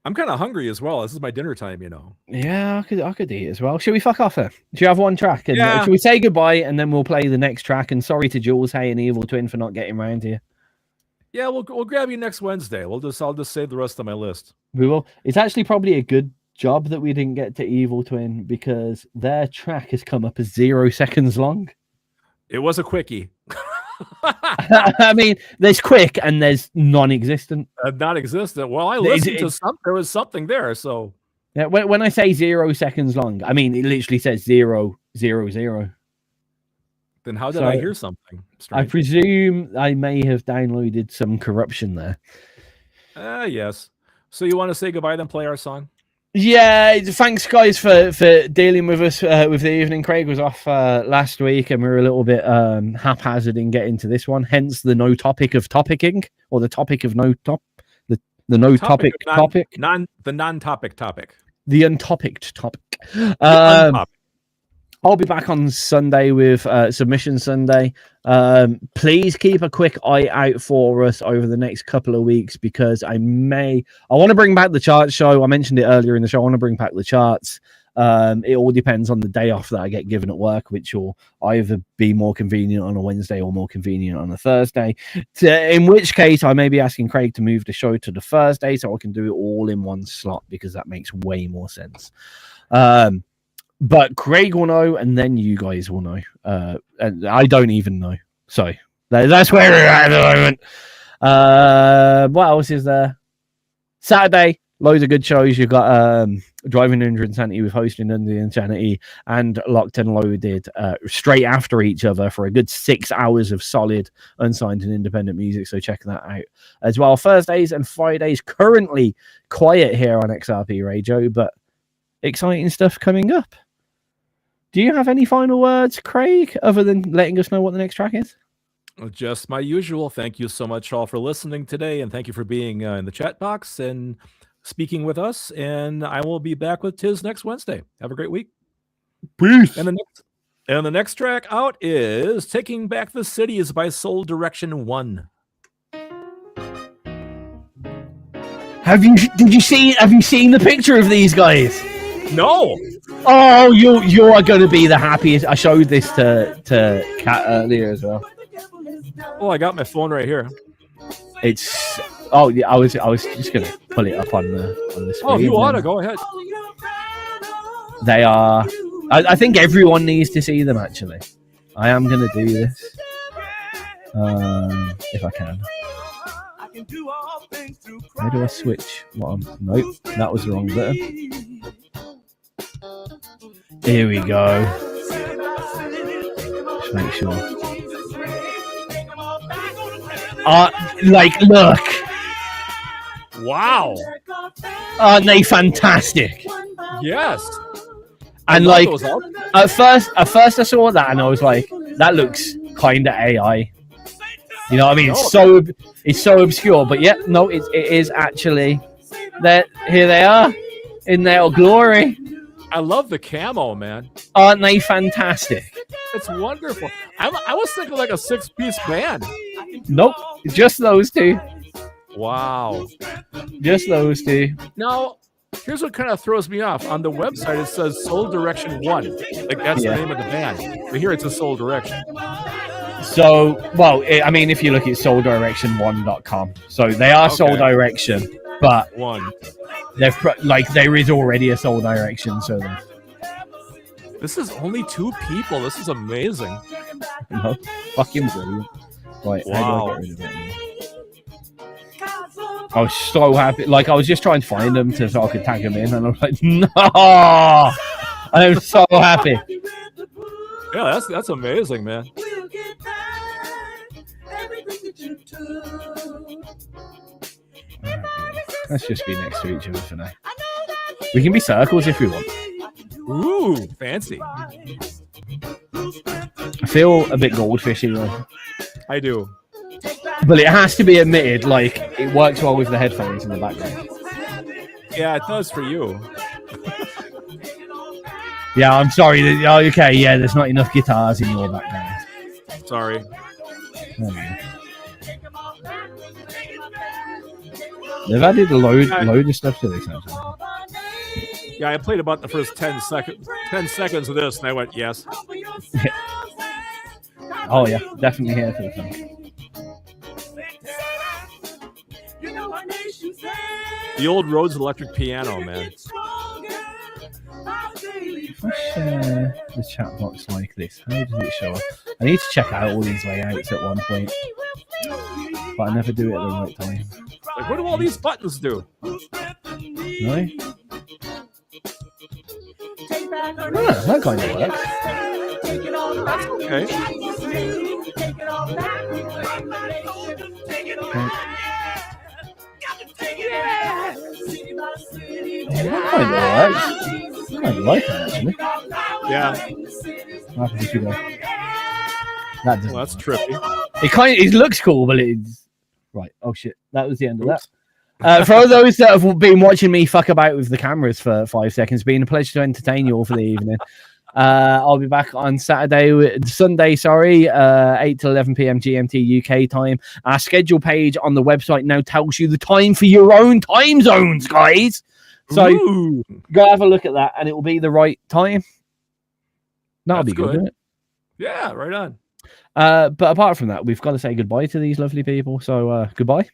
I'm kind of hungry as well. This is my dinner time, you know. Yeah, I could eat as well. Should we fuck off then? Do you have one track? And yeah. Should we say goodbye and then we'll play the next track? And sorry to Jules, Hay, and Evil Twin for not getting round here. Yeah, we'll grab you next Wednesday. I'll just save the rest of my list. We will. It's actually probably a good job that we didn't get to Evil Twin because their track has come up as 0 seconds long. It was a quickie. I mean, there's quick and there's non-existent. Non-existent. Well, I listened to something. There was something there. So yeah, when I say 0 seconds long, I mean it literally says 0, 0, 0. Then how did I hear something strange? I presume I may have downloaded some corruption there. Yes. So you want to say goodbye, then play our song? Yeah, thanks guys for dealing with us with the evening. Craig was off last week and we were a little bit haphazard in getting to this one, hence the no topic of topicking, or the topic of no top, the no topic topic, the non-topic topic, the untopicked topic. I'll be back on Sunday with Submission Sunday. Please keep a quick eye out for us over the next couple of weeks because I want to bring back the charts show. I mentioned it earlier in the show. I want to bring back the charts. It all depends on the day off that I get given at work, which will either be more convenient on a Wednesday or more convenient on a Thursday. In which case, I may be asking Craig to move the show to the Thursday so I can do it all in one slot because that makes way more sense. But Craig will know, and then you guys will know. And I don't even know. So that's where we're at the moment. What else is there? Saturday, loads of good shows. You've got Driving Under Insanity with Hosting Under Insanity and Locked and Loaded straight after each other for a good 6 hours of solid unsigned and independent music. So check that out as well. Thursdays and Fridays, currently quiet here on XRP Radio, but exciting stuff coming up. Do you have any final words, Craig, other than letting us know what the next track is? Just my usual. Thank you so much all for listening today, and thank you for being in the chat box. And speaking with us, and I will be back with Tizz next Wednesday. Have a great week. Peace. And the next track out is "Taking Back the Cities" by Soul Direction 1. Have you seen the picture of these guys? No. Oh, you are going to be the happiest. I showed this to Kat earlier as well. Oh, I got my phone right here. It's yeah. I was just going to pull it up on the screen. Oh, if you want to, go ahead. They are. I think everyone needs to see them. Actually, I am going to do this if I can. How do I switch? Nope, that was the wrong button. Here we go. Just make sure. Look. Wow. Aren't they fantastic? Yes. And at first I saw that and I was like, that looks kind of AI. You know what I mean? It's so obscure, but yeah, no, it is actually. Here they are in their glory. I love the camo, man. Aren't they fantastic? It's wonderful. I was thinking like a 6-piece band. Nope, just those two. Wow. Just those two. Now, here's what kind of throws me off. On the website, it says Soul Direction 1. Like, that's the name of the band. But here it's a Soul Direction. So, well, if you look at souldirection1.com, so they are Soul Direction, but there is already a Soul Direction, so this is only 2 people. This is amazing. No, fucking brilliant. Right, wow. How do I get rid of it? I was so happy. I was just trying to find them so I could tag them in, and I was like, no! I'm so happy. Yeah, that's amazing, man. Let's just be next to each other for now. We can be circles if we want. Ooh, fancy. I feel a bit goldfishy though. I do. But it has to be admitted, it works well with the headphones in the background. Yeah, it does for you. Yeah, I'm sorry. Okay, yeah, there's not enough guitars in your background. Sorry. They've added a load of stuff to this actually. Yeah, I played about the first 10 seconds of this, and I went, yes. Oh yeah, definitely here for the film. The old Rhodes electric piano, man. If I share the chat box like this, how does it show up? I need to check out all these layouts at one point, but I never do it at the right time. What do all these buttons do? No? That kind of works. Okay. That kind of works. I kind of like that actually. Yeah. What happens if you go? That doesn't. Well, that's trippy. It looks cool, but it's right. Oh shit! That was the end of that. For all those that have been watching me fuck about with the cameras for 5 seconds, been a pleasure to entertain you all for the evening. I'll be back on Sunday, 8 to 11 p.m. GMT UK time. Our schedule page on the website now tells you the time for your own time zones, guys. So go have a look at that, and it will be the right time. That'll be good, won't it? Yeah, right on. But apart from that, we've got to say goodbye to these lovely people. So goodbye.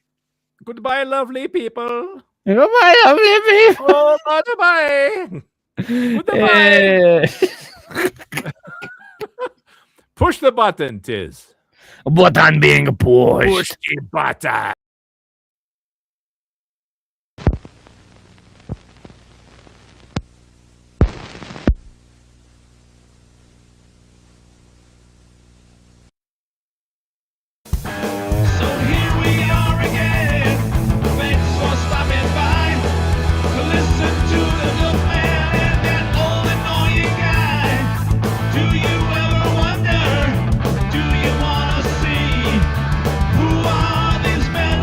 Goodbye, lovely people. Goodbye, lovely people. Oh, goodbye. Goodbye. Push the button, Tizz. Button being pushed. Push the button. Who are these men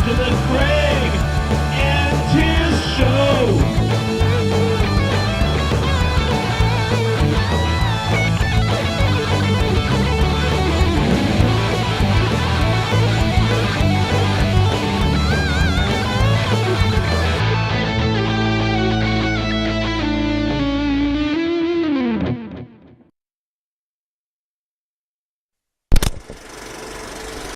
to the Craig